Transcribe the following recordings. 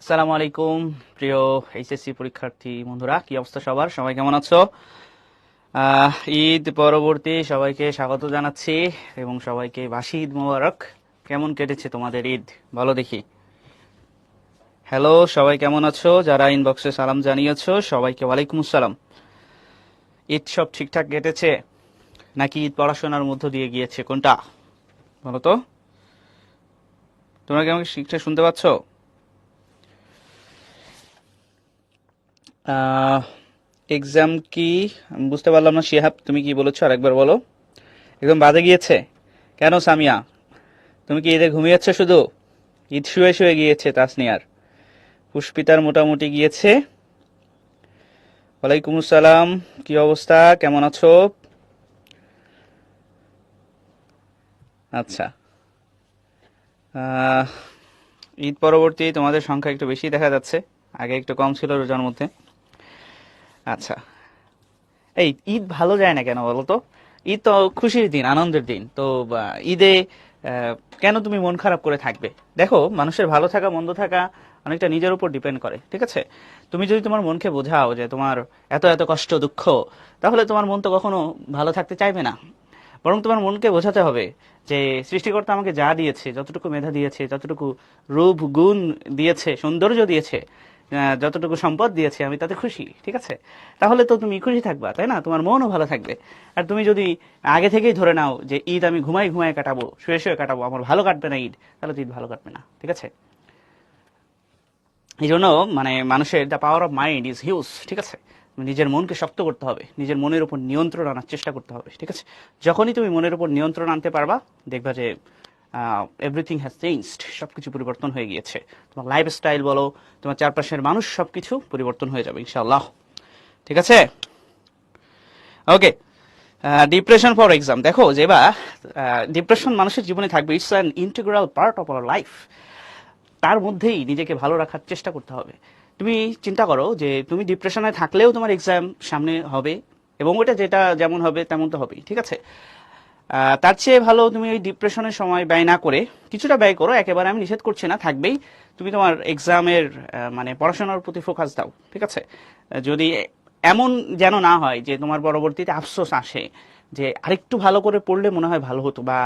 আসসালামু আলাইকুম প্রিয় এইচএসসি পরীক্ষার্থী বন্ধুরা, কি অবস্থা সবার? সবাই কেমন আছো? ঈদ পরবর্তী সবাইকে স্বাগত জানাচ্ছি এবং সবাইকে বাসি ঈদ মোবারক। কেমন কেটেছে তোমাদের ঈদ বলো দেখি। হ্যালো, সবাই কেমন আছো? যারা ইনবক্সে সালাম জানিয়েছো সবাইকে ওয়ালাইকুম আসসালাম। ঈদ সব ঠিকঠাক কেটেছে নাকি ঈদ পড়াশোনার মধ্য দিয়ে গিয়েছে, কোনটা বলো তো? তোমরা কি আমাকে ঠিকঠাক শুনতে পাচ্ছ? এক্সাম কি? আমি বুঝতে পারলাম না। শিহাব, তুমি কি বলেছো আরেকবার বলো। একদম বাজে গিয়েছে কেন সামিয়া? তুমি কি ঈদে ঘুমিয়েছো শুধু? ঈদ শুয়ে শুয়ে গিয়েছে তাসনিয়ার। পুষ্পিতার মোটামুটি গিয়েছে। ওয়ালাইকুম আসসালাম, কি অবস্থা, কেমন আছো? আচ্ছা। আহ, ঈদ পরবর্তী তোমাদের সংখ্যা একটু বেশি দেখা যাচ্ছে, আগে একটু কম ছিল রোজার মধ্যে। আচ্ছা, এই ঈদ ভালো যায় না কেন বলো তো? ঈদ তো খুশির দিন, আনন্দের দিন। তো ঈদে আহ, কেন তুমি মন খারাপ করে থাকবে? দেখো, মানুষের ভালো থাকা মন্দ থাকা অনেকটা নিজের উপর ডিপেন্ড করে, ঠিক আছে? তুমি যদি তোমার মনকে বোঝাও যে তোমার এত এত কষ্ট দুঃখ, তাহলে তোমার মন তো কখনো ভালো থাকতে চাইবে না। বরং তোমার মনকে বোঝাতে হবে যে সৃষ্টিকর্তা আমাকে যা দিয়েছে, যতটুকু মেধা দিয়েছে, যতটুকু রূপ গুণ দিয়েছে, সৌন্দর্য দিয়েছে, যতটুকু সম্পদ দিয়েছে, আমি তাতে খুশি, ঠিক আছে? তাহলে তো তুমি খুশি থাকবা, তাই না? তোমার মনও ভালো থাকবে। আর তুমি যদি আগে থেকেই ধরে নাও যে ঈদ আমি ঘুমাই ঘুমাই কাটাবো, শুয়ে শুয়ে কাটাবো, আমার ভালো কাটবে না ঈদ, তাহলে তো ঈদ ভালো কাটবে না, ঠিক আছে? এই জন্য মানে মানুষের the power of mind is huge, ঠিক আছে? নিজের মনকে শক্ত করতে হবে, নিজের মনের উপর নিয়ন্ত্রণ আনার চেষ্টা করতে হবে, ঠিক আছে? যখনই তুমি মনের উপর নিয়ন্ত্রণ আনতে পারবা, দেখবা যে এভরিথিং হ্যাজ চেঞ্জড, সবকিছু পরিবর্তন হয়ে গিয়েছে। তোমার লাইফস্টাইল বলো, তোমার চারপাশের মানুষ, সবকিছু পরিবর্তন হয়ে যাবে ইনশাআল্লাহ, ঠিক আছে? ওকে। ডিপ্রেশন ফর এক্সাম, দেখো যে বা ডিপ্রেশন মানুষের জীবনে থাকবে, it's an integral part of our life. তার মধ্যেই নিজেকে ভালো রাখার চেষ্টা করতে হবে। তুমি চিন্তা করো যে তুমি ডিপ্রেশনে থাকলেও তোমার এক্সাম সামনে হবে, এবং ওটা যেটা যেমন হবে তেমন তো হবেই, ঠিক আছে? তার চেয়ে ভালো তুমি ওই ডিপ্রেশনের সময় ব্যয় না করে কিছুটা ব্যয় করো, একেবারে আমি নিষেধ করছি না, থাকবেই। তুমি তোমার এক্সামের মানে পড়াশোনার প্রতি ফোকাস দাও, ঠিক আছে? যদি এমন যেন না হয় যে তোমার পরবর্তীতে আফসোস আসে যে আরেকটু ভালো করে পড়লে মনে হয় ভালো হতো, বা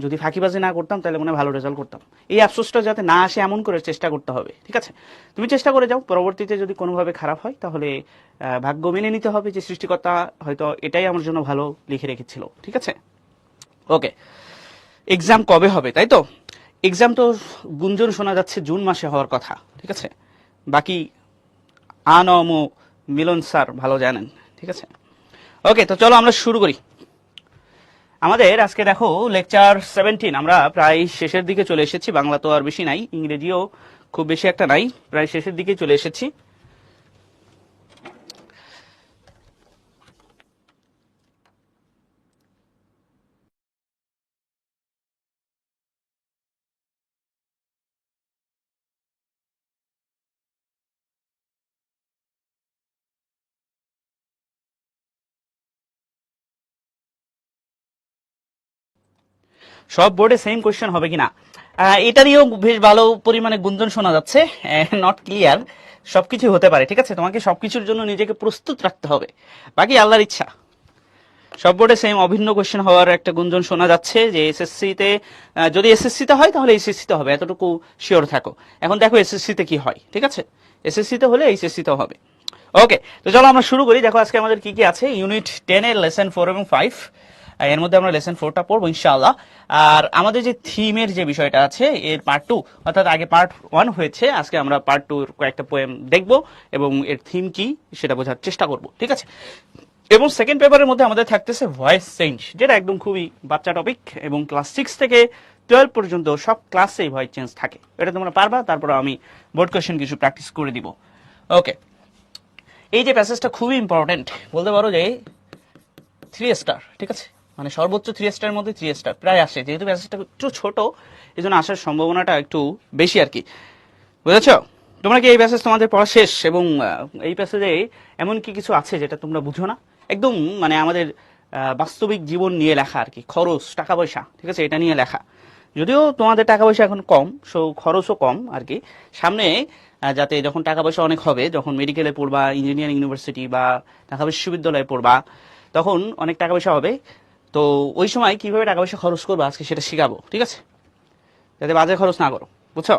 যদি ফাঁকিবাজি না করতাম তাহলে মনে হয় ভালো রেজাল্ট করতাম, এই আফসোসটা যাতে না আসে এমন করে চেষ্টা করতে হবে, ঠিক আছে? তুমি চেষ্টা করে যাও, পরবর্তীতে যদি কোনোভাবে খারাপ হয় তাহলে ভাগ্য মেনে নিতে হবে যে সৃষ্টিকর্তা হয়তো এটাই আমার জন্য ভালো লিখে রেখেছিল, ঠিক আছে? ওকে। এক্সাম কবে হবে তাই তো? এক্সাম তো গুঞ্জন শোনা যাচ্ছে জুন মাসে হওয়ার কথা, ঠিক আছে? বাকি আনম ও মিলন স্যার ভালো জানেন, ঠিক আছে? ওকে, তো চলো আমরা শুরু করি। আমাদের আজকে দেখো লেকচার 17, আমরা প্রায় শেষের দিকে চলে এসেছি। বাংলা তো আর বেশি নাই, ইংরেজিও খুব বেশি একটা নাই, প্রায় শেষের দিকে চলে এসেছি। সব বোর্ডে সেম কোয়েশ্চেন হবে কিনা এটা নিয়েও বেশ ভালো পরিমাণে গুঞ্জন শোনা যাচ্ছে, নট ক্লিয়ার। সবকিছু হতে পারে, ঠিক আছে? তোমাকে সবকিছুর জন্য নিজেকে প্রস্তুত রাখতে হবে, বাকি আল্লাহর ইচ্ছা। সব বোর্ডে সেম অভিন্ন কোয়েশ্চেন হওয়ার একটা গুঞ্জন শোনা যাচ্ছে যে এসএসসি তে, যদি এসএসসি তে হয় তাহলে এইচএসসি তে হবে, এতটুকু শিওর থাকো। এখন দেখো এসএসসি তে কি হয়, ঠিক আছে? এসএসসি তে হলে এইচএসসি তেও হবে। ওকে, তো চলো আমরা শুরু করি। দেখো আজকে আমাদের কি কি আছে। ইউনিট 10 এর লেসন 4 এবং 5, এর মধ্যে আমরা লেসন 4টা পড়বো ইনশাআল্লাহ। আর আমাদের যে থিমের যে বিষয়টা আছে এর পার্ট 2, অর্থাৎ আগে পার্ট 1 হয়েছে, আজকে আমরা পার্ট 2 এর কয়েকটা পোয়েম দেখবো এবং এর থিম কি সেটা বোঝার চেষ্টা করব, ঠিক আছে? এবং সেকেন্ড পেপারের মধ্যে আমাদের থাকতেছে ভয়েস চেঞ্জ, যেটা একদম খুবই বাচ্চা টপিক, এবং ক্লাস 6 থেকে 12 পর্যন্ত সব ক্লাসেই ভয়েস চেঞ্জ থাকে। এটা তোমরা পারবা, তারপর আমি বোর্ড কোয়েশ্চেন কিছু প্র্যাকটিস করে দিব। ওকে, এই যে প্যাসেজটা খুবই ইম্পর্টেন্ট, বলতে পারো যে 3 স্টার, ঠিক আছে? মানে সর্বোচ্চ 3 স্টারের মধ্যে 3 স্টার প্রায় আসে, যেহেতু প্যাসেজটা একটু ছোট এই জন্য আসার সম্ভাবনাটা একটু বেশি আর কি, বুঝেছো? তোমরা কি এই প্যাসেজ তোমাদের পড়া শেষ? এবং এই প্যাসেজে এমন কি কিছু আছে যেটা তোমরা বুঝো না? একদম মানে আমাদের বাস্তবিক জীবন নিয়ে লেখা আর কি, খরচ টাকা পয়সা, ঠিক আছে, এটা নিয়ে লেখা। যদিও তোমাদের টাকা পয়সা এখন কম, সো খরচও কম আর কি। সামনে যাতে যখন টাকা পয়সা অনেক হবে, যখন মেডিকেলে পড়বা, ইঞ্জিনিয়ারিং ইউনিভার্সিটি বা ঢাকা বিশ্ববিদ্যালয়ে পড়বা, তখন অনেক টাকা পয়সা হবে। তো ওই সময় কিভাবে টাকা পয়সা খরচ করবো আজকে সেটা শিখাবো, ঠিক আছে, যাতে বাজে খরচ না করো, বুঝছো?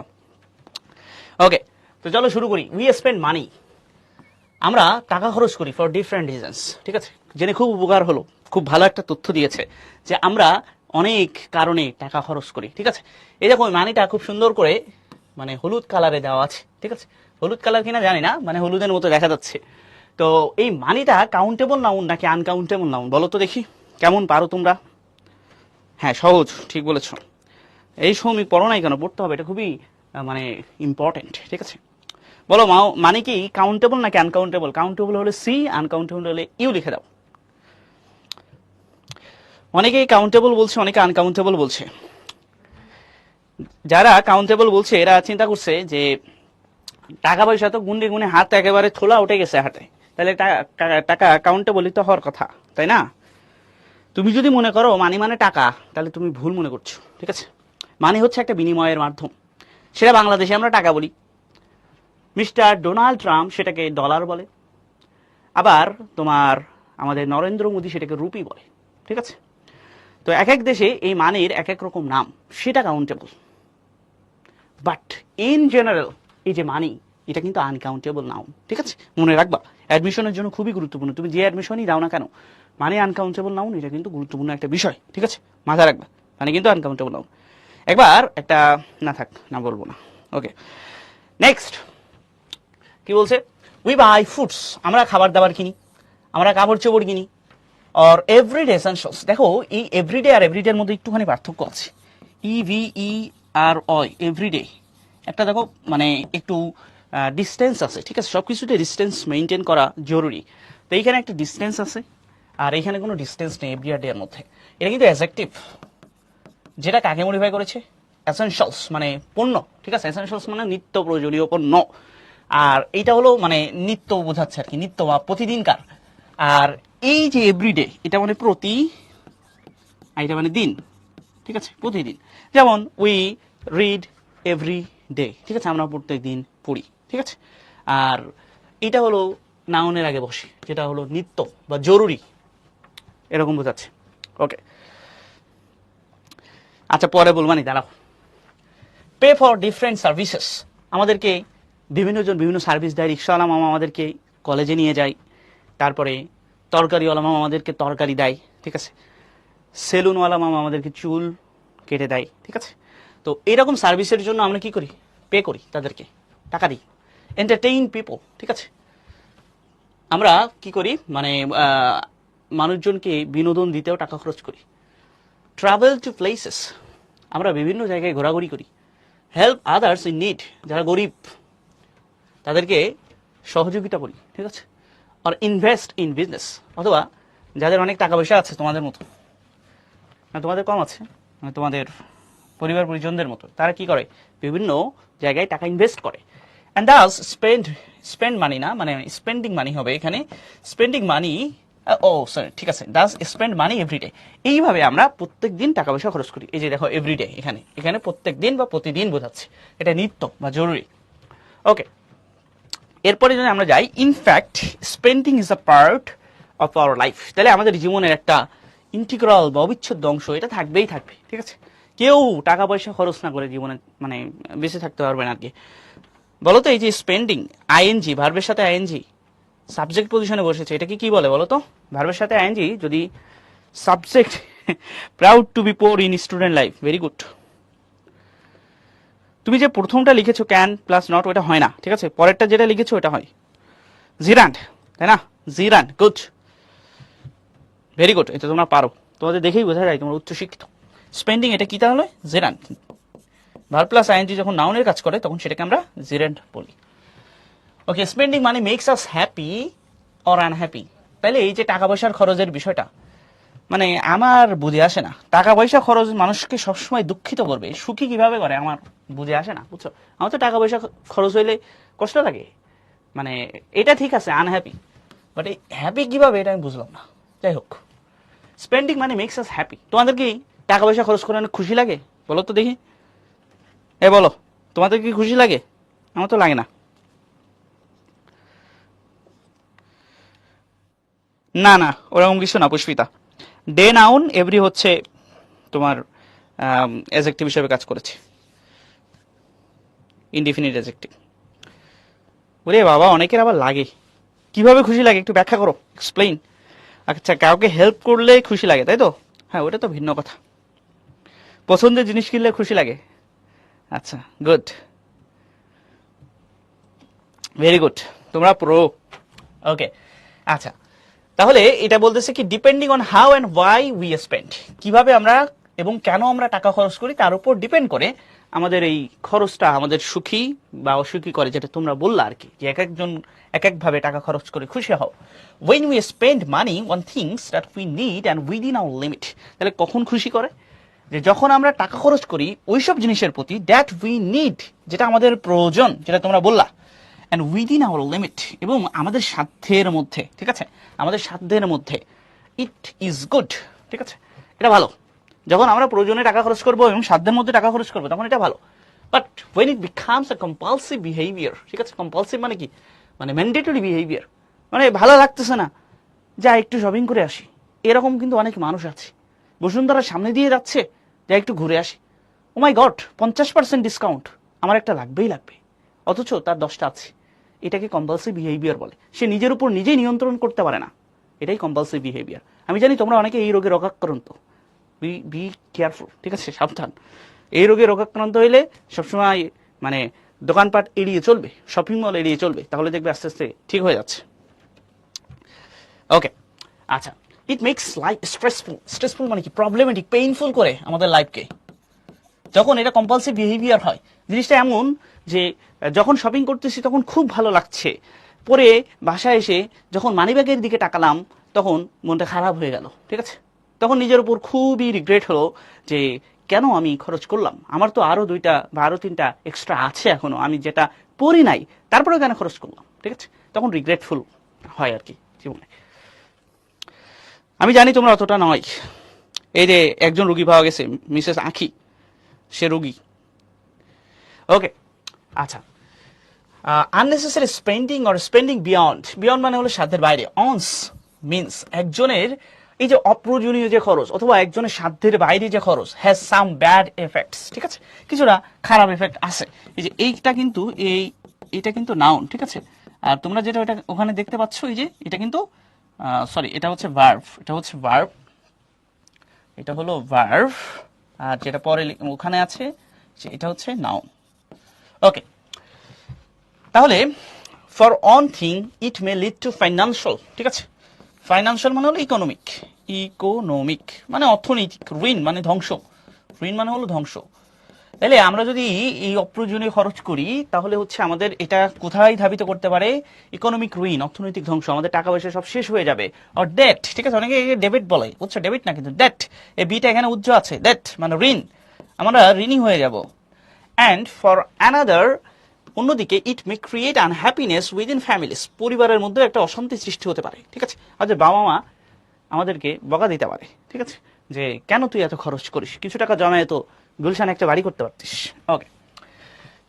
ওকে, তো চলো শুরু করি। উই স্পেন্ড মানি, আমরা টাকা খরচ করি ফর ডিফারেন্ট রিজনস, ঠিক আছে। জেনে খুব উপকার হলো, খুব ভালো একটা তথ্য দিয়েছে যে আমরা অনেক কারণে টাকা খরচ করি, ঠিক আছে। এই দেখো মানিটা খুব সুন্দর করে মানে হলুদ কালারে দেওয়া আছে, ঠিক আছে। হলুদ কালার কিনা জানি না, মানে হলুদের মতো দেখা যাচ্ছে। তো এই মানিটা কাউন্টেবল নাউন নাকি আনকাউন্টেবল নাউন বলো তো দেখি, কেমন পারো তোমরা? হ্যাঁ, সহজ, ঠিক বলেছো। এই শ্রমিক পড়ো নাই কেন? পড়তে হবে, এটা খুবই মানে ইম্পর্টেন্ট, ঠিক আছে। বলো মানে কি কাউন্টেবল নাকি আনকাউন্টেবল? কাউন্টেবল হলে সি, আনকাউন্টেবল হলে ইউ লিখে দাও। অনেকেই কাউন্টেবল বলছে, অনেকে আনকাউন্টেবল বলছে। যারা কাউন্টেবল বলছে এরা চিন্তা করছে যে টাকা পয়সা তো গুনে গুনে হাত একেবারে থোলা উঠে গেছে হাতে, তাহলে টাকা কাউন্টেবলই তো হওয়ার কথা, তাই না? তুমি যদি মনে করো মানি মানে টাকা, তাহলে তুমি ভুল মনে করছো, ঠিক আছে। মানি হচ্ছে একটা বিনিময়ের মাধ্যম, সেটা বাংলাদেশে আমরা টাকা বলি, মিস্টার ডোনাল্ড ট্রাম্প সেটাকে ডলার বলে, আবার তোমার আমাদের নরেন্দ্র মোদী সেটাকে রুপি বলে, ঠিক আছে। তো এক এক দেশে এই মানির এক এক রকম নাম, সেটা কাউন্টেবল। বাট ইন জেনারেল এই যে মানি, এটা কিন্তু আনকাউন্টেবল নাউন, ঠিক আছে, মনে রাখবা। অ্যাডমিশনের জন্য খুবই গুরুত্বপূর্ণ, তুমি যে অ্যাডমিশনই দাও না কেন, মানে আনকাউন্টেবল নাউন, এটা কিন্তু গুরুত্বপূর্ণ একটা বিষয়, ঠিক আছে, মাথায় রাখবা। মানে কিন্তু আনকাউন্টেবল নাউন। একবার একটা না থাক, না বলবো না। ওকে, নেক্সট কি বলছে? উই বাই ফুডস, আমরা খাবার দাবার কিনি, আমরা কাপড় চোপড় কিনি, অর এভরিডে এসেনশিয়ালস। দেখো এই এভরিডে আর এভরিডের মধ্যে একটুখানি পার্থক্য আছে। EVERY এভরিডে একটা দেখো মানে একটু ডিস্টেন্স আছে, ঠিক আছে, সব কিছুতে ডিস্টেন্স মেনটেন করা জরুরি। তো এইখানে একটা ডিস্টেন্স আছে, আর এইখানে কোনো ডিস্টেন্স নেই এভরিডে এর মধ্যে। এটা কিন্তু অ্যাডজেক্টিভ, যেটা কাকে মডিফাই করেছে? এসেনশিয়ালস মানে পণ্য, ঠিক আছে, এসেনশিয়ালস মানে নিত্য প্রয়োজনীয় পণ্য। আর এইটা হলো মানে নিত্য বোঝাচ্ছে আর কি, নিত্য বা প্রতিদিনকার। আর এই যে এভরিডে, এটা মানে প্রতি, আর এটা মানে দিন, ঠিক আছে, প্রতিদিন। যেমন উই রিড এভরি ডে, ঠিক আছে, আমরা প্রত্যেক দিন পড়ি, ঠিক আছে। আর এটা হলো নাউনের আগে বসে, যেটা হলো নিত্য বা জরুরি, এরকম বোঝাচ্ছে। ওকে, আচ্ছা পরে বলবানি, দাঁড়াও। পে ফর ডিফারেন্ট সার্ভিসেস, আমাদেরকে বিভিন্ন জন বিভিন্ন সার্ভিস দেয়। রিক্সাওয়ালা মামা আমাদেরকে কলেজে নিয়ে যায়, তারপরে তরকারিওয়ালা মামা আমাদেরকে তরকারি দেয়, ঠিক আছে, সেলুনওয়ালা মামা আমাদেরকে চুল কেটে দেয়, ঠিক আছে। তো এরকম সার্ভিসের জন্য আমরা কি করি? পে করি, তাদেরকে টাকা দিই। এন্টারটেইন পিপল, ঠিক আছে, আমরা কি করি মানে মানুষজনকে বিনোদন দিতেও টাকা খরচ করি। ট্রাভেল টু প্লেসেস, আমরা বিভিন্ন জায়গায় ঘোরাঘুরি করি। হেল্প আদার্স ইন নিড, যারা গরিব তাদেরকে সহযোগিতা করি, ঠিক আছে। আর ইনভেস্ট ইন বিজনেস, অথবা যাদের অনেক টাকা পয়সা আছে তোমাদের মতো, না তোমাদের কম আছে, মানে তোমাদের পরিবার পরিজনদের মতো, তারা কি করে? বিভিন্ন জায়গায় টাকা ইনভেস্ট করে। অ্যান্ড দাস স্পেন্ড মানি না, মানে স্পেন্ডিং মানি হবে এখানে, স্পেন্ডিং মানি, ও সরি, ঠিক আছে, দাস স্পেন্ড মানি এভরিডে। এইভাবে আমরা প্রত্যেক দিন টাকা পয়সা খরচ করি। এই যে দেখো এভরিডে, এখানে এখানে প্রত্যেক দিন বা প্রতিদিন বোঝাচ্ছে, এটা নিত্য বা জরুরি। ওকে, এরপরে যদি আমরা যাই, in fact spending is a part of our life, তাহলে আমাদের জীবনের একটা ইন্টিগ্রাল বা অবিচ্ছেদ্য অংশ এটা থাকবেই থাকবে, ঠিক আছে। কেউ টাকা পয়সা খরচ না করে জীবনে মানে বেঁচে থাকতে পারবে না আর কি। বলতো এই যে স্পেন্ডিং, আইএনজি, ভার্বের সাথে আইএনজি সাবজেক্ট পজিশনে বসেছে, এটাকে কি বলে বলতো? ভার্বের সাথে আইএনজি যদি subject, proud to be poor in student life, very good. তুমি যে প্রথমটা লিখেছো ক্যান প্লাস নট, ওটা হয় না, ঠিক আছে, পরেরটা যেটা লিখেছো ওটা হয় জিরান্ড, তাই না? জিরান্ড, গুড, ভেরি গুড, এটা তোমরা পারো, তোমাদের দেখেই বোঝা যায় তোমরা উচ্চশিক্ষিত। স্পেন্ডিং এটা কি তাহলে? জিরান্ড। ভার্ব প্লাস আইএনজি যখন নাউনের কাজ করে তখন সেটাকে আমরা জিরান্ড বলি। ওকে, স্পেন্ডিং মানে makes us happy or unhappy. তাহলে এই যে টাকা পয়সার খরচের বিষয়টা, মানে আমার বুঝে আসে না। টাকা পয়সা খরচ মানুষকে সবসময় দুঃখিত করবে, সুখী কিভাবে করে আমার বুঝে আসে না, বুঝছো? আমার তো টাকা পয়সা খরচ হইলে কষ্ট লাগে, মানে এটা ঠিক আছে আনহ্যাপি, বাট এই হ্যাপি কিভাবে এটা আমি বুঝলাম না। যাই হোক, স্পেন্ডিং মানে মেক্স আস হ্যাপি। তোমাদের কি টাকা পয়সা খরচ করে অনেক খুশি লাগে? বলো তো দেখি, বলো, তোমাদের কি খুশি লাগে? আমার তো লাগে না। না না, ওরকম কিছু না পুষ্পিতা। ডে নাউন এভরি হচ্ছে তোমার অ্যাজেক্টিভ হিসেবে কাজ করেছে, ইনডিফিনিট অ্যাজেক্টিভ। ওরে বাবা, অনেকের আবার লাগে। কিভাবে খুশি লাগে একটু ব্যাখ্যা করো, এক্সপ্লেইন। আচ্ছা, কাউকে হেল্প করলে খুশি লাগে তাই তো? হ্যাঁ, ওটা তো ভিন্ন কথা। পছন্দের জিনিস কিনলে খুশি লাগে। আচ্ছা, গুড, ভেরি গুড, তোমরা প্রো। ওকে, আচ্ছা, তাহলে এটা বলতেছে কি depending on how and why we spend, কিভাবে আমরা এবং কেন আমরা টাকা খরচ করি তার উপর ডিপেন্ড করে আমাদের এই খরচটা আমাদের সুখী বা অসুখী করে, যেটা তোমরা বললা আর কি, যে এক একজন এক একভাবে টাকা খরচ করে খুশি হও। When we spend money on things that we need and within our limit, তাহলে কখন খুশি করে? যে যখন আমরা টাকা খরচ করি ওইসব জিনিসের প্রতি দ্যাট উই নিড, যেটা আমাদের প্রয়োজন, যেটা তোমরা বললা, অ্যান্ড উইদিন আওয়ার লিমিট, এবং আমাদের সাধ্যের মধ্যে, ঠিক আছে, আমাদের সাধ্যের মধ্যে, ইট ইজ গুড, ঠিক আছে, এটা ভালো। যখন আমরা প্রয়োজনে টাকা খরচ করবো এবং সাধ্যের মধ্যে টাকা খরচ করবো তখন এটা ভালো। But when it becomes a compulsive behaviour, ঠিক আছে, কম্পালসিভ মানে কি, মানে ম্যান্ডেটরি বিহেভিয়ার, মানে ভালো লাগতেছে না, যা একটু শপিং করে আসি, এরকম কিন্তু অনেক মানুষ আছে। বসুন্ধরার সামনে দিয়ে যাচ্ছে, যা একটু ঘুরে আসি, ও মাই গড 50% ডিসকাউন্ট, আমার একটা লাগবেই লাগবে, অথচ তার 10টা আছে। এটাকে কম্পালসিভ বিহেভিয়ার বলে। সে নিজের উপর নিজেই নিয়ন্ত্রণ করতে পারে না, এটাই কম্পালসিভ বিহেভিয়ার। আমি জানি তোমরা অনেকে এই রোগে রোগাক্রান্ত, বি কেয়ারফুল, ঠিক আছে, সাবধান। এই রোগে রোগাক্রান্ত হইলে সবসময় মানে দোকানপাট এড়িয়ে চলবে, শপিং মল এড়িয়ে চলবে, তাহলে দেখবে আস্তে আস্তে ঠিক হয়ে যাচ্ছে। ওকে, আচ্ছা, it makes life stressful, stressful মানে কি, প্রবলেমেটিক, পেইনফুল করে আমাদের লাইফকে। যখন এটা কম্পালসিভ বিহেভিয়ার হয়, জিনিসটা এমন যে যখন শপিং করতেছি তখন খুব ভালো লাগছে, পরে বাসায় এসে যখন মানিব্যাগের দিকে তাকালাম তখন মনটা খারাপ হয়ে গেল, ঠিক আছে, তখন নিজের উপর খুবই রিগ্রেট হলো যে কেন আমি খরচ করলাম, আমার তো আরো 2টা বা আরো 3টা এক্সট্রা আছে এখনো, আমি যেটা পরি নাই, তারপরেও কেন খরচ করলাম, ঠিক আছে, তখন রিগ্রেটফুল হয় আর কি জীবনে। আমি জানি তোমরা অতটা নয়। এই যে একজন রুগী পাওয়া গেছে, মিসেস আঁখি, সে রুগী। ওকে, আচ্ছা, unnecessary spending or spending beyond, beyond মানে হলো সাধ্যের বাইরে, অনস মিনস একজনের এই যে অপ্রয়োজনীয় যে খরচ অথবা একজনের সাধ্যের বাইরে যে খরচ হ্যাজ সাম ব্যাড এফেক্টস, ঠিক আছে, কিছুটা খারাপ এফেক্ট আছে। এই যে এইটা কিন্তু এটা কিন্তু নাউন, ঠিক আছে, আর তোমরা যেটা ওটা ওখানে দেখতে পাচ্ছ, এই যে এটা কিন্তু সরি, এটা হচ্ছে ভার্ব, এটা হচ্ছে ভার্ব, এটা হলো ভার্ব, আর যেটা পরে ওখানে আছে এটা হচ্ছে নাউন। ওকে, তাহলে for one thing it may lead to financial, ঠিক আছে, ফাইন্যান্সিয়াল মানে হলো ইকোনমিক, ইকোনমিক মানে অর্থনৈতিক, ঋণ মানে ধ্বংস, ঋণ মানে হলো ধ্বংস। তাহলে আমরা যদি এই অপ্রয়োজনীয় খরচ করি তাহলে হচ্ছে আমাদের এটা কোথায় ধাবিত করতে পারে, ইকোনমিক রুইন, অর্থনৈতিক ধ্বংস, আমাদের টাকা পয়সা সব শেষ হয়ে যাবে। আর ডেট, ঠিক আছে, অনেকে ডেবিট বলে, বুঝছো, ডেবিট না কিন্তু ডেট, এই বিটা এখানে উজ্জ্ব আছে, ডেট মানে ঋণ, আমরা ঋণী হয়ে যাব। অ্যান্ড ফর অ্যানাদার, অন্যদিকে it may create unhappiness within families, পরিবারের মধ্যে একটা অশান্তি সৃষ্টি হতে পারে, ঠিক আছে, আর যে বাবা মা আমাদেরকে বকা দিতে পারে, ঠিক আছে, যে কেন তুই এত খরচ করিস, কিছু টাকা জমায় তো গুলশানে একটা বাড়ি করতে পারতিস। ওকে,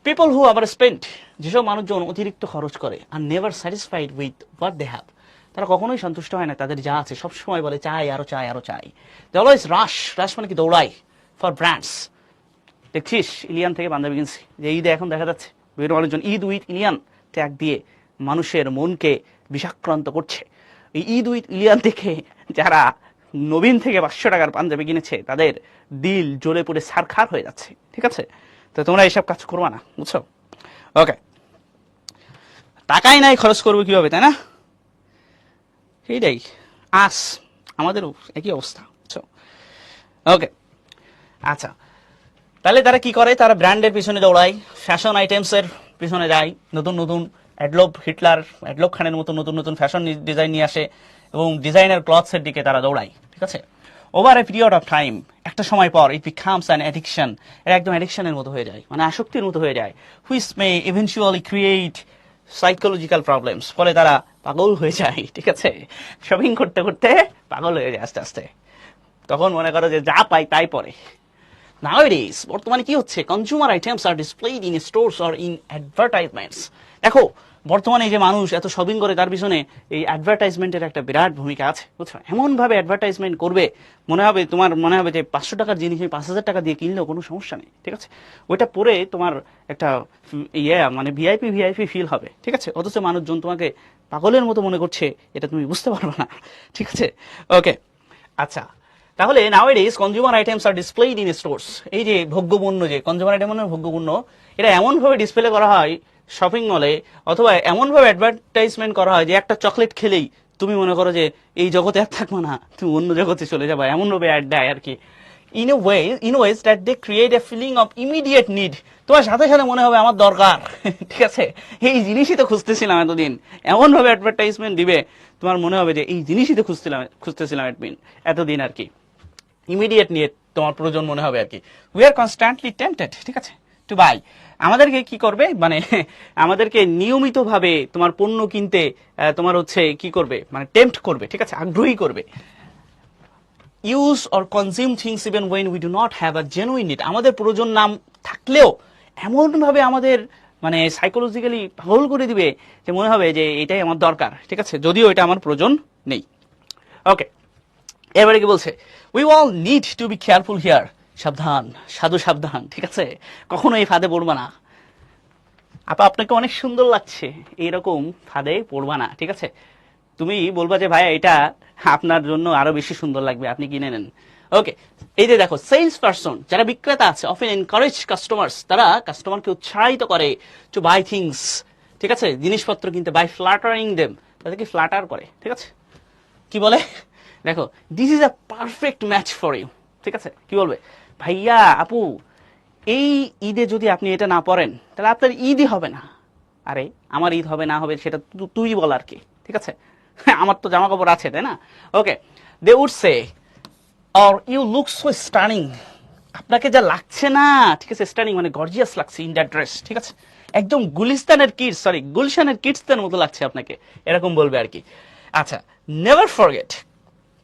পিপল হু আবার স্পেন্ড, যেসব মানুষজন অতিরিক্ত খরচ করে, are never satisfied with what they have, তারা কখনোই সন্তুষ্ট হয় না তাদের যা আছে, সবসময় বলে চাই আরো চাই আরো চাই। দে অলওয়েজ রাশ, রাশ মানে কি, দৌড়াই ফর ব্র্যান্ডস। দেখছিস ইলিয়ান থেকে বান্ধবী কিনছি, যে ঈদে এখন দেখা যাচ্ছে বিভিন্ন মানুষজন ঈদ উইথ ইলিয়ান ট্যাগ দিয়ে মানুষের মনকে বিষাক্রান্ত করছে। এই ঈদ উইথ ইলিয়ান থেকে যারা নবীন থেকে 500 টাকার পাঞ্জাবি কিনেছে তাদের দিল জ্বলে পড়ে ছারখার হয়ে যাচ্ছে, ঠিক আছে, তো তোমরা এইসব কাজ করবা না, বুঝছো। ওকে, টাকাই নাই খরচ করবো কিভাবে, তাই না, এইটাই আস, আমাদেরও একই অবস্থা, বুঝছো। ওকে, আচ্ছা, তাহলে তারা কি করে, তারা ব্র্যান্ডের পিছনে দৌড়ায়, ফ্যাশন আইটেমসের পিছনে যায়, নতুন নতুন অ্যাডলব হিটলার, অ্যাডলব খানের মতো নতুন নতুন ফ্যাশন ডিজাইন নিয়ে আসে এবং ডিজাইনার ক্লথসের দিকে তারা দৌড়ায়, ঠিক আছে। Over a period of time, একটা সময় পর ইট বিকামস অ্যান অ্যাডিকশন, এটা একদম অ্যাডিকশনের মতো হয়ে যায়, মানে আসক্তির মতো হয়ে যায়, which may eventually create psychological problems, ফলে তারা পাগল হয়ে যায়, ঠিক আছে, শপিং করতে করতে পাগল হয়ে যায় আস্তে আস্তে, তখন মনে করো যে যা পাই তাই পরে, Nowadays বর্তমানে কি হচ্ছে, consumer items are displayed in stores or in advertisements. দেখো বর্তমানে এই যে মানুষ এত শপিং করে, তার পিছনে এই অ্যাডভার্টাইজমেন্টের একটা বিরাট ভূমিকা আছে, বুঝছো? এমন ভাবে অ্যাডভার্টাইজমেন্ট করবে, তোমার মনে হবে যে 500 টাকার জিনিস আমি 5,000 টাকা দিয়ে কিনলেও কোনো সমস্যা নেই, ঠিক আছে? ওইটা পরে তোমার একটা মানে ভিআইপি ফিল হবে, ঠিক আছে? অথচ মানুষজন তোমাকে পাগলের মতো মনে করছে, এটা তুমি বুঝতে পারবে না, ঠিক আছে? ওকে, আচ্ছা, তাহলে nowadays consumer items are displayed in stores. এই যে ভোগ্যপণ্য, যে কনজিউমার আইটেম মানে ভোগ্যপণ্য, এটা এমন ভাবে ডিসপ্লে করা হয় শপিং মলে, অথবা এমন ভাবে অ্যাডভার্টাইজমেন্ট করা হয় যে একটা চকলেট খেলেই তুমি মনে করো যে এই জগতে আর থাকবে না, তুমি অন্য জগতে চলে যাবে, এমন ভাবে অ্যাড দেয় আর কি। In ways that they create a feeling of immediate need. তোমার সাথে সাথে মনে হবে আমার দরকার, ঠিক আছে? এই জিনিসই তো খুঁজতেছিলাম এতদিন, এমন ভাবে অ্যাডভার্টাইজমেন্ট দিবে তোমার মনে হবে যে এই জিনিসই তো খুঁজতেছিলাম এতদিন আর কি। ইমিডিয়েট নিয়ে তোমার প্রয়োজন মনে হবে আর কি। উই আর কনস্ট্যান্টলি টেম্পটেড, ঠিক আছে, টু বাই। আমাদেরকে কি করবে, মানে আমাদেরকে নিয়মিতভাবে তোমার পণ্য কিনতে তোমার হচ্ছে কি করবে, মানে টেম্পট করবে, ঠিক আছে, আগ্রহী করবে। Use or consume things even when we do not have a genuine need. আমাদের প্রয়োজন নাম থাকলেও এমন ভাবে আমাদের মানে সাইকোলজিক্যালি পাগল করে দিবে যে মনে হবে যে এটাই আমার দরকার, ঠিক আছে, যদিও এটা আমার প্রয়োজন নেই। ওকে, এবারে কি বলছে, we all need to be careful here. সাবধান, সাধু সাবধান, ঠিক আছে, কখনো এই ফাঁদে পড়বা না। আপনাকে অনেক সুন্দর লাগছে, এইরকম ফাঁদে পড়বা না, ঠিক আছে? তুমি বলবা যে ভাইয়া এটা আপনার জন্য আরো বেশি সুন্দর লাগবে, আপনি কিনে নেন। ওকে, এই যে দেখো, সেলস পারসন যারা বিক্রেতা আছে অফেন এনকারেজ কাস্টমার্স, তারা কাস্টমারকে উৎসাহিত করে টু বাই থিংস, ঠিক আছে, জিনিসপত্র কিনতে, বাই ফ্ল্যাটারিং দেম, তাদেরকে ফ্ল্যাটার করে, ঠিক আছে? কি বলে দেখো, this is a perfect match for you, ঠিক আছে? কি বলবে, ভাইয়া আপু এই ঈদে যদি আপনি এটা না পরেন তাহলে আপনার ঈদই হবে না। আরে আমার ঈদ হবে না হবে সেটা তুই বল আর কি, ঠিক আছে? আমার তো জামা কাপড় আছে, তাই না? Okay, they would say or you look so stunning. আপনাকে যা লাগছে না, ঠিক আছে, স্টানিং মানে গর্জিয়াস লাগছে ইন দ্যাট ড্রেস, ঠিক আছে, একদম গুলশানের কিডসদের মতো লাগছে আপনাকে, এরকম বলবে আর কি। আচ্ছা, নেভার ফরগেট,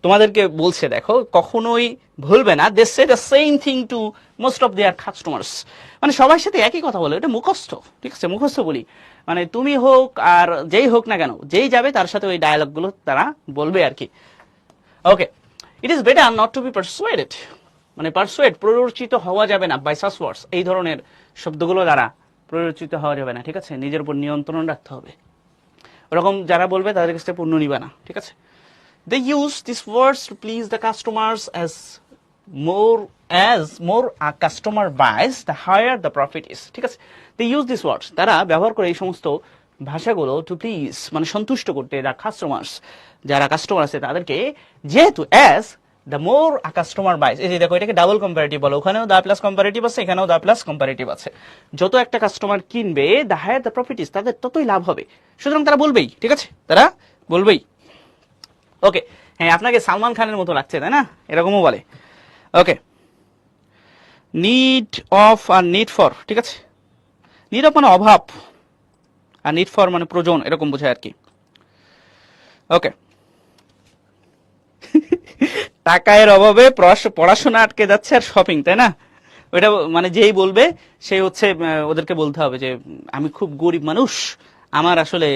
তোমাদেরকে বলছে দেখো কখনোই ভুলবে না, they say the same thing to most of their customers. মানে সবার সাথে একই কথা বলে, এটা মুখস্থ, ঠিক আছে, মুখস্থ বলি, মানে তুমি হোক আর যেই হোক না কেন, যেই যাবে তার সাথে ওই ডায়ালগ গুলো তারা বলবে আর কি। Okay, it is better not to be persuaded, মানে পারসুয়েড প্ররোচিত হওয়া যাবে না বাই সাচ ওয়ার্ডস, এই ধরনের শব্দগুলো দ্বারা প্ররোচিত হওয়া যাবে না, ঠিক আছে? নিজের উপর নিয়ন্ত্রণ রাখতে হবে। ওরকম যারা বলবে তাদের কাছে পণ্য নিবা না, ঠিক আছে? They use these words to please the customers as more a customer buys, the higher the profit is, ঠিক আছে? They use these words, তারা ব্যবহার করে এই সমস্ত ভাষাগুলো টু প্লিজ, মানে সন্তুষ্ট করতে, the customers, যারা কাস্টমার আছে তাদেরকে, যেহেতু as the more a customer buys, এই যে দেখো এটাকে ডাবল কম্পারেটিভ বলো, ওখানেও দা প্লাস কম্পারেটিভ আছে, এখানেও দা প্লাস কম্পারেটিভ আছে। যত একটা কাস্টমার কিনবে, the higher the profit is, তাদের ততই লাভ হবে, সুতরাং তারা বলবেই, ঠিক আছে, তারা বলবেই। ওকে, হ্যাঁ, আপনাকে সালমান খানের মতো লাগছে, তাই না? এরকমও বলে। ওকে, নিড অফ আর নিড ফর, ঠিক আছে, নিড অফ মানে অভাব, আর নিড ফর মানে প্রয়োজন, এরকম বোঝায় আর কি। ওকে, টাকার অভাবে পড়াশোনা আটকে যাচ্ছে আর শপিং, তাই না? ওইটা মানে যেই বলবে সেই হচ্ছে ওদেরকে বলতে হবে যে আমি খুব গরিব মানুষ, আমার আসলে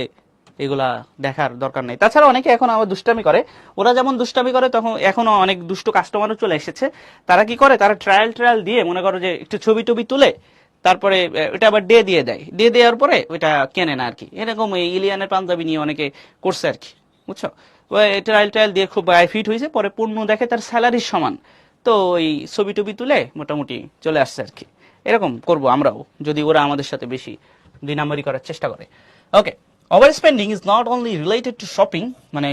এগুলা দেখার দরকার নেই। তাছাড়া অনেকে এখন আবার দুষ্টামি করে, ওরা যেমন দুষ্টামি করে তখন এখনো অনেক দুষ্ট কাস্টমারও চলে এসেছে। তারা কি করে, তারা ট্রায়াল দিয়ে মনে করো যে একটু ছবি টবি তুলে তারপরে ওটা আবার দিয়ে দেওয়ার পরে ওইটা কেনে না আর কি। এরকম এই ইলিয়ানের পাঞ্জাবি নিয়ে অনেকে করছে আর কি, বুঝছো? ট্রায়াল দিয়ে খুব ফিট হয়েছে, পরে পণ্য দেখে তার স্যালারির সমান, তো ওই ছবি টবি তুলে মোটামুটি চলে আসছে আর কি। এরকম করবো আমরাও যদি ওরা আমাদের সাথে বেশি 2 নাম্বারি করার চেষ্টা করে। Okay, overspending is not only related to shopping, মানে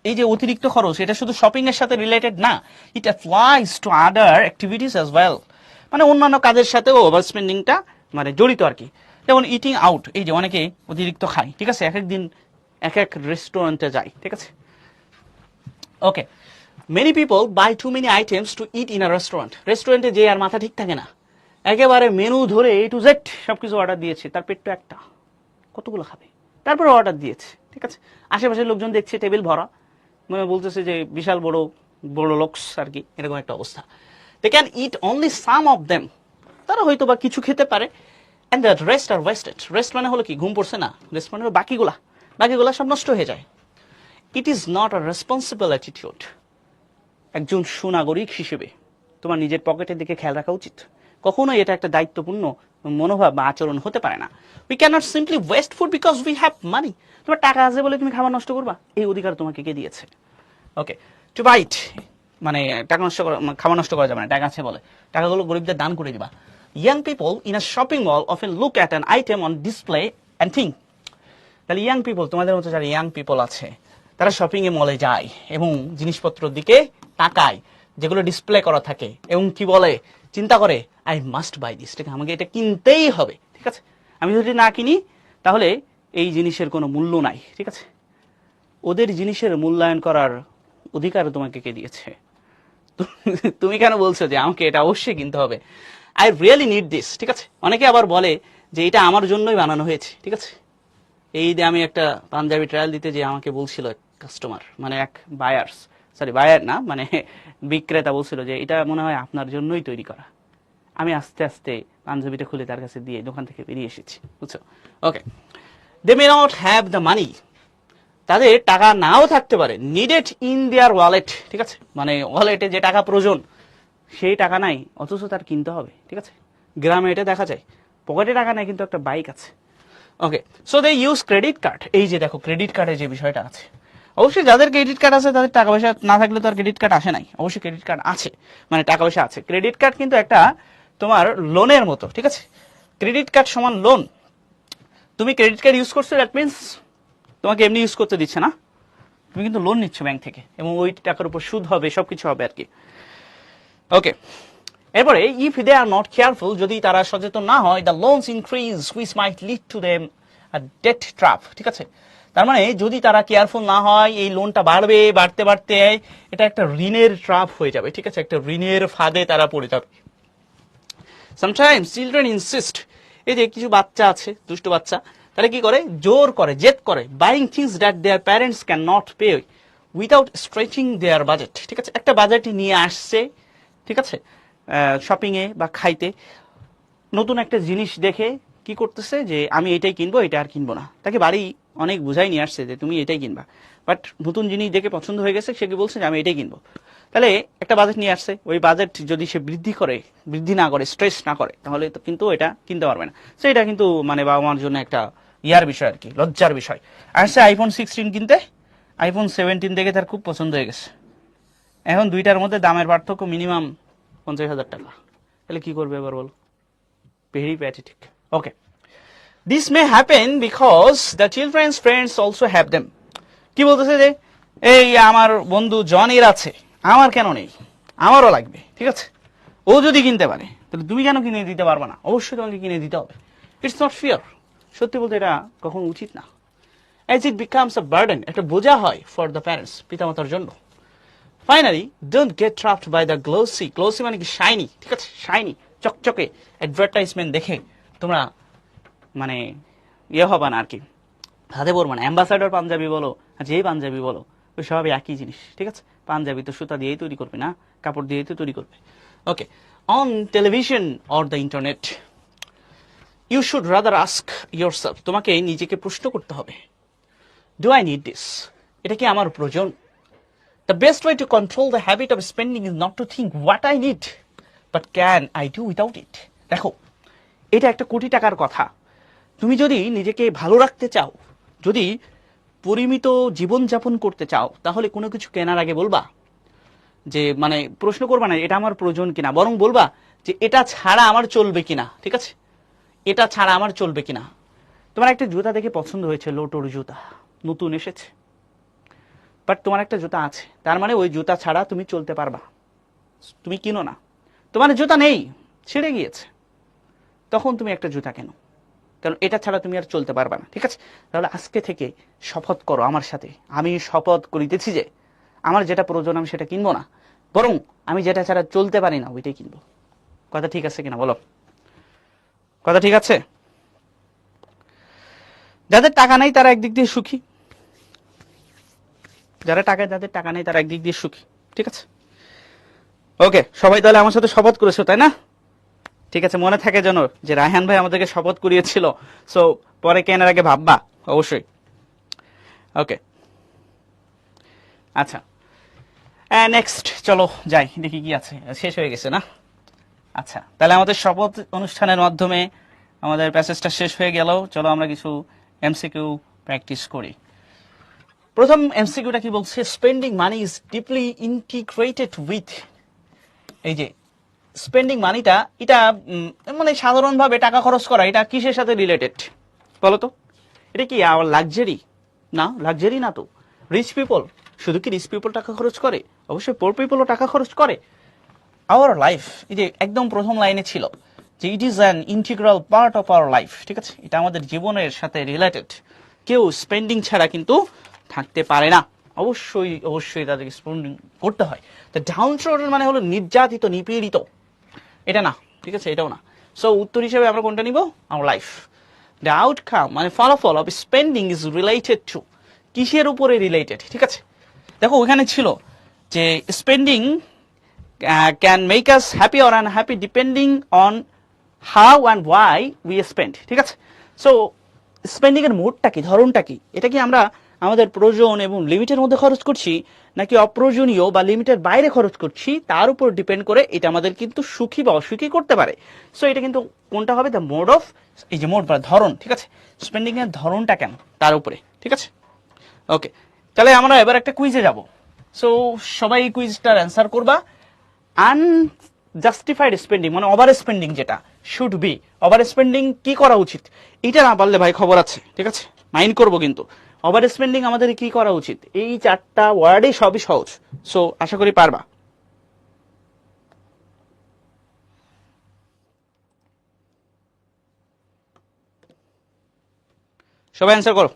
এই যে অতিরিক্ত খরচ এটা শুধু শপিং এর সাথে রিলেটেড না, it applies to other activities as well, মানে অন্যান্য কাজের সাথেও ওভার স্পেন্ডিংটা মানে জড়িত আর কি। যেমন ইটিং আউট, এই যে অনেকে অতিরিক্ত খায়, ঠিক আছে, এক এক দিন এক এক রেস্টুরেন্টে যায়, ঠিক আছে। Okay, many people buy too many items to eat in a রেস্টুরেন্টে যে আর মাথা ঠিক থাকে না, একেবারে মেনু ধরে A to Z সবকিছু অর্ডার দিয়েছে, তার পেট তো একটা, কতগুলো খাবে, তারপরে অর্ডার দিয়েছে, ঠিক আছে, আশেপাশের লোকজন দেখছে টেবিল ভরা, মানে বলতেছে যে বিশাল বড় লোকস আর কি, এরকম একটা অবস্থা। They can eat only some of them, তারা হয়তো বা কিছু খেতে পারে, and the rest are wasted. Rest মানে হলো কি, ঘুম পড়ছে না, রেস্ট মানে হলো বাকিগুলা সব নষ্ট হয়ে যায়। It is not a responsible attitude. একজন সুনাগরিক হিসেবে তোমার নিজের পকেটের দিকে খেয়াল রাখা উচিত। কখনোই এটা একটা দায়িত্বপূর্ণ মনোভাব বা আচরণ হতে পারে না। We cannot simply waste food because we have money. তোমার টাকা আছে বলে তুমি খাবার নষ্ট করবা, এই অধিকার তোমাকে কে দিয়েছে? ওকে, টু বাইট মানে টাকা নষ্ট করা, খাবার নষ্ট করা যাবে না, টাকা আছে বলে টাকাগুলো গরিবদের দান করে দিবা। Young people in a shopping mall often look at an item on display and think. তাহলে ইয়াং পিপল, তোমাদের মতো যারা ইয়াং পিপল আছে, তারা শপিং এ মলে যায় এবং জিনিসপত্রের দিকে তাকায় যেগুলো ডিসপ্লে করা থাকে, এবং কি বলে, চিন্তা করে আই মাস্ট বাই দিস, ঠিক আছে, আমাকে এটা কিনতেই হবে, ঠিক আছে, আমি যদি না কিনি তাহলে এই জিনিসের কোনো মূল্য নাই, ঠিক আছে। ওদের জিনিসের মূল্যায়ন করার অধিকার তোমাকে কে দিয়েছে? তুমি কেন বলছো যে আমাকে এটা অবশ্যই কিনতে হবে? আই রিয়েলি নিড দিস, ঠিক আছে। অনেকে আবার বলে যে এটা আমার জন্যই বানানো হয়েছে, ঠিক আছে। এই যে আমি একটা পাঞ্জাবি ট্রায়াল দিতে, যে আমাকে বলছিল এক কাস্টমার, মানে এক বায়ার না, মানে বিক্রেতা বলছিল যে এটা মনে হয় আপনার জন্যই তৈরি করা। আমি আস্তে আস্তে পাঞ্জাবিটা খুলে তার কাছে দিয়ে দোকান থেকে বেরিয়ে এসেছি, বুঝছো? Okay, they may not have the money, তাদের টাকা নাও থাকতে পারে, নিডেড ইন দেয়ার ওয়ালেট, ঠিক আছে, মানে ওয়ালেটে যে টাকা প্রয়োজন সেই টাকা নাই, অথচ তার কিনতে হবে, ঠিক আছে। গ্রামে এটা দেখা যায়, পকেটে টাকা নাই কিন্তু একটা বাইক আছে। Okay, so they use credit card. এই যে দেখো ক্রেডিট কার্ডের যে বিষয়টা আছে, অবশ্যই যাদের ক্রেডিট কার্ড আছে তাদের টাকা পয়সা না থাকলে তো আর ক্রেডিট কার্ড আসে নাই, অবশ্যই ক্রেডিট কার্ড আছে, মানে টাকা পয়সা আছে। ক্রেডিট কার্ড কিন্তু একটা তোমার লোনের মতো, ঠিক আছে। ক্রেডিট কার্ড সমান লোন। তুমি ক্রেডিট কার্ড ইউজ করছো, দ্যাট মিনস তোমাকে এমনি ইউজ করতে দিচ্ছে না, তুমি কিন্তু লোন নিচ্ছ ব্যাংক থেকে, এবং ওই টাকার উপর সুদ হবে, সবকিছু হবে আর কি। ওকে, এরপরে if they are not careful, যদি তারা সচেতন না হয়, the loans increase which might lead to them a debt trap, ঠিক আছে। তার মানে যদি তারা কেয়ারফুল না হয়, এই লোনটা বাড়বে, বাড়তে বাড়তে এটা একটা ঋণের ট্র্যাপ হয়ে যাবে, ঠিক আছে, একটা ঋণের ফাঁদে তারা পড়ে যাবে। সামটাইমস চিলড্রেন ইনসিস্ট, এই যে কিছু বাচ্চা আছে, দুষ্ট বাচ্চা, তারা কি করে, জোর করে, জেদ করে, buying things that their parents can not pay without stretching their budget, ঠিক আছে। একটা বাজেট নিয়ে আসছে, ঠিক আছে, শপিং এ বা খাইতে, নতুন একটা জিনিস দেখে কি করতেছে, যে আমি এটাই কিনবো, এটা আর কিনবো না। তাকে বাড়ি অনেক বুঝাই নিয়ে আসছে যে তুমি এটাই কিনবা, বাট নতুন জিনিস দেখে পছন্দ হয়ে গেছে, সে কি বলছে যে আমি এটাই কিনবো। তাহলে একটা বাজেট নিয়ে আসছে, ওই বাজেট যদি সে বৃদ্ধি না করে, স্ট্রেস না করে, তাহলে তো কিন্তু এটা কিনতে পারবে না। তো এটা কিন্তু মানে বাবা মার জন্য একটা ইয়ার বিষয় আর কি, লজ্জার বিষয়। আসছে আইফোন 16 কিনতে, আইফোন 17 দেখে তার খুব পছন্দ হয়ে গেছে। এখন দুইটার মধ্যে দামের পার্থক্য মিনিমাম 50,000 টাকা। তাহলে কি করবে এবার বলো? Very pathetic. Okay, this may happen because the children's friends also have them. কি বলতেছে যে এই আমার বন্ধু জনের আছে, আমার কেন নেই, আমারও লাগবে, ঠিক আছে। ও যদি কিনতে পারে তাহলে তুমি কেন কিনে দিতে পারবে না? অবশ্যই তোমাকে কিনে দিতে হবে। It's not fair. সত্যি বলতে এটা কখনো উচিত না। As it becomes a burden, একটা বোঝা হয় ফর দ্য প্যারেন্টস, পিতামাতার জন্য। Finally don't get trapped by the glossy মানে কি, শাইনি, ঠিক আছে, শাইনি চকচকে অ্যাডভার্টাইজমেন্ট দেখে তোমরা মানে হবে না আর কি, হাতে পড়বে না। অ্যাম্বাসাডর পাঞ্জাবি বলো, যেই পাঞ্জাবি বলো, ওই সবই একই জিনিস, ঠিক আছে। পাঞ্জাবি তো সুতা দিয়েই তৈরি করবে না, কাপড় দিয়েই তো তৈরি করবে। Okay, on television or the internet, you should rather ask yourself, তোমাকে নিজেকে প্রশ্ন করতে হবে, ডু আই নিড দিস, এটা কি আমার প্রয়োজন? The best way to control the habit of spending is not to think what I need, but can I do without it. দেখো, এটা একটা কোটি টাকার কথা। তুমি যদি নিজেকে ভালো রাখতে চাও, যদি পরিমিত জীবনযাপন করতে চাও, তাহলে কোনো কিছু কেনার আগে বলবা যে, মানে প্রশ্ন করবা না এটা আমার প্রয়োজন কিনা, বরং বলবা যে এটা ছাড়া আমার চলবে কিনা, ঠিক আছে, এটা ছাড়া আমার চলবে কিনা। তোমার একটা জুতা দেখে পছন্দ হয়েছে, লোটোর জুতা নতুন এসেছে, বাট তোমার একটা জুতা আছে, তার মানে ওই জুতা ছাড়া তুমি চলতে পারবা, তুমি কিনো না। তোমার জুতা নেই, ছিঁড়ে গিয়েছে, তখন তুমি একটা জুতা কেনো, কারণ এটা ছাড়া তুমি আর চলতে পারবে না, ঠিক আছে। তাহলে আজকে থেকে শপথ করো আমার সাথে, আমি শপথ করিতেছি যে আমার যেটা প্রয়োজন আমি সেটা কিনবো না, বরং আমি যেটা ছাড়া চলতে পারি না ওইটাই কিনবো। কথা ঠিক আছে কিনা বলো? কথা ঠিক আছে? যাদের টাকা নাই তারা একদিক দিয়ে সুখী, যাদের টাকা নেই তারা একদিক দিয়ে সুখী, ঠিক আছে। ওকে, সবাই তাহলে আমার সাথে শপথ করেছো তাই না? ঠিক আছে, মনে থাকে যেন যে রায়হান ভাই আমাদেরকে শপথ করিয়েছিল। সো পরে কেনার আগে ভাববা অবশ্যই। ওকে, আচ্ছা নেক্সট চলো যাই, দেখি কি আছে। শেষ হয়ে গেছে না? আচ্ছা, তাহলে আমাদের শপথ অনুষ্ঠানের মাধ্যমে আমাদের প্যাসেজটা শেষ হয়ে গেল। চলো আমরা কিছু এমসিকিউ প্র্যাকটিস করি। প্রথম এমসিকিউটা কি বলছে? Spending money is deeply integrated with, এই যে স্পেন্ডিং মানিটা, এটা মানে সাধারণভাবে টাকা খরচ করা, এটা কিসের সাথে রিলেটেড বলো তো? এটা কি আওয়ার লাক্সারি? না, লাক্সারি না তো। রিচ পিপল, শুধু কি রিচ পিপল টাকা খরচ করে? অবশ্যই পোর পিপলও টাকা খরচ করে। আওয়ার লাইফ, এই যে একদম প্রথম লাইনে ছিল যে it is an integral part of our life, ঠিক আছে, এটা আমাদের জীবনের সাথে রিলেটেড। কেউ স্পেন্ডিং ছাড়া কিন্তু থাকতে পারে না, অবশ্যই অবশ্যই তাদেরকে স্পেন্ডিং করতে হয়। তো ডাউন ট্রডেন মানে হলো নির্যাতিত, নিপীড়িত, এটা না, ঠিক আছে, এটাও না। সো উত্তর হিসেবে আমরা কোনটা নিব? Our life. দ্য আউটকাম মানে ফলাফল of spending is related to, কিসের উপরে রিলেটেড? ঠিক আছে, দেখো ওখানে ছিল যে spending can make us happy or unhappy depending on how and why we spend, ঠিক আছে। সো স্পেন্ডিং এর মোডটা কি, ধরনটা কি? এটা কি আমরা আমাদের প্রয়োজন এবং লিমিটের মধ্যে খরচ করছি, নাকি অপ্রয়োজনীয় বা লিমিটের বাইরে খরচ করছি, তার উপর ডিপেন্ড করে এটা আমাদের কিন্তু সুখী বা অসুখী করতে পারে। সো এটা কিন্তু কোনটা হবে? দ্য মোড অফ, এই যে মোড বা ধরন, ঠিক আছে, স্পেন্ডিং এর ধরনটা কেন তার উপরে, ঠিক আছে। ওকে, তাহলে আমরা এবার একটা কুইজে যাব। সো সবাই এই কুইজটার অ্যান্সার করবা। আনজাস্টিফাইড স্পেন্ডিং মানে ওভার স্পেন্ডিং, যেটা শুড বি ওভার স্পেন্ডিং, কি করা উচিত? এটা না পারলে ভাই খবর আছে, ঠিক আছে, মাইন্ড করবো কিন্তু। ওভার স্পেন্ডিং আমাদের কি করা উচিত? এই চারটা ওয়ার্ডে সবই সহজ। সো আশা করি পারবা। সবাই অ্যান্সার করো।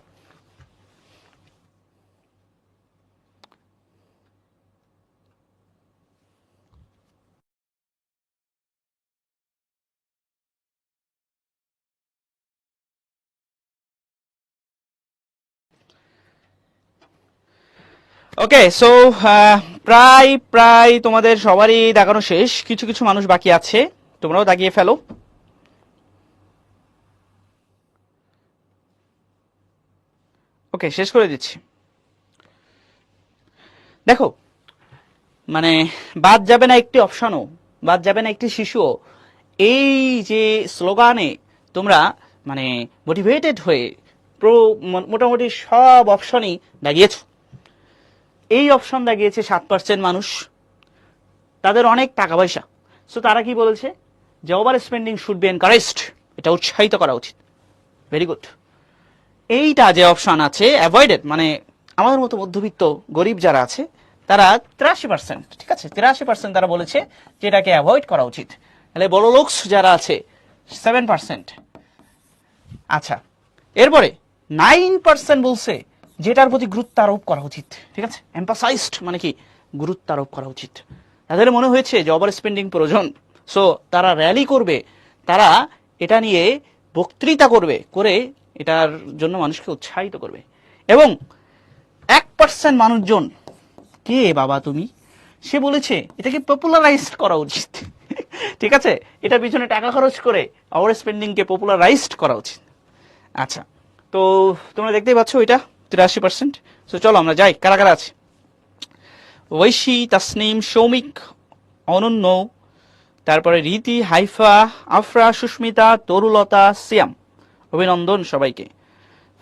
ওকে, সো প্রায় প্রায় তোমাদের সবারই দেখানো শেষ, কিছু কিছু মানুষ বাকি আছে, তোমরাও দাগিয়ে ফেলো। ওকে, শেষ করে দিচ্ছি। দেখো, মানে বাদ যাবে না একটি অপশনও, বাদ যাবে না একটি শিশুও। এই যে স্লোগানে তোমরা মানে মোটিভেটেড হয়ে মোটামুটি সব অপশনই দাগিয়েছ। এই অপশন দাগিয়েছে 7% মানুষ, তাদের অনেক টাকা পয়সা। সো তারা কি বলেছে? যে over spending should be encouraged, এটা উৎসাহিত করা উচিত। Very good. এইটা যে অপশন আছে অ্যাভয়েডেড, মানে আমাদের মতো মধ্যবিত্ত গরিব যারা আছে তারা 83%, ঠিক আছে, 83% তারা বলেছে যে এটাকে অ্যাভয়েড করা উচিত। তাহলে বড় লোকস যারা আছে 7%। আচ্ছা, এরপরে 9% বলছে যেটার প্রতি গুরুত্ব আরোপ করা উচিত, ঠিক আছে, এম্পাসাইজড মানে কি, গুরুত্ব আরোপ করা উচিত। তাদের মনে হয়েছে যে ওভার স্পেন্ডিং প্রয়োজন। সো তারা র্যালি করবে, তারা এটা নিয়ে বক্তৃতা করবে, করে এটার জন্য মানুষকে উৎসাহিত করবে। এবং 1% মানুষজন, কে বাবা তুমি, সে বলেছে এটাকে পপুলারাইজ করা উচিত। ঠিক আছে, এটা পিছনে টাকা খরচ করে ওভার স্পেন্ডিং কে পপুলারাইজড করা উচিত। আচ্ছা, তো তোমরা দেখতেই পাচ্ছ এটা 83%। তো চলো আমরা যাই, কারা কারা আছে? ঐশী, তাসনিম, সৌমিক, অনন্য, তারপরে রীতি, হাইফা, আফরা, সুস্মিতা, তরুলতা, সিয়াম। অভিনন্দন সবাইকে।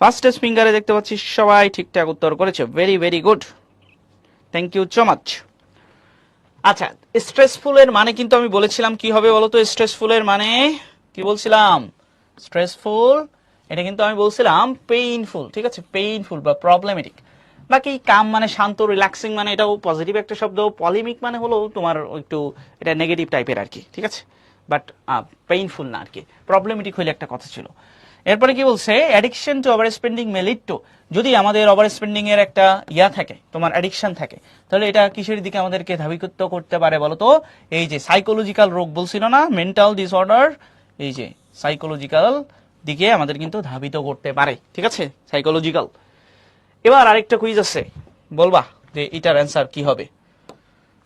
ফার্স্টেস্ট ফিঙ্গারে দেখতে পাচ্ছি সবাই ঠিকঠাক উত্তর করেছে। Very very good, thank you so much. আচ্ছা, স্ট্রেসফুলের মানে কিন্তু আমি বলেছিলাম কি হবে বলতো? স্ট্রেসফুলের মানে কি বলছিলাম? স্ট্রেসফুল, এটা কিন্তু আমি বলছিলাম পেইনফুল, ঠিক আছে, পেইনফুল বা প্রবলেমেটিক। বাকি কাম মানে শান্ত, রিল্যাক্সিং মানে এটাও পজিটিভ একটা শব্দ। পলিমিক মানে হলো তোমার একটু এটা নেগেটিভ টাইপের আর কি, ঠিক আছে, বাট পেইনফুল না আর কি, প্রবলেমেটিক হইলে একটা কথা ছিল। এরপরে কি বলছে? Addiction two over spending may lead to, যদি আমাদের ওভার স্পেন্ডিং এর একটা ইয়া থাকে, তোমার অ্যাডিকশন থাকে, তাহলে এটা কিসের দিকে আমাদেরকে ধাবিত করতে পারে বলতো? এই যে সাইকোলজিক্যাল রোগ বলছিল না, মেন্টাল ডিসঅর্ডার, এই যে সাইকোলজিক্যাল দিকে আমাদের কিন্তু ধাবিত করতে পারে, ঠিক আছে, সাইকোলজিক্যাল। এবার আরেকটা কুইজ আছে, বলবা যে এটার অ্যান্সার কি হবে?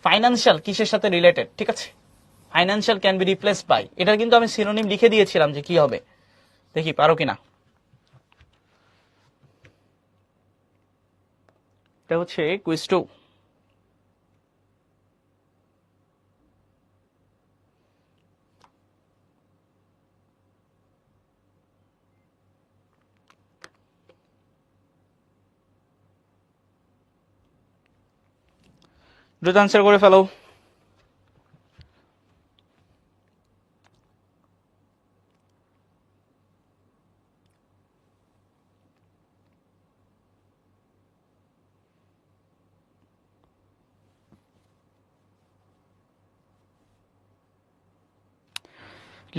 ফাইন্যান্সিয়াল কিসের সাথে রিলেটেড, ঠিক আছে? Financial can be replaced by, এটা কিন্তু আমি সিনোনিম লিখে দিয়েছিলাম যে কি হবে, দেখি পারো কিনা। এটা হচ্ছে কুইজ 2। দ্রুত আনসার করে ফেলো।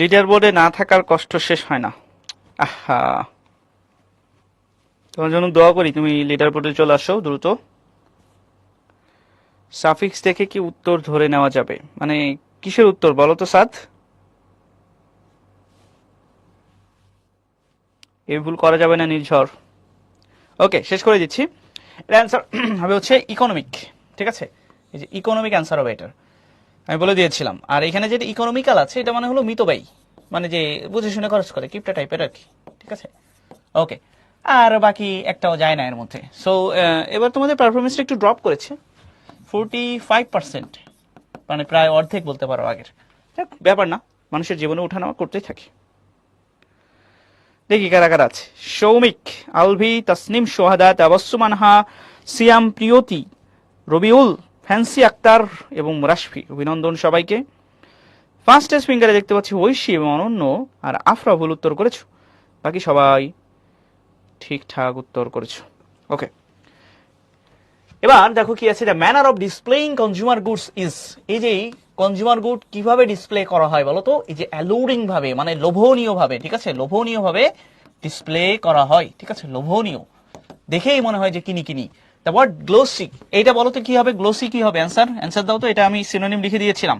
লিডার বোর্ডে না থাকার কষ্ট শেষ হয় না। আহা, তোমার জন্য দোয়া করি তুমি লিডার বোর্ডে চলে আসো দ্রুত। সাফিক্স দেখে কি উত্তর ধরে নেওয়া যাবে, মানে কিসের উত্তর বলো তো সাদ? এই ভুল করা যাবে না নির্ঝর। ওকে, শেষ করে দিচ্ছি। এর অ্যান্সার হবে হচ্ছে ইকোনমিক, ঠিক আছে? এই যে ইকোনমিক অ্যান্সার হবে এটার, আমি বলে দিয়েছিলাম। আর এখানে যেটা ইকোনমিক্যাল আছে এটা মানে হলো মিতব্যয়ী, মানে যে বুঝে শুনে খরচ করে, কিপটা টাইপের আর কি, ঠিক আছে? ওকে, আর বাকি একটাও যায় না এর মধ্যে। সো এবার তোমাদের পারফরমেন্সটা একটু ড্রপ করেছে 45%, মানে প্রায় অর্ধেক বলতে পারো আগের। ব্যাপার না, মানুষের জীবনে ওঠানামা করতেই থাকে। দেখি কারা কারা আছে। সৌমিক, আলভি, তাসনিম, সোহাদা, তাবাসসুম আনহা, সিয়াম, প্রিয়তি, রবিউল, ফ্যান্সি আক্তার এবং রাশফি। অভিনন্দন সবাইকে। ফার্স্ট ফিঙ্গারে দেখতে পাচ্ছি ঐশী এবং অনন্য আর আফরা ভুল উত্তর করেছো, বাকি সবাই ঠিকঠাক উত্তর করেছো। ওকে, এবার দেখো কি আছে, the manner of displaying consumer goods is. এই যে কনজিউমার গুড কিভাবে ডিসপ্লে করা হয় বলো তো? এই যে অ্যালুরিং ভাবে, মানে লোভনীয় ভাবে, ঠিক আছে? লোভনীয় ভাবে ডিসপ্লে করা হয়, ঠিক আছে? লোভনীয় দেখেই মনে হয় যে কিনি কিনি। দ্য ওয়ার্ড গ্লোসি, এইটা বলো তো কি হবে? গ্লোসি কি হবে? অ্যান্সার দাও তো, এটা আমি সিনোনিম লিখে দিয়েছিলাম,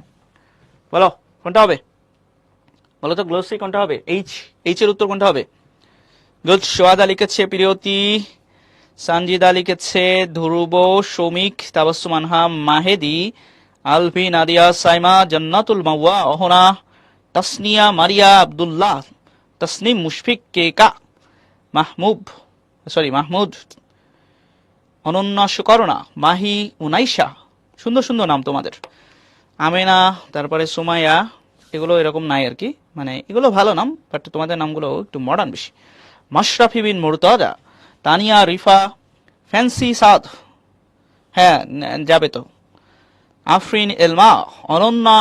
বলো কোনটা হবে? বলো তো গ্লোসি কোনটা হবে? এইচ এর উত্তর কোনটা হবে? গুড। সোয়াদা লিখেছে প্রিয়তি, সানজিদা লিখেছে ধ্রুব, সৌমিক, তাবাসসুম আনহা, মাহেদি, আলফি, নাদিয়া, সাইমা, জান্নাতুল মাওয়া, অহনা, তাসনিয়া, মারিয়া, আব্দুল্লাহ, তাসনিম, মুশফিক, কেকা, মাহমুদ, অনন্যা, সুকর্ণা, মাহি, উনাইশা। সুন্দর সুন্দর নাম তোমাদের। আমেনা, তারপরে সুমাইয়া, এগুলো এরকম নাই আর কি, মানে এগুলো ভালো নাম, বাট তোমাদের নামগুলো একটু মডার্ন বেশি। মাশরাফি বিন মুরতাজা, তানিয়া, রিফা, ফ্যান্সি সাদ, হ্যাঁ যাবে তো, আফরিন, এলমা, অনন্যা,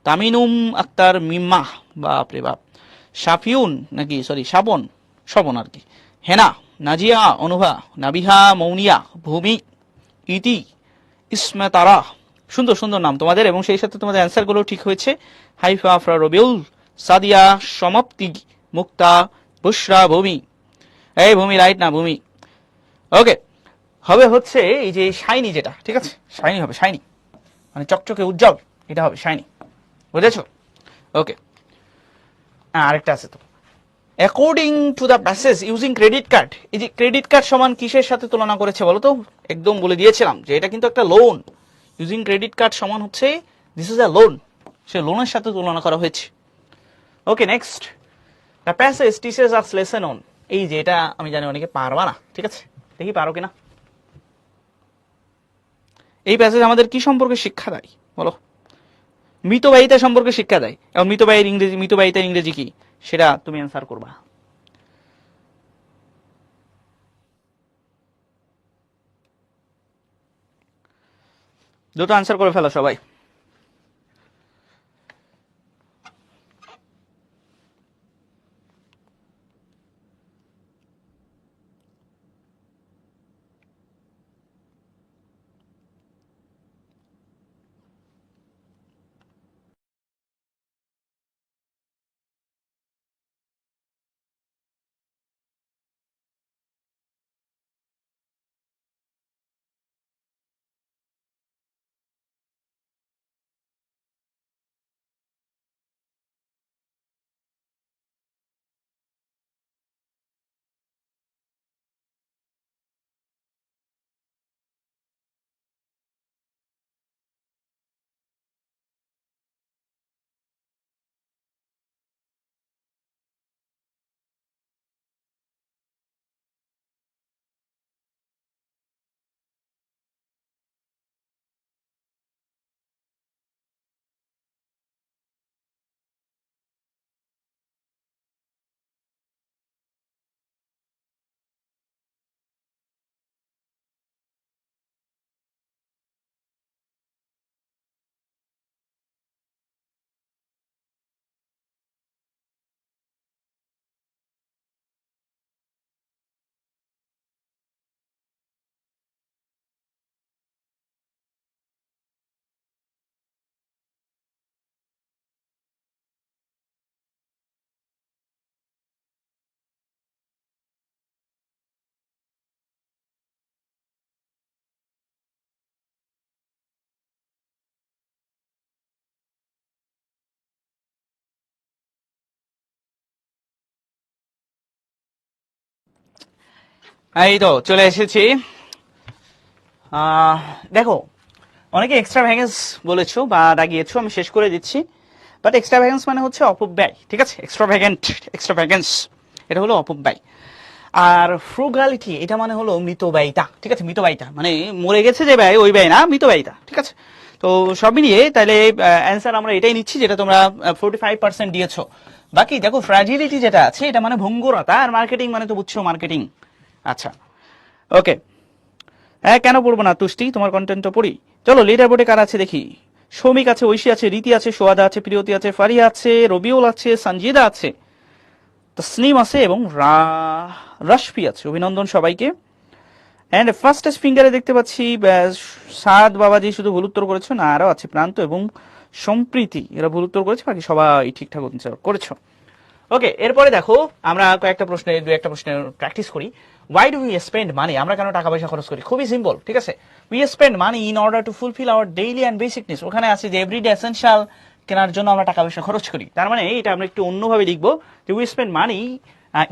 তামিনুম আক্তার, মিম্মা, বাপরে বাপ, শাফিউন নাকি, সরি স্বপন আর কি, হেনা, নাজিয়া, অনুভা, নাবিহা, মৌনিয়া, ভূমি, ইতি, ইসমে তারা। সুন্দর সুন্দর নাম তোমাদের, এবং সেই সাথে তোমাদের অ্যান্সারগুলো ঠিক হয়েছে। হাইফা, আফরা, রবিউল, সাদিয়া, সমাপ্তি, মুক্তা, বুশরা, ভূমি, এই ভূমি রাইট না, ভূমি। ওকে, হবে হচ্ছে এই যে শাইনি, যেটা ঠিক আছে, শাইনি হবে, শাইনি মানে চকচকে উজ্জ্বল, এটা হবে শাইনি, বুঝেছো? ওকে, আরেকটা আছে তো, according to the passage using credit card. এই যে ক্রেডিট কার্ড সমান কিসের সাথে তুলনা করেছে বলো তো? একদম বলে দিয়েছিলাম যে এটা কিন্তু একটা লোন। ইউজিং ক্রেডিট কার্ড সমান হচ্ছে দিস ইজ আ লোন, সে লোনের সাথে তুলনা করা হয়েছে। Okay, next, the passage teaches us lesson on. এই যে এটা আমি জানি অনেকে পারবা না, ঠিক আছে, দেখি পারো কিনা। এই প্যাসেজ আমাদের কি সম্পর্কে শিক্ষা দেয় বলো? মিতব্যয়িতা সম্পর্কে শিক্ষা দেয়, এবং মিতব্যয়িতার ইংরেজি কি সেটা তুমি অ্যান্সার করবা। দুটো অ্যান্সার করে ফেলো সবাই। এই তো চলে এসেছি। দেখো, অনেকে এক্সট্রা ভ্যাগেন্স বলেছো বা দাগিয়েছো, আমি শেষ করে দিচ্ছি। বাট এক্সট্রা ভ্যাগেন্স মানে হচ্ছে অপব্যয়, ঠিক আছে? এক্সট্রা ভ্যাগেন্স এটা হলো অপব্যয়। আর ফ্রুগালিটি এটা মানে হলো মৃত ব্যয়িতা, ঠিক আছে? মৃত ব্যয়িতা মানে মরে গেছে যে ব্যয়, ওই ব্যয় না, মৃত ব্যয়িতা, ঠিক আছে? তো সব মিলিয়ে তাহলে অ্যান্সার আমরা এটাই নিচ্ছি যেটা তোমরা 45% দিয়েছো। বাকি দেখো, ফ্র্যাজিলিটি যেটা আছে এটা মানে ভঙ্গুরতা, আর মার্কেটিং মানে তো বুঝছো মার্কেটিং। আচ্ছা, ওকে। হ্যাঁ, কেন পড়বো না তুষ্টি, তোমার কন্টেন্ট তো পড়ি। চলো, লিডার বোর্ডে কার আছে দেখি। সৌমিক আছে, ঐশী আছে, রীতি আছে, সোয়াদা আছে, প্রিয়তি আছে, ফারিয়া আছে, রবিউল আছে, সঞ্জিদা আছে, তসনিম আছে এবং রাশফি আছে। অভিনন্দন সবাইকে। অ্যান্ড ফার্স্টেস্ট ফিঙ্গারে দেখতে পাচ্ছি সাদ বাবাজি শুধু ভুল উত্তর করেছো, না আরও আছে প্রান্ত এবং সম্প্রীতি, এরা ভুল উত্তর করেছে, বাকি সবাই ঠিকঠাক উত্তর করেছো। ওকে, এরপরে দেখো আমরা দু একটা প্রশ্নের প্র্যাকটিস করি। ওয়াই ডু উই স্পেন্ড মানি, আমরা কেন টাকা পয়সা খরচ করি? খুবই সিম্পল, ঠিক আছে? We spend money in order to fulfil our daily and basic needs. ওখানে আছে যে এভরিডে এসেনশিয়াল কেনার জন্য আমরা টাকা পয়সা খরচ করি। তার মানে এটা আমরা একটু অন্যভাবে লিখবো যে we spend money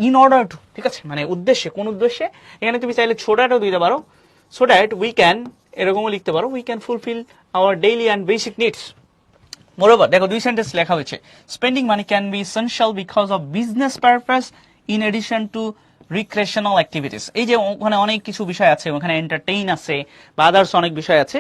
in order to, ঠিক আছে? মানে উদ্দেশ্যে, কোন উদ্দেশ্যে? এখানে তুমি চাইলে ছোটাটাও দিতে পারো, সো দ্যাট উই ক্যান, এরকমও লিখতে পারো, we can fulfil our daily and basic needs. Moreover দেখো, দুই সেন্টেন্স লেখা হয়েছে, spending money can be essential because of business purpose in addition to recreational activities. এই যে ওখানে অনেক কিছু বিষয় আছে, ওখানে এন্টারটেইন আছে বা আদার্স অনেক বিষয় আছে,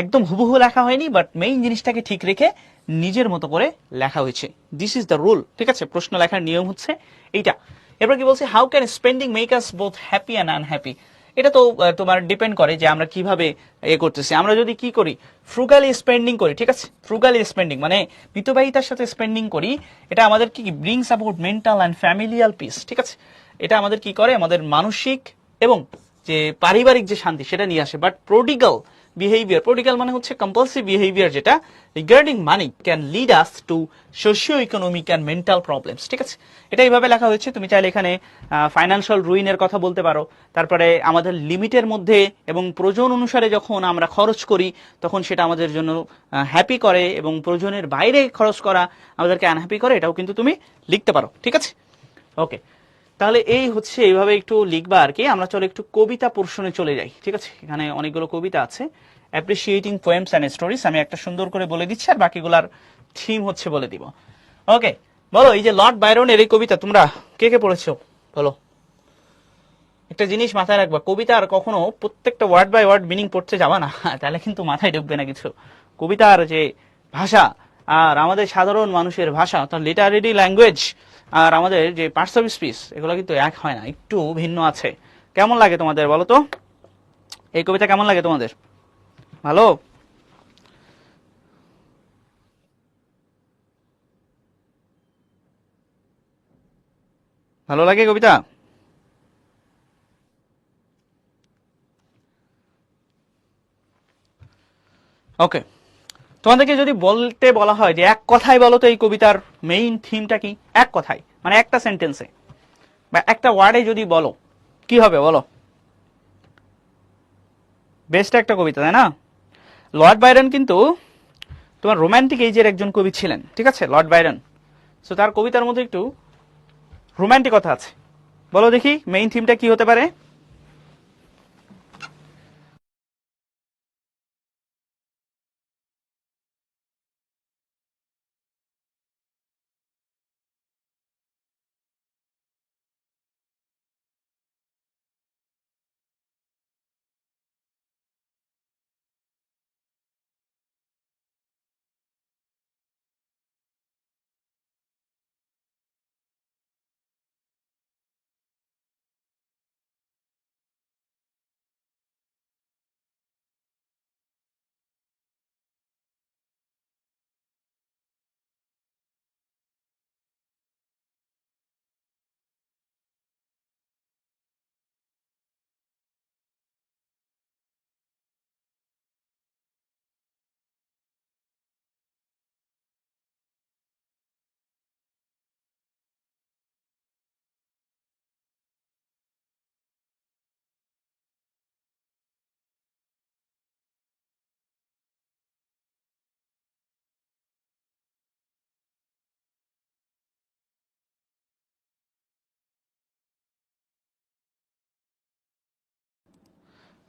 একদম হুবহু লেখা হয়নি, বাট মেইন জিনিসটাকে ঠিক রেখে নিজের মতো করে লেখা হয়েছে। দিস ইজ দ্য রুল, ঠিক আছে? প্রশ্ন লেখার নিয়ম হচ্ছে এইটা। এরপর কি বলছে, how can spending make us both happy and unhappy? এটা তো তোমার ডিপেন্ড করে যে আমরা কিভাবে করতেছি। আমরা যদি কি করি, ফ্রুগালি স্পেন্ডিং করি, ঠিক আছে? ফ্রুগালি স্পেন্ডিং মানে মিতব্যয়িতার সাথে স্পেন্ডিং করি, এটা আমাদের কি brings about mental and familial piece, ঠিক আছে? এটা আমাদের কি করে, আমাদের মানসিক এবং যে পারিবারিক যে শান্তি সেটা নিয়ে আসে। বাট প্রোডিগাল মানে হচ্ছে কম্পালসিভ বিহেভিয়ার, যেটা regarding money can lead us to socio economic and mental problems, ঠিক আছে? এটা এইভাবে লেখা হয়েছে। তুমি চাইলে এখানে ফাইন্যান্সিয়াল রুইনের কথা বলতে পারো, তারপরে আমাদের লিমিটের মধ্যে এবং প্রয়োজন অনুসারে যখন আমরা খরচ করি তখন সেটা আমাদের জন্য হ্যাপি করে, এবং প্রয়োজনের বাইরে খরচ করা আমাদেরকে আনহ্যাপি করে, এটাও কিন্তু তুমি লিখতে পারো, ঠিক আছে? ওকে, তাহলে এই হচ্ছে, এইভাবে একটু লিখবা আর কি। আমরা চলো একটু কবিতা পোর্শনে চলে যাই, ঠিক আছে? এখানে অনেকগুলো কবিতা আছে, অ্যাপ্রিসিয়েটিং পোয়েমস অ্যান্ড স্টোরিজ। আমি একটা সুন্দর করে বলে দিচ্ছি, আর বাকিগুলার থিম হচ্ছে বলে দিব। ওকে, বলো, এই যে লর্ড বাইরনের এই কবিতা তোমরা কে কে পড়েছো বলো? একটা জিনিস মাথায় রাখবা, কবিতার কখনো প্রত্যেকটা ওয়ার্ড বাই ওয়ার্ড মিনিং পড়তে যাবা না, তাহলে কিন্তু মাথায় ঢুকবে না কিছু। কবিতার যে ভাষা আর আমাদের সাধারণ মানুষের ভাষা, অর্থাৎ লিটারেরি ল্যাঙ্গুয়েজ, আর আমাদের যে পার্টস অফ স্পিচ, এগুলো কিন্তু এক হয় না, একটু ভিন্ন আছে। কেমন লাগে তোমাদের বলো তো? এই কবিতা কেমন লাগে তোমাদের? ভালো? ভালো লাগে কবিতা? ওকে, তোমাদেরকে যদি বলতে বলা হয় যে এক কথায় বলো তো এই কবিতার মেইন থিমটা কি, এক কথায় মানে একটা সেন্টেন্সে বা একটা ওয়ার্ডে যদি বলো, কি হবে বলো? বেস্ট একটা কবিতা, তাই না? লর্ড বাইরন কিন্তু তোমার রোমান্টিক এইজের একজন কবি ছিলেন, ঠিক আছে? লর্ড বাইরন, সো তার কবিতার মধ্যে একটু রোমান্টিকতা আছে। বলো দেখি মেইন থিমটা কি হতে পারে?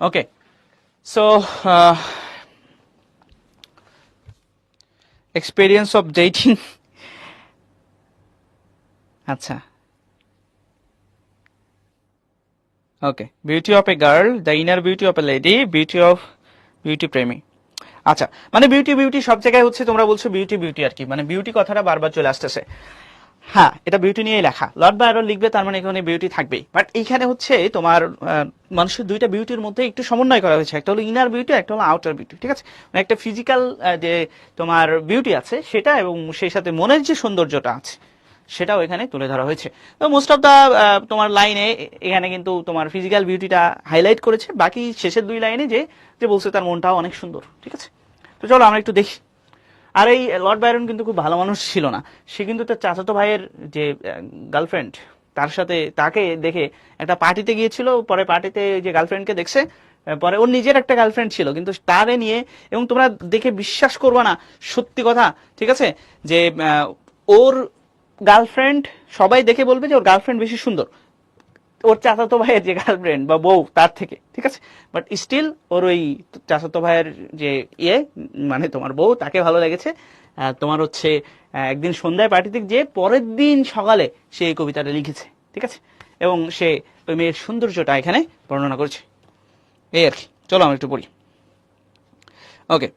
Okay, so experience of dating, আচ্ছা, okay, beauty of a girl, the inner beauty of a lady, beauty of beauty প্রেমী। আচ্ছা, মানে বিউটি বিউটি সব জায়গায় হচ্ছে, তোমরা বলছো বিউটি বিউটি আর কি, মানে বিউটি কথাটা বারবার চলে আসতেছে। হ্যাঁ, এটা বিউটি নিয়েই লেখা, লর্ড বায়রন লিখবে তার মানে এখানে বিউটি থাকবেই, বাট এইখানে হচ্ছে তোমার মানুষের দুইটা বিউটির মধ্যে একটু সমন্বয় করা হয়েছে, একটা হলো ইনার বিউটি, একটা হলো আউটার বিউটি, ঠিক আছে? মানে একটা ফিজিক্যাল যে তোমার বিউটি আছে সেটা, এবং সেই সাথে মনের যে সৌন্দর্যটা আছে সেটাও এখানে তুলে ধরা হয়েছে। তো মোস্ট অফ দা তোমার লাইনে এখানে কিন্তু তোমার ফিজিক্যাল বিউটিটা হাইলাইট করেছে, বাকি শেষের দুই লাইনে যে যে বলছে তার মনটাও অনেক সুন্দর, ঠিক আছে? তো চলো আমরা একটু দেখি। আর এই লর্ড বায়রন কিন্তু খুব ভালো মানুষ ছিল না, সে কিন্তু তার চাচাতো ভাইয়ের যে গার্লফ্রেন্ড, তার সাথে তাকে দেখে একটা পার্টিতে গিয়েছিল, পরে পার্টিতে যে গার্লফ্রেন্ডকে দেখছে, পরে ওর নিজের একটা গার্লফ্রেন্ড ছিল কিন্তু তারে নিয়ে, এবং তোমরা দেখে বিশ্বাস করবা না, সত্যি কথা, ঠিক আছে, যে ওর গার্লফ্রেন্ড, সবাই দেখে বলবে যে ওর গার্লফ্রেন্ড বেশি সুন্দর ওর চাচাতো ভাইয়ের যে গার্লফ্রেন্ড বা বউ তার থেকে, ঠিক আছে? বাট স্টিল ওর ওই চাচাতো ভাইয়ের যে মানে তোমার বউ, তাকে ভালো লেগেছে। তোমার হচ্ছে একদিন সন্ধ্যায় পার্টিতে যে পরের দিন সকালে সে এই কবিতাটা লিখেছে, ঠিক আছে? এবং সে ওই মেয়ের সৌন্দর্যটা এখানে বর্ণনা করেছে, এই আর কি। চলো আমরা একটু পড়ি। ওকে,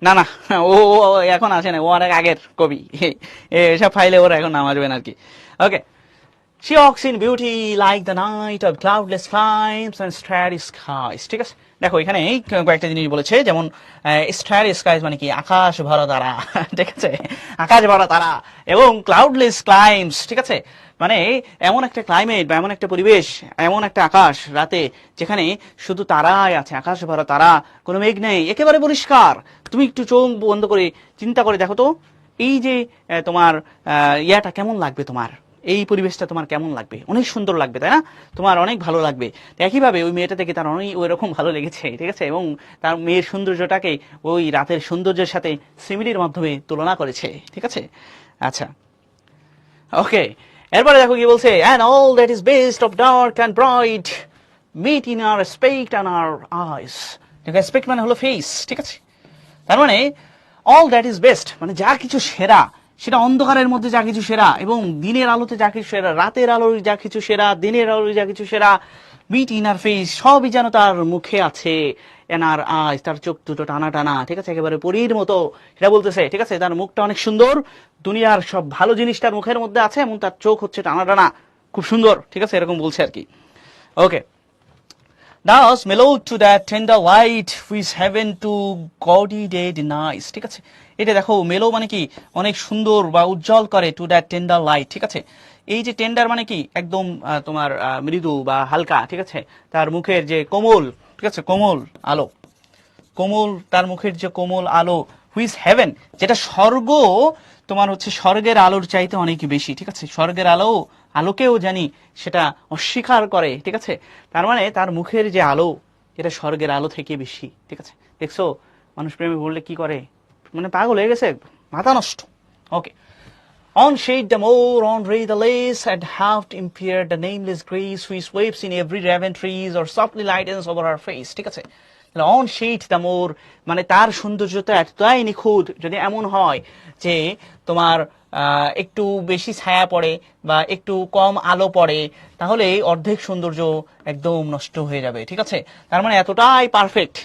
না না, ও এখন আসে না, ও অনেক আগের কবি, এসব ফাইলে ওর এখন নাম আসবে না আর কি। ওকে, she walks in beauty like the night of cloudless climes and starry skies, ঠিক আছে? দেখো এখানে কয়েকটা জিনিস বলেছে, যেমন starry skies মানে কি, আকাশ ভরা তারা, ঠিক আছে? আকাশ ভরা তারা এবং ক্লাউডলেস ক্লাইমস, ঠিক আছে? মানে এমন একটা ক্লাইমেট বা এমন একটা পরিবেশ, এমন একটা আকাশ রাতে যেখানে শুধু তারাই আছে, আকাশ ভরা তারা, কোনো মেঘ নেই, একেবারে পরিষ্কার। তুমি একটু চোখ বন্ধ করে চিন্তা করে দেখো তো, এই যে তোমার ইয়াটা কেমন লাগবে, তোমার এই পরিবেশটা তোমার কেমন লাগবে? অনেক সুন্দর লাগবে, তাই না? তোমার অনেক ভালো লাগবে। একইভাবে ওই মেয়েটা থেকে তার অনেক ওই রকম ভালো লেগেছে, ঠিক আছে? এবং তার মেয়ের সৌন্দর্যটাকে ওই রাতের সৌন্দর্যের সাথে সিমিলির মাধ্যমে তুলনা করেছে, ঠিক আছে? আচ্ছা, ওকে, এরপরে দেখো কি বলছে, and all that is best of dark and bright meet in our aspect and our eyes, ঠিক আছে? aspect মানে হলো ফেস, ঠিক আছে? তার মানে অল দ্যাট ইজ বেস্ট মানে যা কিছু সেরা, সেটা অন্ধকারের মধ্যে যা কিছু সেরা, এবং দিনের আলোতে যা কিছু সেরা, রাতের আলোর যা কিছু সেরা, দিনের আলোর যা কিছু সেরা, মিট ইনার ফেস, সবই যেন তার মুখে আছে, এনার আইস, তার চোখ দুটো টানা টানা, ঠিক আছে, একেবারে পরীর মতো, সেটা বলতেছে, ঠিক আছে? তার মুখটা অনেক সুন্দর, দুনিয়ার সব ভালো জিনিস তার মুখের মধ্যে আছে, এবং তার চোখ হচ্ছে টানা টানা, খুব সুন্দর, ঠিক আছে? এরকম বলছে আর কি। ওকে, thus mellowed to that tender light which heaven to gaudy day denies, ঠিক আছে? এটা দেখো, মেলো মানে কি, অনেক সুন্দর বা উজ্জ্বল করে, টু দ্যাট টেন্ডার লাইট, ঠিক আছে? এই যে টেন্ডার মানে কি, একদম তোমার মৃদু বা হালকা, ঠিক আছে? তার মুখের যে কোমল, ঠিক আছে, কোমল আলো, কোমল, তার মুখের যে কোমল আলো, হুইজ হেভেন, যেটা স্বর্গ তোমার হচ্ছে স্বর্গের আলোর চাইতে অনেক বেশি, ঠিক আছে? স্বর্গের আলো, আলোকেও জানি সেটা অস্বীকার করে, ঠিক আছে? তার মানে তার মুখের যে আলো, এটা স্বর্গের আলো থেকে বেশি, ঠিক আছে? দেখছো মানুষ প্রেমে বললে কি করে, মানে পাগল হয়ে গেছে, মাথা নষ্ট। ওকে, on shade the more, on ray the lace, and half impaired the nameless grace which waves in every raven trees or softly lightens over her face, ঠিক আছে? অন শেড দ্য মোর মানে তার সৌন্দর্যতা এতটাই নিখুঁত, যদি এমন হয় যে তোমার একটু বেশি ছায়া পড়ে বা একটু কম আলো পড়ে, তাহলে অর্ধেক সৌন্দর্য একদম নষ্ট হয়ে যাবে, ঠিক আছে? তার মানে এতটাই পারফেক্ট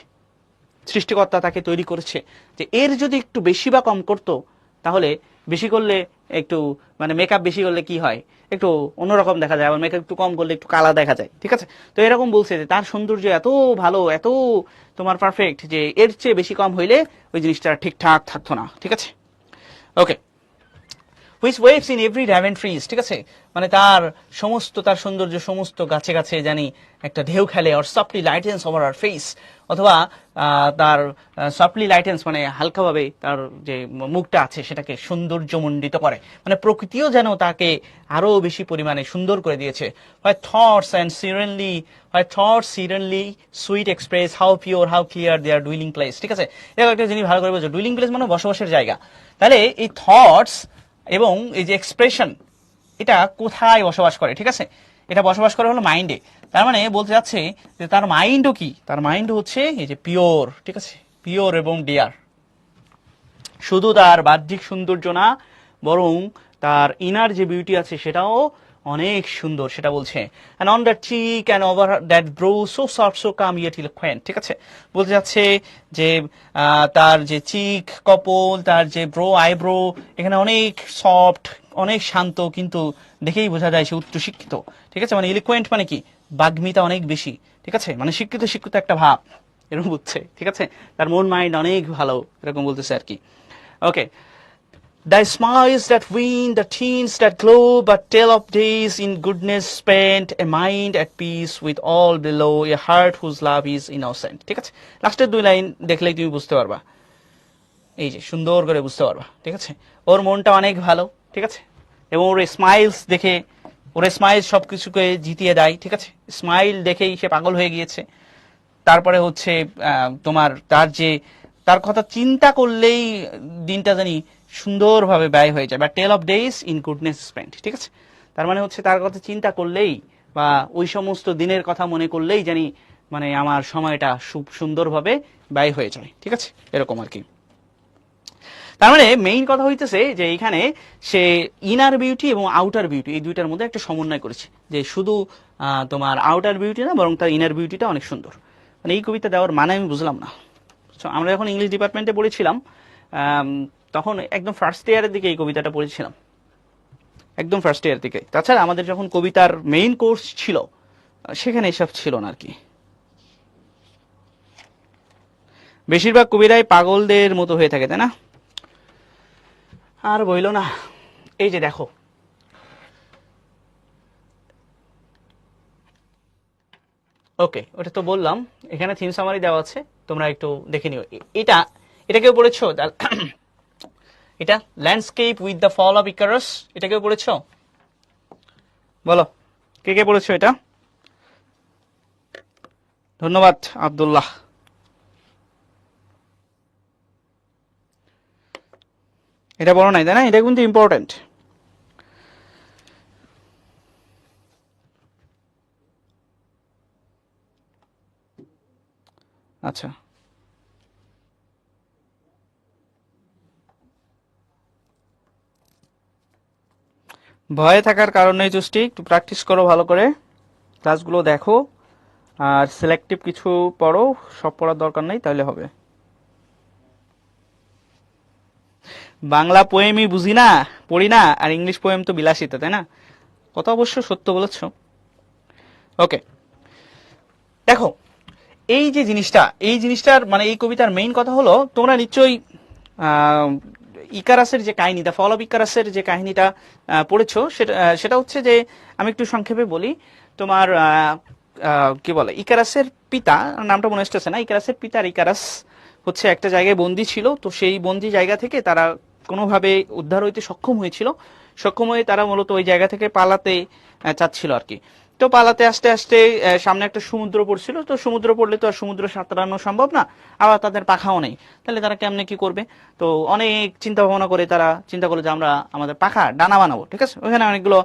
সৃষ্টিকর্তা তাকে তৈরি করেছে যে এর যদি একটু বেশি বা কম করতো, তাহলে বেশি করলে একটু মানে মেকআপ বেশি করলে কি হয়, একটু অন্যরকম দেখা যায়, আবার মেকআপ একটু কম করলে একটু কালা দেখা যায়, ঠিক আছে? তো এরকম বলছে যে তার সৌন্দর্য এত ভালো, এত তোমার পারফেক্ট, যে এর চেয়ে বেশি কম হইলে ওই জিনিসটা ঠিকঠাক থাকতো না, ঠিক আছে? ওকে, which waves in every raven trees, ঠিক আছে? মানে তার সমস্ত, তার সৌন্দর্য সমস্ত গাছে গাছে জানি একটা ঢেউ খেলে, or softly lightens over her face, অথবা তার softly lightens মানে হালকাভাবে তার যে মুখটা আছে সেটাকে সৌন্দর্যমণ্ডিত করে, মানে প্রকৃতিও যেন তাকে আরো বেশি পরিমাণে সুন্দর করে দিয়েছে। why thoughts serenely sweet express how pure how clear their dwelling place, ঠিক আছে? এটা একটা জিনিস ভালো করে বলছো, ডুইলিং প্লেস মানে বসবাসের জায়গা। তাহলে এই থটস এবং এই যে এক্সপ্রেশন, এটা কোথায় বসবাস করে, ঠিক আছে? এটা বসবাস করে হলো মাইন্ডে। তার মানে বলতে যাচ্ছে যে তার মাইন্ডও কি, তার মাইন্ড হচ্ছে এই যে পিওর, ঠিক আছে, পিওর এবং ডিয়ার। শুধু তার বাহ্যিক সৌন্দর্য না, বরং তার ইনার যে বিউটি আছে সেটাও অনেক সুন্দর, সেটা বলছে। and on that cheek and over that brow so soft so calm yet eloquent, ঠিক আছে, বলতে যাচ্ছে যে তার যে চিক, কপল, তার যে ব্রো, আইব্রো, এখানে অনেক সফট, অনেক শান্ত, কিন্তু দেখেই বোঝা যায় সে উচ্চ শিক্ষিত, ঠিক আছে। মানে ইলিকুয়েন্ট মানে কি, বাগ্মিতা অনেক বেশি, ঠিক আছে, মানে শিক্ষিত শিক্ষিত একটা ভাব এরকম বুঝছে, ঠিক আছে। তার মন মাইন্ড অনেক ভালো, এরকম বলতেছে আর কি। ওকে, the smiles that win, the teens that glow, but tell of days in goodness spent, a mind at peace with all below, a heart whose love is innocent, ঠিক আছে। লাস্টের 2 লাইন দেখলেই তুমি বুঝতে পারবা, এই যে সুন্দর করে বুঝতে পারবা, ঠিক আছে। ওর মনটা অনেক ভালো, ঠিক আছে, এবং ওর স্মাইলস দেখে, ওর স্মাইল সবকিছুকে জিতিয়ে দেয়, ঠিক আছে। স্মাইল দেখেই সে পাগল হয়ে গিয়েছে। তারপরে হচ্ছে তোমার তার কথা চিন্তা করলেই দিনটা জানি সুন্দরভাবে ব্যয় হয়ে যায়, বা tale of days in goodness spent, ঠিক আছে। তার মানে হচ্ছে তার কথা চিন্তা করলেই বা ওই সমস্ত দিনের কথা মনে করলেই জানি মানে আমার সময়টা সুন্দরভাবে ব্যয় হয়ে যায়, ঠিক আছে, এরকম আর কি। তার মানে মেইন কথা হইতেছে যে এখানে সে ইনার বিউটি এবং আউটার বিউটি এই দুইটার মধ্যে একটা সমন্বয় করেছে, যে শুধু তোমার আউটার বিউটি না, বরং তার ইনার বিউটিটা অনেক সুন্দর। মানে এই কবিতা দেওয়ার মানে আমি বুঝলাম না। আমরা যখন ইংলিশ ডিপার্টমেন্টে পড়েছিলাম তখন একদম ফার্স্ট ইয়ারের দিকে এই কবিতাটা পড়েছিলাম, একদম ফার্স্ট ইয়ার দিকে। তাছাড়া আমাদের যখন কবিতার মেইন কোর্স ছিল সেখানে এসব ছিল না আর কি। বেশিরভাগ কবিরাই পাগলদের মতো হয়ে থাকে, তাই না? আর বইল না। এই যে দেখো, ওকে, ওটা তো বললাম। এখানে থিম সামারি দেওয়া আছে, তোমরা একটু দেখে নিও। এটা কেউ পড়েছো? এটা landscape with the fall of Icarus, এটা কেউ পড়েছো? বলো, কে কে পড়েছো এটা? ধন্যবাদ আব্দুল্লাহ। এটা বড় নাই, তাই না? এটা কিন্তু ইম্পর্টেন্ট। আচ্ছা, ভয়ে থাকার কারণ নেই চুষ্টি, একটু প্র্যাকটিস করো ভালো করে, ক্লাসগুলো দেখো, আর সিলেক্টিভ কিছু পড়ো, সব পড়ার দরকার নেই, তাহলে হবে। বাংলা পোয়েমই বুঝি না, পড়ি না, আর ইংলিশ পোয়েম তো বিলাসিতা, তাই না? কথা অবশ্য সত্য বলেছ। ওকে, দেখো এই যে জিনিসটা, এই জিনিসটার মানে এই কবিতার মেইন কথা হলো, তোমরা নিশ্চয়ই ইকারাসের যে কাহিনী, দ্য ফল অফ ইকারাসের যে কাহিনীটা পড়েছো, সেটা হচ্ছে যে, আমি একটু সংক্ষেপে বলি। তোমার কি বলে, ইকারাসের পিতা, নামটা মনে আসতেছে না, ইকারাসের পিতা আর ইকারাস হচ্ছে একটা জায়গায় বন্দি ছিল। তো সেই বন্দি জায়গা থেকে তারা কোনোভাবে উদ্ধার হইতে সক্ষম হয়েছিল। সক্ষম হয়ে তারা মূলত ওই জায়গা থেকে পালাতে চাচ্ছিল আর কি। তো পালাতে আসতে আসতে সামনে একটা সমুদ্র পড়ছিল। তো সমুদ্র পড়লে তো আর সমুদ্র সাঁতরানো সম্ভব না, আবার তাদের পাখাও নেই। তাহলে তারা কেমনে কি করবে? তো অনেক চিন্তা ভাবনা করে তারা চিন্তা করলো যে আমরা আমাদের পাখা ডানা বানাবো, ঠিক আছে। ওখানে অনেকগুলো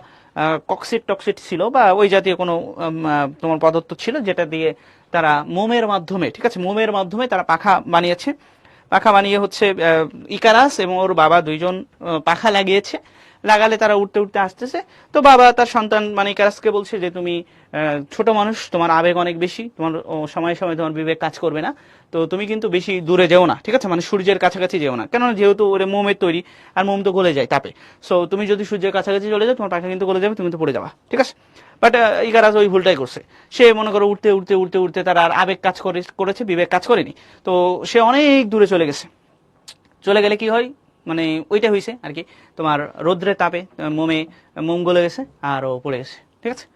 কক্সিট টক্সিট ছিল বা ওই জাতীয় কোনো তোমার পদার্থ ছিল, যেটা দিয়ে তারা মোমের মাধ্যমে, ঠিক আছে, মোমের মাধ্যমে তারা পাখা বানিয়েছে। পাখা বানিয়ে হচ্ছে ইকারাস এবং ওর বাবা দুইজন পাখা লাগিয়েছে। লাগালে তারা উঠতে উঠতে আসতেছে। তো বাবা তার সন্তান মানে ইকারাসকে বলছে যে তুমি ছোট মানুষ, তোমার আবেগ অনেক বেশি, তোমার সময় সময় তোমার বিবেক কাজ করবে না, তো তুমি কিন্তু বেশি দূরে যেও না, ঠিক আছে, মানে সূর্যের কাছাকাছি যেও না, কেননা যেহেতু ওরে মোমের তৈরি, আর মোম তো গলে যায় তাপে। সো তুমি যদি সূর্যের কাছাকাছি চলে যাও, তোমার পাখা কিন্তু গলে যাবে, তুমি তো পড়ে যাবা, ঠিক আছে। বাট ইকারাস ওই ভুলটাই করছে। সে মনে করো উঠতে উঠতে উঠতে উঠতে তার আর আবেগ কাজ করেছে, বিবেক কাজ করেনি। তো সে অনেক দূরে চলে গেছে। চলে গেলে কি হয়, মানে ওইটা হয়েছে আর কি, তোমার রৌদ্রের তাপে মোম গলে গেছে আর ও পড়ে গেছে, ঠিক আছে।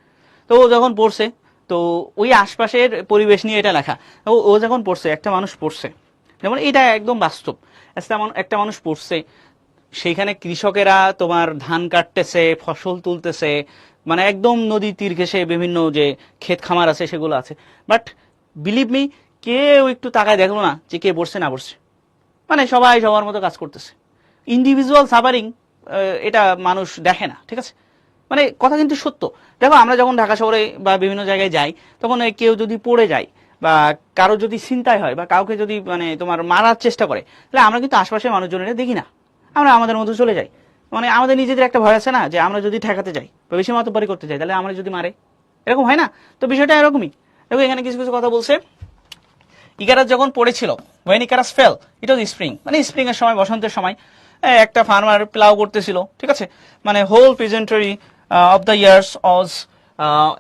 তো ও যখন পড়ছে, তো ওই আশপাশের পরিবেশ নিয়ে এটা লেখা। ও যখন পড়ছে, একটা মানুষ পড়ছে, যেমন এটা একদম বাস্তব, একটা মানুষ পড়ছে, সেইখানে কৃষকেরা তোমার ধান কাটতেছে, ফসল তুলতেছে, মানে একদম নদী তীর ঘেঁষে বিভিন্ন যে ক্ষেত খামার আছে সেগুলো আছে। বাট বিলিভ মি, কেউ একটু তাকায় দেখলো না যে কে পড়ছে না পড়ছে, মানে সবাই সবার মতো কাজ করতেছে। ইন্ডিভিজুয়াল সাফারিং এটা মানুষ দেখে না, ঠিক আছে। মানে কথা কিন্তু সত্য। দেখো আমরা যখন ঢাকা শহরে বা বিভিন্ন জায়গায় যাই, তখন কেউ যদি পড়ে যায় বা কারো যদি ছিনতাই হয় বা কাউকে যদি মানে তোমার মারার চেষ্টা করে, তাহলে আমরা কিন্তু আশপাশের মানুষজনের দেখি না, আমরা আমাদের মতো চলে যাই। মানে আমাদের নিজেদের একটা ভয় আছে না, যে আমরা যদি ঠেকাতে যাই বা বেশি মাতব্বরি করতে যাই, তাহলে আমরা যদি মারে, এরকম হয় না? তো বিষয়টা এরকমই। দেখো এখানে কিছু কিছু কথা বলছে। ইকারাস যখন পড়েছিল, when Icarus fell, it was spring, মানে স্প্রিং এর সময়, বসন্তের সময়। একটা ফার্মার প্লাউ করতেছিল, ঠিক আছে, মানে whole pageantry of the years was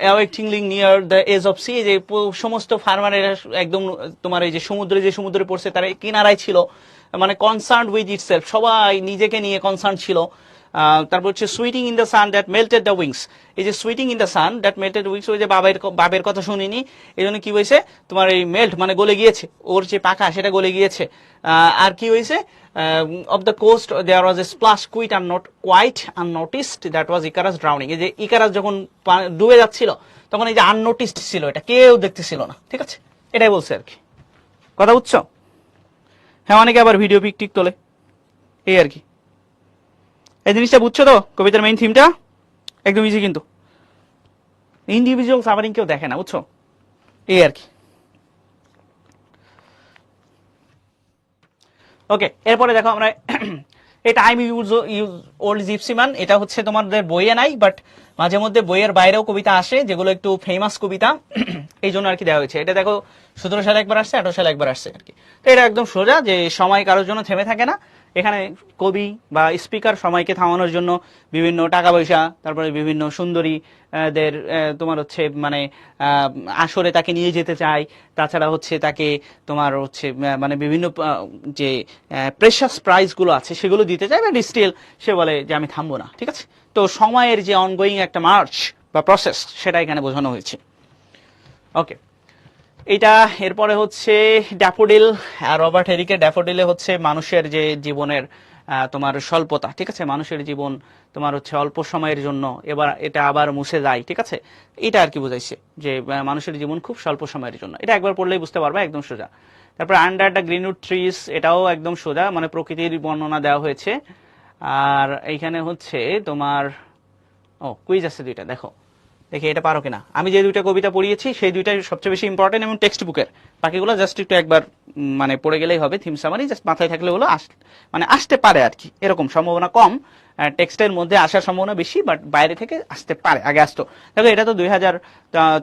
অ্যাওয়েটিংলিং near the edge of sea, যে সমস্ত ফার্মারের একদম তোমার এই যে সমুদ্রে পড়ছে তার কিনারায় ছিল, মানে কনসার্ন উইথ ইটসেলফ, সবাই নিজেকে নিয়ে কনসার্ন ছিল। তারপর হচ্ছে sweating in the sun that melted the wings, এই যে sweating in the sun that melted wings, ওই যে বাবের কথা শুনিনি, এই জন্য কি হয়েছে তোমার এই মেল্ট মানে গলে গিয়েছে, ওর যে পাকা সেটা গলে গিয়েছে। আর কি হয়েছে, off the coast there was a splash quite unnoticed, that was Icarus drowning, এই যে ইকারাস যখন ডুবে যাচ্ছিল তখন এই যে আননোটিসড ছিল, এটা কেউ দেখতেছিল না, ঠিক আছে, এটাই বলছে আর কি। কথা বুঝছো? হ্যাঁ, অনেকে আবার ভিডিও পিক টিক তোলে, এই আর কি। এই জিনিসটা বুঝছো তো? কবিতার মেইন থিমটা একদম ইজি, কিন্তু ইন্ডিভিজুয়াল সাফারিং কেউ দেখে না, বুঝছো, এই আর কি। ওকে, এরপরে দেখো আমরা এটা টাইম ইউজ ওল্ড জিপসিমান, এটা হচ্ছে তোমাদের বইয়ে নাই, বাট মাঝে মধ্যে বইয়ের বাইরেও কবিতা আসে যেগুলো একটু ফেমাস কবিতা, এই জন্য আর কি দেওয়া হয়েছে। এটা দেখো 17 সালে একবার আসছে, 18 সালে একবার আসছে আর কি। তো এটা একদম সোজা, যে সময় কারোর জন্য থেমে থাকে না। এখানে কবি বা স্পিকার সময়কে থামানোর জন্য বিভিন্ন টাকা পয়সা, তারপরে বিভিন্ন সুন্দরী দের তোমার হচ্ছে মানে আসরে তাকে নিয়ে যেতে চায়, তাছাড়া হচ্ছে তাকে তোমার হচ্ছে মানে বিভিন্ন যে প্রেশাস প্রাইজ গুলো আছে সেগুলো দিতে চায়, বাট স্টিল সে বলে যে আমি থামবো না, ঠিক আছে। তো সময়ের যে অনগোয়িং একটা মার্চ বা প্রসেস, সেটা এখানে বোঝানো হয়েছে। ওকে, এটা এরপরে হচ্ছে ড্যাফোডিল, রবার্ট হেরিকের ড্যাফোডিলে হচ্ছে মানুষের যে জীবনের তোমার স্বল্পতা, ঠিক আছে, মানুষের জীবন তোমার হচ্ছে অল্প সময়ের জন্য এবার এটা আবার মুছে যায়, ঠিক আছে, এটা আর কি বুঝাইছে, যে মানুষের জীবন খুব স্বল্প সময়ের জন্য। এটা একবার পড়লেই বুঝতে পারবে, একদম সোজা। তারপর আন্ডার দ্য গ্রিনউড ট্রিজ, এটাও একদম সোজা, মানে প্রকৃতির বর্ণনা দেওয়া হয়েছে। আর এইখানে হচ্ছে তোমার কুইজ আছে দুইটা, দেখো দেখি এটা পারো কিনা। আমি যে দুইটা কবিতা পড়িয়েছি সেই দুইটাই সবচেয়ে বেশি ইম্পর্টেন্ট এবং টেক্সট বুকের, বাকিগুলো জাস্ট একটু একবার মানে পড়ে গেলেই হবে, থিম সামারি জাস্ট মাথায় থাকলে হলো, মানে আসতে পারে আর কি, এরকম সম্ভাবনা কম। টেক্সটের মধ্যে আসার সম্ভাবনা বেশি, বাট বাইরে থেকে আসতে পারে, আগে আসতো। দেখো এটা তো 2000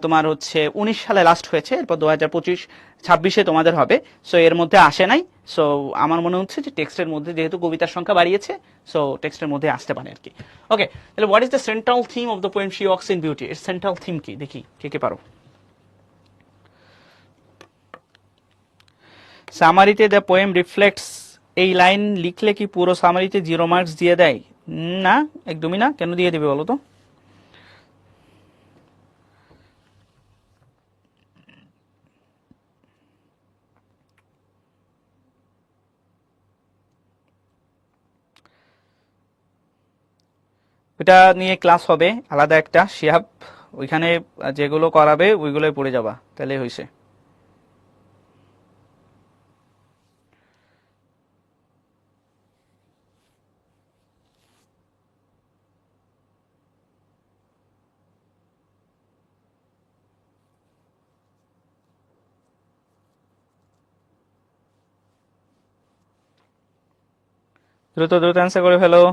তোমার হচ্ছে 19 সালে লাস্ট হয়েছে, এরপর 2025-26 তোমাদের হবে, সো এর মধ্যে আসে নাই। সো আমার মনে হচ্ছে যে টেক্সটের মধ্যে যেহেতু কবিতার সংখ্যা বাড়িয়েছে, সো টেক্সটের মধ্যে আসতে পারে আর কি। ওকে, তাহলে what is the central theme of the poem she walks in beauty, এর সেন্ট্রাল থিম কি দেখি, কে কে পারো। সামারিতে দ্য পোয়েম রিফ্লেক্টস, এই লাইন লিখলে কি পুরো সামারিতে 0 মার্কস দিয়ে দেয়? না, একদমই না। কেন দিয়ে দেবে বলো তো? ওইটা নিয়ে ক্লাস হবে আলাদা একটা, শিহাব, ওইখানে যেগুলো করাবে ওইগুলোই পড়ে যাবা, তাহলে হয়েছে। দ্রুত দ্রুত অ্যান্সার করে ফেলো।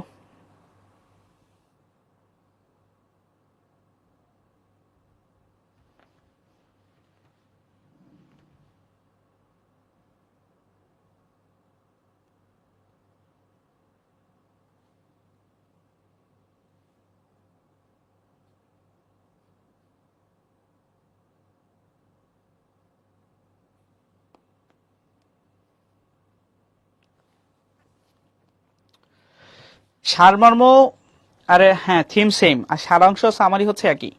সারমর্ম, আরে হ্যাঁ, থিম সেম, আর সারাংশ সামারি হচ্ছে একই।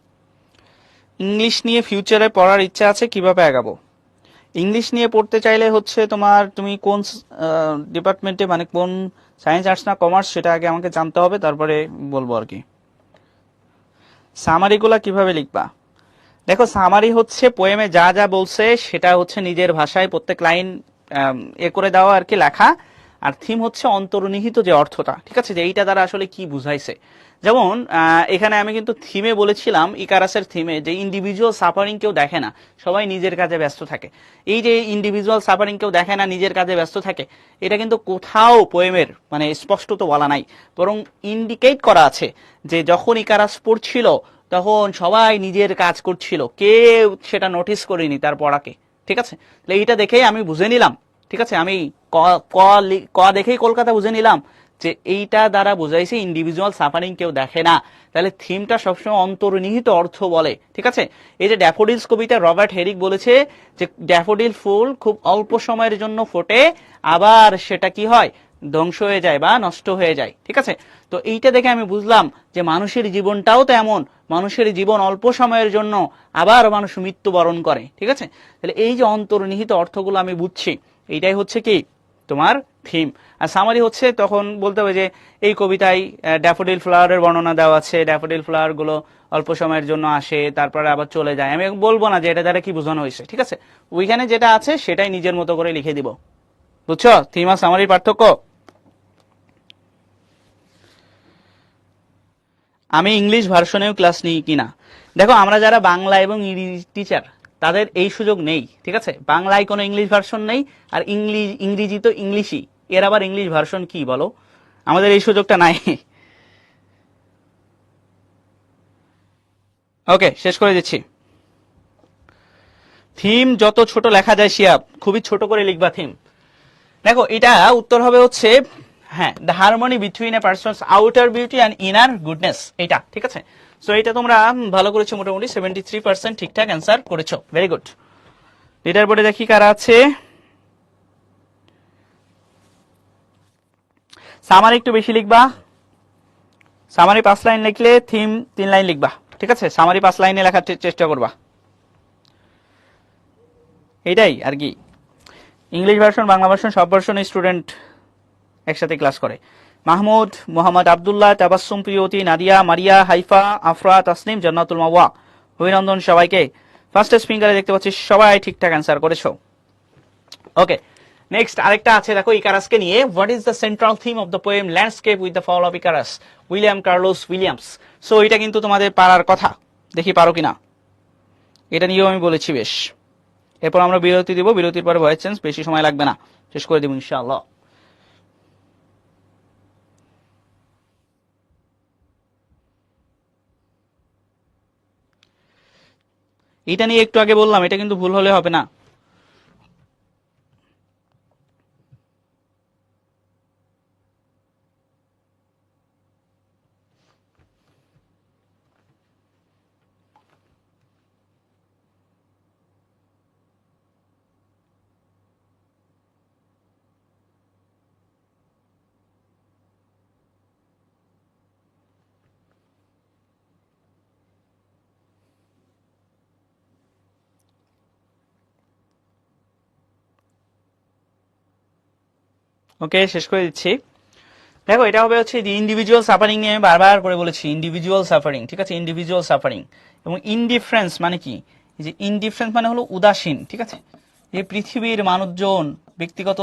ইংলিশ নিয়ে ফিউচারে পড়ার ইচ্ছা আছে, কিভাবে আগাবো? ইংলিশ নিয়ে পড়তে চাইলে হচ্ছে তোমার তুমি কোন ডিপার্টমেন্টে, মানে কোন সায়েন্স, আর্টস না কমার্স, সেটা আগে আমাকে জানতে হবে, তারপরে বলবো আর কি। সামারিগুলা কিভাবে লিখবা? দেখো, সামারি হচ্ছে পোয়েমে যা যা বলছে সেটা হচ্ছে নিজের ভাষায় প্রত্যেক লাইন করে দেওয়া আর কি, লেখা। আর থিম হচ্ছে অন্তর্নিহিত যে অর্থটা, ঠিক আছে, যে এইটা দ্বারা আসলে কি বুঝাইছে। যেমন এখানে আমি কিন্তু থিমে বলেছিলাম, ইকারাসের থিমে, যে ইন্ডিভিজুয়াল সাফারিং কেউ দেখে না, সবাই নিজের কাজে ব্যস্ত থাকে। এই যে ইন্ডিভিজুয়াল সাফারিং কেউ দেখে না, নিজের কাজে ব্যস্ত থাকে, এটা কিন্তু কোথাও পোয়েমের মানে স্পষ্ট তো বলা নাই, বরং ইন্ডিকেট করা আছে যে যখন ইকারাস পড়ছিল তখন সবাই নিজের কাজ করছিল, কেউ সেটা নোটিস করেনি তার পড়াকে। ঠিক আছে, তাহলে এইটা দেখেই আমি বুঝে নিলাম, ঠিক আছে, আমি ক ক ক দেখেই কলকাতা বুঝে নিলাম যে এইটা দ্বারা বোঝাইছে ইন্ডিভিজুয়াল সাফারিং কেউ দেখে না। তাহলে থিমটা সবসময় অন্তর্নিহিত অর্থ বলে। ঠিক আছে, এই যে ড্যাফোডিলস কবিতা রবার্ট হেরিক বলেছে যে ড্যাফোডিল ফুল খুব অল্প সময়ের জন্য ফোটে, আবার সেটা কি হয়, ধ্বংস হয়ে যায় বা নষ্ট হয়ে যায়। ঠিক আছে, তো এইটা দেখে আমি বুঝলাম যে মানুষের জীবনটাও তো এমন, মানুষের জীবন অল্প সময়ের জন্য, আবার মানুষ মৃত্যুবরণ করে। ঠিক আছে, তাহলে এই যে অন্তর্নিহিত অর্থগুলো আমি বুঝছি, এইটাই হচ্ছে কি তোমার থিম। আর সামারি হচ্ছে তখন বলতে হবে যে এই কবিতায় ড্যাফোডিল ফ্লাওয়ারের বর্ণনা দেওয়া আছে, ড্যাফোডিল ফ্লাওয়ার গুলো অল্প সময়ের জন্য আসে তারপরে আবার চলে যায়। আমি বলবো না যে এটা দ্বারা কি বোঝানো হয়েছে। ঠিক আছে, ওইখানে যেটা আছে সেটাই নিজের মতো করে লিখে দিব। বুঝছো থিম আর সামারির পার্থক্য? আমি ইংলিশ ভার্সনেও ক্লাস নিই কিনা, দেখো আমরা যারা বাংলা এবং ইংরেজি টিচার তাদের এই সুযোগ নেই। ঠিক আছে, বাংলায় কোনো ইংলিশ ভার্সন নেই, আর ইংরেজি তো ইংলিশই, এর আবার ইংলিশ ভার্সন কি বলো, আমাদের এই সুযোগটা নাই। ওকে, শেষ করে দিচ্ছি। থিম যত ছোট লেখা যায় শিয়াব, খুবই ছোট করে লিখবা থিম। দেখো এটা উত্তর হবে হচ্ছে, হ্যাঁ, the harmony between a person's outer beauty and inner goodness, এইটা। ঠিক আছে, সো এটা তোমরা ভালো করেছো, মোটামুটি 73% ঠিকঠাক অ্যান্সার করেছো, ভেরি গুড। লিডার বোর্ডে দেখি কারা আছে। সামারি একটু বেশি লিখবা, সামারি 5 লাইন লিখলে থিম 3 লাইন লিখবা। ঠিক আছে, সামারি 5 লাইনে লেখার চেষ্টা করবা, এইটাই আর কি। ইংলিশ ভার্সন বাংলা ভার্সন সব ভার্সনে স্টুডেন্ট একসাথে ক্লাস করে। মাহমুদ, মোহাম্মদ আবদুল্লাহ, তাবাসসুম, প্রিয়তি, নাদিয়া, মারিয়া, হাইফা, আফরা, তাসনিম, জান্নাতুল মাওয়া, অভিনন্দন সবাইকে। ফার্স্টেস্ট ফিঙ্গারে দেখতে পাচ্ছি সবাই ঠিকঠাক অ্যান্সার করেছো। ওকে, নেক্সট আরেকটা আছে দেখো ইকারাসকে নিয়ে। What is the central theme of the poem landscape with the fall of Icarus, William Carlos Williams. সো এটা কিন্তু তোমাদের পারার কথা, দেখি পারো কিনা। এটা নিয়েও আমি বলেছি বেশ। এরপর আমরা বিরতি দিব, বিরতির পরে ভয়েস চেঞ্জ, বেশি সময় লাগবে না, শেষ করে দিব ইনশাআল্লাহ। এটা নিয়ে একটু আগে বললাম, এটা কিন্তু ভুল হলে হবে না। ওকে, শেষ করে দিচ্ছি। দেখো এটা হবে হচ্ছে যে ইন্ডিভিজুয়াল সাফারিং নিয়ে আমি বারবার করে বলেছি, ইন্ডিভিজুয়াল সাফারিং। ঠিক আছে, ইন্ডিভিজুয়াল সাফারিং। এবং ইনডিফারেন্স মানে কি, এই যে ইনডিফারেন্স মানে হলো উদাসীন। ঠিক আছে, যে পৃথিবীর মানুষজন ব্যক্তিগত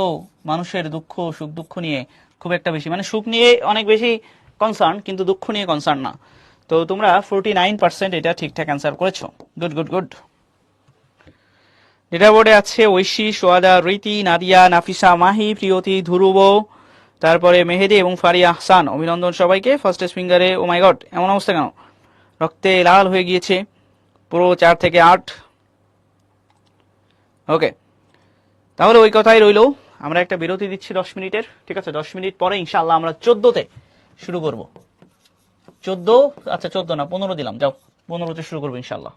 মানুষের দুঃখ সুখ দুঃখ নিয়ে খুব একটা বেশি, মানে সুখ নিয়ে অনেক বেশি কনসার্ন, কিন্তু দুঃখ নিয়ে কনসার্ন না। তো তোমরা 49% এটা ঠিকঠাক অ্যান্সার করেছো, গুড গুড গুড। ডেটা বোর্ডে আছে ঐশী, সোয়াদা, রীতি, নাদিয়া, নাফিসা, মাহি, প্রিয়তি, ধ্রুব, তারপরে মেহেদি এবং ফারিয়া আহসান। অভিনন্দন সবাইকে। ফার্স্টেস্ট ফিঙ্গারে, ও মাই গড, এমন অবস্থা কেন, রক্তে লাল হয়ে গিয়েছে পুরো 4 থেকে 8। ওকে, তাহলে ওই কথাই রইলো, আমরা একটা বিরতি দিচ্ছি 10 মিনিটের। ঠিক আছে, 10 মিনিট পরে ইনশাআল্লাহ আমরা 14তে শুরু করব। 14, আচ্ছা 14 না 15 দিলাম, যাও 15তে শুরু করবো ইনশাআল্লাহ।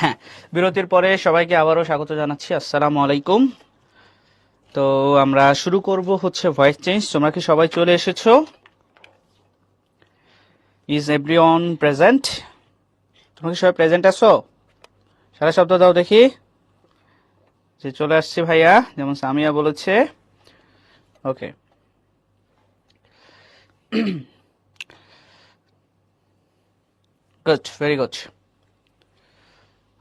হ্যাঁ, বিরতির পরে সবাইকে আবারও স্বাগত জানাচ্ছি। আসসালামু আলাইকুম। তো আমরা শুরু করব হচ্ছে ভয়েস চেঞ্জ। তোমরা কি সবাই চলে এসেছো? Is everyone present? তোমরা কি সবাই প্রেজেন্ট আছো? সারা শব্দ দাও দেখি যে চলে আসছে ভাইয়া, যেমন সামিয়া বলেছে। ওকে, গুড, ভেরি গুড।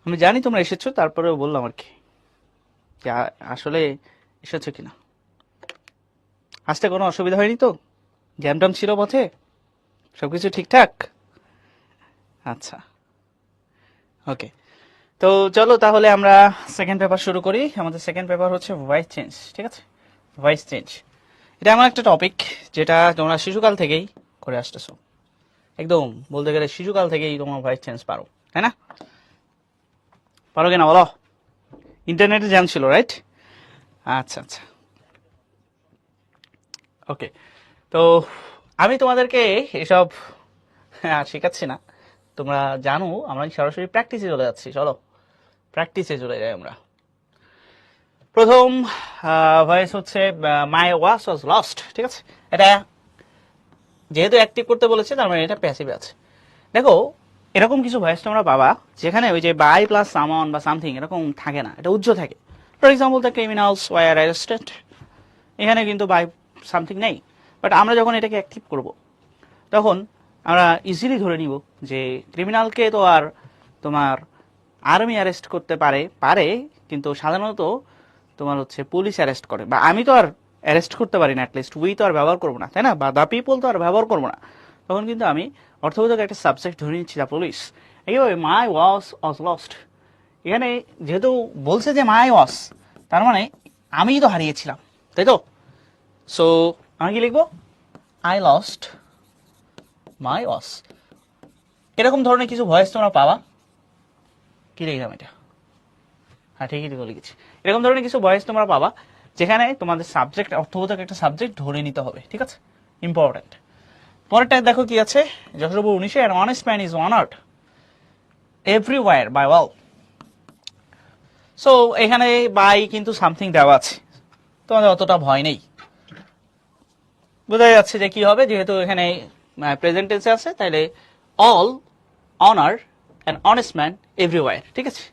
আমি জানি তোমরা এসেছো, তারপরেও বললাম আর কি যে আসলে এসেছো কিনা। আসতে কোনো অসুবিধা হয়নি তো? জ্যামটাম ছিল পথে? সবকিছু ঠিকঠাক? আচ্ছা, ওকে। তো চলো তাহলে আমরা সেকেন্ড পেপার শুরু করি। আমাদের সেকেন্ড পেপার হচ্ছে ভয়েস চেঞ্জ, ঠিক আছে? ভয়েস চেঞ্জ এটা এমন একটা টপিক যেটা তোমরা শিশুকাল থেকেই করে আসতেছো। একদম বলতে গেলে শিশুকাল থেকেই তোমরা ভয়েস চেঞ্জ পারো, তাই না? পারো কিনা বলো? ইন্টারনেটে জ্যাম ছিল, রাইট? আচ্ছা আচ্ছা, ওকে। তো আমি তোমাদেরকে এসব শেখাচ্ছি না, তোমরা জানো। আমরা সরাসরি প্র্যাকটিসে চলে যাচ্ছি। চলো প্র্যাকটিসে চলে যাই আমরা। প্রথম ভয়েস হচ্ছে মাই ওয়াচ ওয়াজ লস্ট, ঠিক আছে? এটা যেহেতু অ্যাক্টিভ করতে বলেছে, তার মানে এটা প্যাসিভে আছে। দেখো, এরকম কিছু ভয়েস তোমরা পাবা যেখানে ওই যে বাই প্লাস সামন বা সামথিং এরকম থাকে না, এটা উজ্জ্ব থাকে। For example, the criminals were arrested, এখানে কিন্তু বাই সামথিং নেই। বাট আমরা যখন এটাকে অ্যাক্টিভ করব, তখন আমরা ইজিলি ধরে নিব যে ক্রিমিনালকে তো আর তোমার আর্মি অ্যারেস্ট করতে পারে পারে, কিন্তু সাধারণত তোমার হচ্ছে পুলিশ অ্যারেস্ট করে, বা আমি তো আর অ্যারেস্ট করতে পারি না, অ্যাটলিস্ট উই তো আর ব্যবহার করবো না, তাই না? বা দ্য পিপল তো আর ব্যবহার করবো না। তখন কিন্তু আমি অর্থবোধক একটা সাবজেক্ট ধরে নিচ্ছি, দ্য পুলিশ। এইভাবে মাই ওয়াজ ওয়াজ লস্ট, এখানে যেহেতু বলছে যে মাই ওয়াজ, তার মানে আমিই তো হারিয়েছিলাম, তাই তো? সো আমি কি লিখবো? আই লস্ট মাই ওয়াজ। এরকম ধরনের কিছু ভয়েস তোমরা পাবা। কি লিখলাম এটা? হ্যাঁ, ঠিকই তো লিখেছি। এরকম ধরনের কিছু ভয়েস তোমরা পাবা যেখানে তোমাদের সাবজেক্ট, অর্থবোধক একটা সাবজেক্ট ধরে নিতে হবে, ঠিক আছে? ইম্পর্টেন্ট। পরেরটা দেখো কি আছে, যশোরবু 19-এ, an honest man is honoured everywhere by all. সো এখানে বাই কিন্তু সামথিং দেওয়া আছে, তোমাদের অতটা ভয় নেই। বোঝা যাচ্ছে যে কি হবে, যেহেতু এখানে প্রেজেন্ট টেন্সে আছে, তাহলে all honour an honest man everywhere, ঠিক আছে?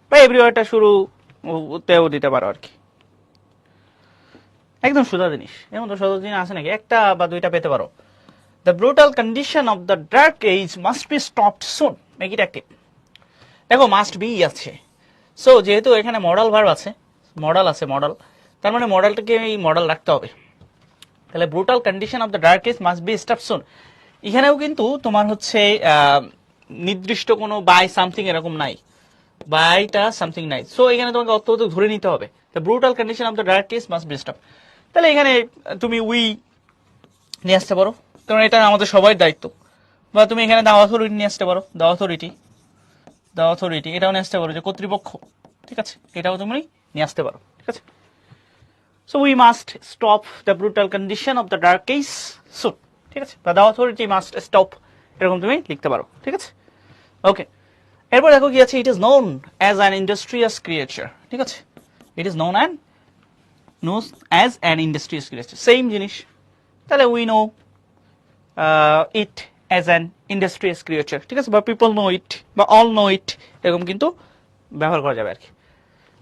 বা এভরিওয়্যারটা শুরুতেও দিতে পারো আর কি। একদম সোজা জিনিস, এমন তো সোজা জিনিস আছে নাকি? একটা বা দুইটা পেতে পারো। The brutal condition of the dark age must be stopped soon, make it active. দেখো, মাস্ট বি আছে। সো যেহেতু এখানে মডাল ভার্ব আছে, মডাল আছে, মডাল, তার মানে মডালটাকে এই মডাল রাখতে হবে। তাহলে brutal condition of the dark age must be stopped soon. এখানেও কিন্তু তোমার হচ্ছে নির্দিষ্ট কোনো বাই সামথিং এরকম নাই, বাইটা সামথিং নাই। সো এখানে তোমাকে অর্থবোধক ধরে নিতে হবে, the brutal condition of the dark age must be stopped. তাহলে এখানে তুমি উই নিয়ে আসতে পারো, কারণ এটা আমাদের সবাই দায়িত্ব। বা তুমি এখানে দ্য অথরিটি নিয়ে আসতে পারো, দ্য অথরিটি, দ্য অথরিটি এটাও নিয়ে আসতে পারো, যে কর্তৃপক্ষ, ঠিক আছে? এটাও তুমি নিয়ে আসতে পারো, ঠিক আছে? So we must stop the brutal condition of the dark age soon, ঠিক আছে? বা দ্য অথরিটি মাস্ট স্টপ, এরকম তুমি লিখতে পারো, ঠিক আছে? ওকে। এরপর দেখো কি আছে, it is known as an industrious creature, ঠিক আছে? It is known as an industrious creature, same জিনিস। তাহলে we know it as an industrious creature, ঠিক আছে? বা পিপল নো ইট, বা অল নো ইট, এরকম কিন্তু ব্যবহার করা যাবে আর কি।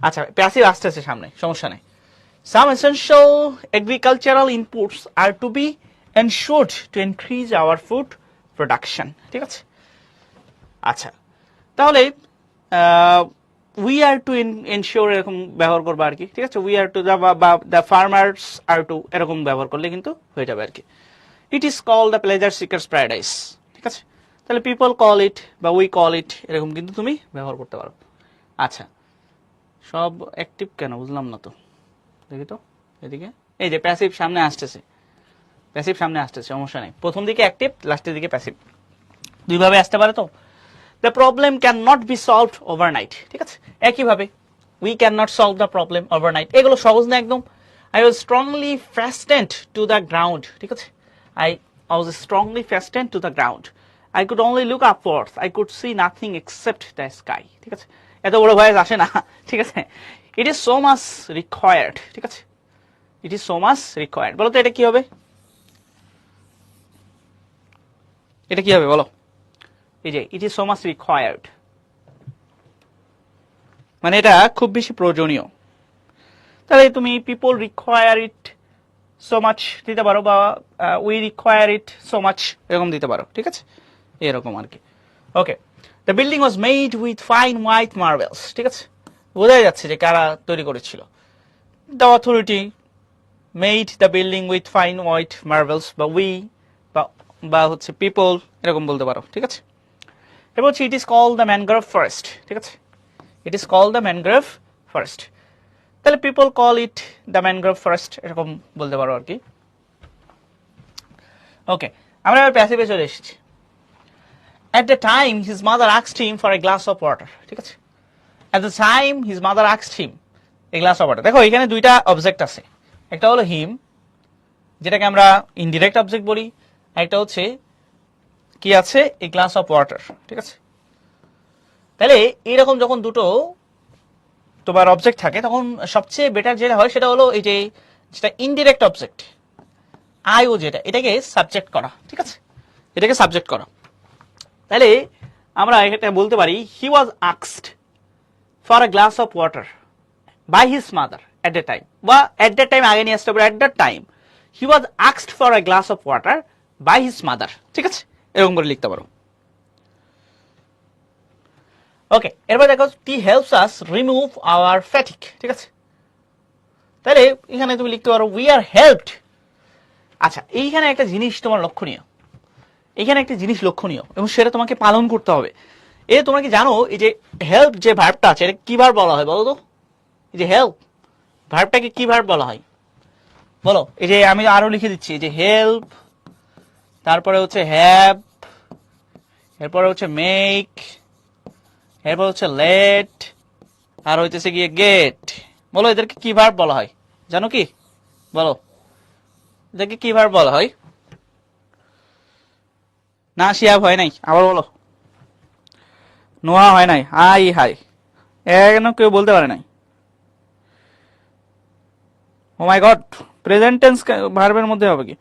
আচ্ছা, প্যাসিভ আসতে আছে সামনে, সমস্যা নেই। Some essential agricultural inputs are to be ensured to increase our food production, ঠিক আছে? আচ্ছা, তাহলে উই আর টু এনশিওর এরকম ব্যবহার করবো আর কি, ঠিক আছে? We are to the farmers are to, এরকম ব্যবহার করলে কিন্তু হয়ে যাবে আর কি। It is call the pleasure seekers paradise, ঠিক আছে? তাহলে পিপল কল ইট বা উই কল ইট, এরকম কিন্তু তুমি ব্যবহার করতে পারো। আচ্ছা, সব অ্যাক্টিভ কেন বুঝলাম না তো, দেখি তো এদিকে। এই যে প্যাসিভ সামনে আসতেছে, প্যাসিভ সামনে আসতেছে, সমস্যা নেই। প্রথম দিকে অ্যাক্টিভ, লাস্টের দিকে প্যাসিভ, দুইভাবে আসতে পারে। তো the problem can not be solved overnight, ঠিক আছে? একইভাবে we can not solve the problem overnight, এগুলো সহজ না একদম। I was strongly fastened to the ground, ঠিক আছে? I was strongly fastened to the ground. I could only look upwards. I could see nothing except the sky. ঠিক আছে, এত বড় ভয়েস আসে না। ঠিক আছে, it is so much required. ঠিক আছে, it is so much required. বলো তো এটা কি হবে? এটা কি হবে বলো? এই যে it is so much required, মানে এটা খুব বেশি প্রয়োজনীয়। তাহলে তুমি people require it so much দিতে পারো, বা we require it so much এরকম দিতে পারো। ঠিক আছে, এরকম আর কি। Okay, the building was made with fine white marbles. ঠিক আছে, বোঝা যাচ্ছে যে কারা তৈরি করেছিল। The authority made the building with fine white marbles, বা উই, বা হচ্ছে পিপল এরকম বলতে পারো। ঠিক আছে, এবার হচ্ছে it is called the mangrove forest. ঠিক আছে, it is called the mangrove forest. তাহলে people call it the mangrove forest এরকম বলতে পারো আর কি। ওকে, আমরা এবার প্যাসিভে চলে এসেছি। At the time his mother asked him for a glass of water. ঠিক আছে, at the time his mother asked him a glass of water. দেখো এখানে দুইটা অবজেক্ট আছে, একটা হলো হিম যেটাকে আমরা ইনডিরেক্ট অবজেক্ট বলি, একটা হচ্ছে কি আছে এ গ্লাস অফ ওয়াটার। ঠিক আছে, তাহলে এইরকম যখন দুটো তোমার অবজেক্ট থাকে তখন সবচেয়ে বেটার যেটা হয় সেটা হলো এই যে যেটা ইনডিরেক্ট অবজেক্ট আইও যেটা, এটাকে সাবজেক্ট করা। ঠিক আছে, এটাকে সাবজেক্ট করা। তাহলে আমরা এটা বলতে পারি he was asked for a glass of water by his mother at the time, বা এট দ্য টাইম আগে নিয়ে আসতে পারে, at the time he was asked for a glass of water by his mother. ঠিক আছে, এরকম করে লিখতে পারো। ওকে, এরপর দেখো tea helps us remove our fatigue. ঠিক আছে, তাহলে এখানে তুমি লিখতে পারো উই আর হেল্পড। আচ্ছা, এইখানে একটা জিনিস তোমার লক্ষণীয়, এখানে একটা জিনিস লক্ষণীয় এবং সেটা তোমাকে পালন করতে হবে। এ তোমরা কি জানো এই যে হেল্প যে ভার্বটা আছে এটা কি ভার্ব বলা হয় বলো তো? এই যে হেল্প ভার্বটাকে কি ভার্ব বলা হয় বলো? এই যে আমি আরো লিখে দিচ্ছি, এই যে হেল্প, তারপরে হচ্ছে হ্যাভ, এরপরে হচ্ছে মেক, এরপর হচ্ছে লেট, আর হইতেছে গিয়ে গেট। বলো এদেরকে কি ভার্ব বলা হয় জানো কি? বলো এদেরকে কি ভার্ব বলা হয়? না শিয়াব হয় নাই, আবার বলো। নোয়া হয় নাই, হাই হাই কেন কেউ বলতে পারে নাই? ও মাই গড, প্রেজেন্ট টেন্স ভার্বের মধ্যে হবে কি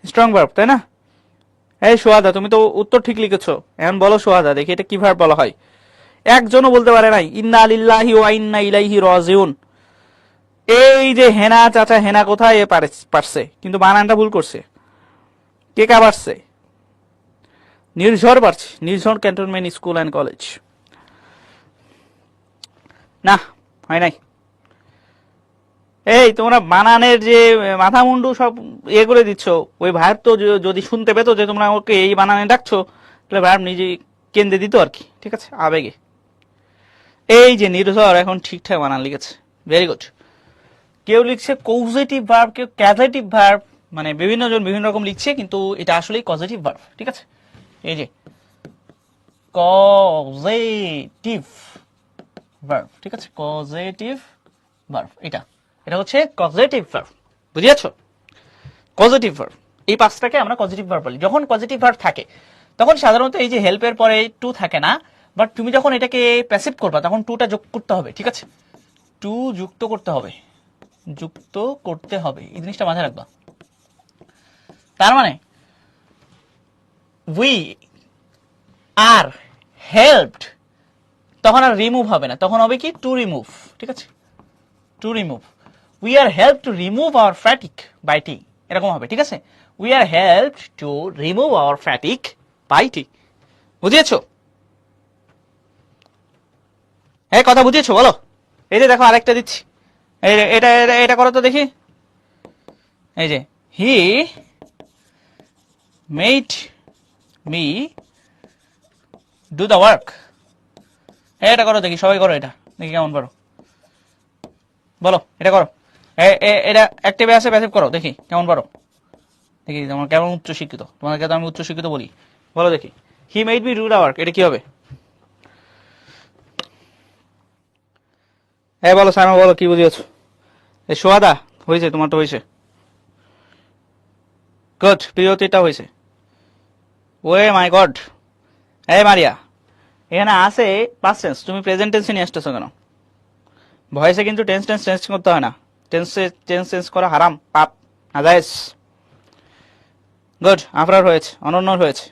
স্ট্রং ভার্ব, তাই না? এই সোহাদা তুমি তো উত্তর ঠিক লিখেছো, এখন বলো সোহাদা দেখি এটা কি ভার্ব বলা হয়? একজনও বলতে পারে নাই। ইন্না লিল্লাহি ওয়া ইন্না ইলাইহি রাজিউন। এই যে হেনা চাচা, হেনা কোথায় এ পারছে, কিন্তু বানানটা ভুল করছে। কে কা পারছে? নির্ঝর পারছে, নির্ঝর ক্যান্টনমেন্ট স্কুল অ্যান্ড কলেজ। না হয় নাই। এই তোমরা বানানের যে মাথা মুন্ডু সব ইয়ে করে দিচ্ছ, ওই ভার্ব তো যদি শুনতে পেতো যে তোমরা ওকে এই বানানে ডাকছো তাহলে ভার্ব নিজে কেন্দ্রে দিত আর কি। ঠিক আছে, আবেগে। এই যে নির্ঝর এখন ঠিকঠাক বানান লিখেছে, ভেরি গুড। কেউ লিখছে কজেটিভ ভার্ব, কেউ ক্যাজেটিভ ভার্ব, মানে বিভিন্ন জন বিভিন্ন রকম লিখছে, কিন্তু এটা আসলেই কজেটিভ ভার্ব। ঠিক আছে, এই যে কজেটিভ ভার্ব। ঠিক আছে, কজেটিভ ভার্ব এটা হচ্ছে কজেটিভ ভার্ব, বুঝিয়েছো? কজেটিভ ভার্ব, এই পাঁচটাকে আমরা কজেটিভ ভার্ব বলি। যখন পজিটিভ ভার্ব থাকে তখন সাধারণত এই যে হেল্পের পরে টু থাকে না, বাট তুমি যখন এটাকে প্যাসিভ করবা তখন টুটা যোগ করতে হবে। ঠিক আছে, টু যুক্ত করতে হবে, যুক্ত করতে হবে, এই জিনিসটা মাথায় রাখবা। তার মানে উই আর হেল্পড, তখন আর রিমুভ হবে না, তখন হবে কি টু রিমুভ। ঠিক আছে, to remove. We are help to remove our fatigue by tea, এরকম হবে। ঠিক আছে, we are help to remove our fatigue by tea. বুঝিয়েছো? হ্যাঁ, কথা বুঝিয়েছো বলো? এই যে দেখো আরেকটা দিচ্ছি, এটা এটা করো তো দেখি। এই যে he made me do the work. এটা করো দেখি, সবাই করো, এটা দেখি কেমন পারো। বলো এটা করো, এটা অ্যাক্টিভে আছে, প্যাসিভ করো দেখি কেমন পারো। দেখি তোমার কেমন উচ্চ শিক্ষিত, তোমাদেরকে তো আমি উচ্চ শিক্ষিত বলি। বলো দেখি, he made me do the work, এটা কি হবে? হ্যাঁ বলো সাইমা, বলো কি বুঝিয়েছো? এই সোয়াদা হয়েছে, তোমার তো হয়েছে, গুড। প্রিয়তিটা হয়েছে। ওয়ে মাই গড, এই মারিয়া, এখানে আছে পাস্ট টেন্স, তুমি প্রেজেন্ট টেন্সে নিয়ে আসতেছো কেন? ভয়েসে কিন্তু টেন্স টেন্স চেঞ্জ করতে হয় না, টেন্স চেঞ্জ করা হারাম, পাপ, নাজায়েজ। গুড, আফরার হয়েছে, অনন্যর হয়েছে।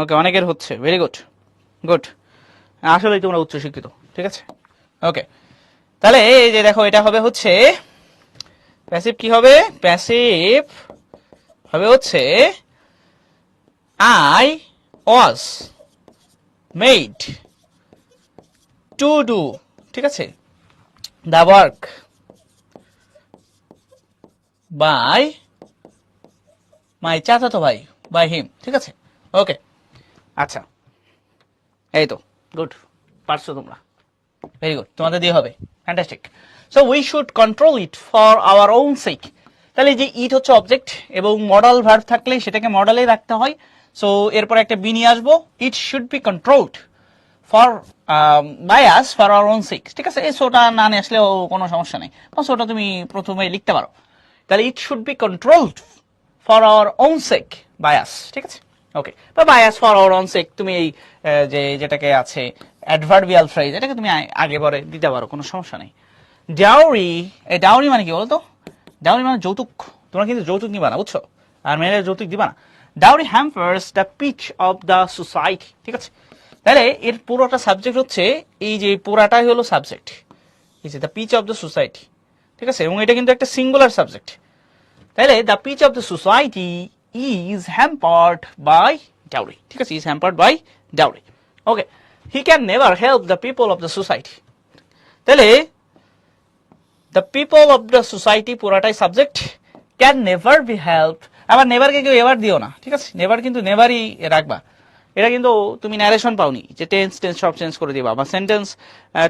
ওকে, অনেকের হচ্ছে, ভেরি গুড, গুড। আসলেই তোমরা উচ্চ শিক্ষিত, ঠিক আছে। ওকে, তাহলে এই যে দেখো, এটা হবে হচ্ছে প্যাসিভ। কি হবে? প্যাসিভ হবে হচ্ছে I was made to do, ঠিক আছে, দ্য ওয়ার্ক বাই মাই চাচাতো ভাই, বাই হিম, ঠিক আছে। ওকে, আচ্ছা, এই তো, গুড, পারছো তোমরা, ভেরি গুড, তোমাদের দিয়ে হবে, fantastic. So we should control it for our own sake. তাহলে যে ইট হচ্ছে অবজেক্ট এবং মডাল ভার্ব থাকলে সেটাকে মডেলে রাখতে হয়। সো এরপর একটা বি নিয়ে আসবো, it should be controlled for by us for our own sake, ঠিক আছে। এই সোটা না নিয়ে আসলেও কোনো সমস্যা নেই, সোটা তুমি প্রথমে লিখতে পারো। তাহলে it should be controlled for our own sake by us, ঠিক আছে। ওকে, বা by us for our own sake, তুমি এই যে যেটাকে আছে অ্যাডভার্বিয়াল ফ্রেজ, এটাকে তুমি আগে পরে দিতে পারো, কোনো সমস্যা নেই। ডাউরি, এই ডাউরি মানে কি বলতো? ডাউরি মানে যৌতুক। তোমরা কিন্তু যৌতুক নিবা না, বুঝছো? আর মেয়েদের যৌতুক দিবা না। Dowry hampers the pitch of the society, ঠিক আছে। তাহলে এর পুরোটা সাবজেক্ট হচ্ছে, এই যে পুরাটাই হলো সাবজেক্ট, এই যে the pitch of the society, ঠিক আছে। এবং এটা কিন্তু একটা সিঙ্গুলার সাবজেক্ট। তাহলে the pitch of the society is hampered by dowry, ঠিক আছে, is hampered by dowry. Okay, he can never help the people of the society. তাহলে the people of the society পুরাটাই subject, can never be help. আবার নেভারকে কেউ ever দিও না, ঠিক আছে, নেভার কিন্তু নেভারই রাখবা। এটা কিন্তু তুমি ন্যারেশন পাওনি যে টেন্স টেন্স সব চেঞ্জ করে দিবা, বা সেন্টেন্স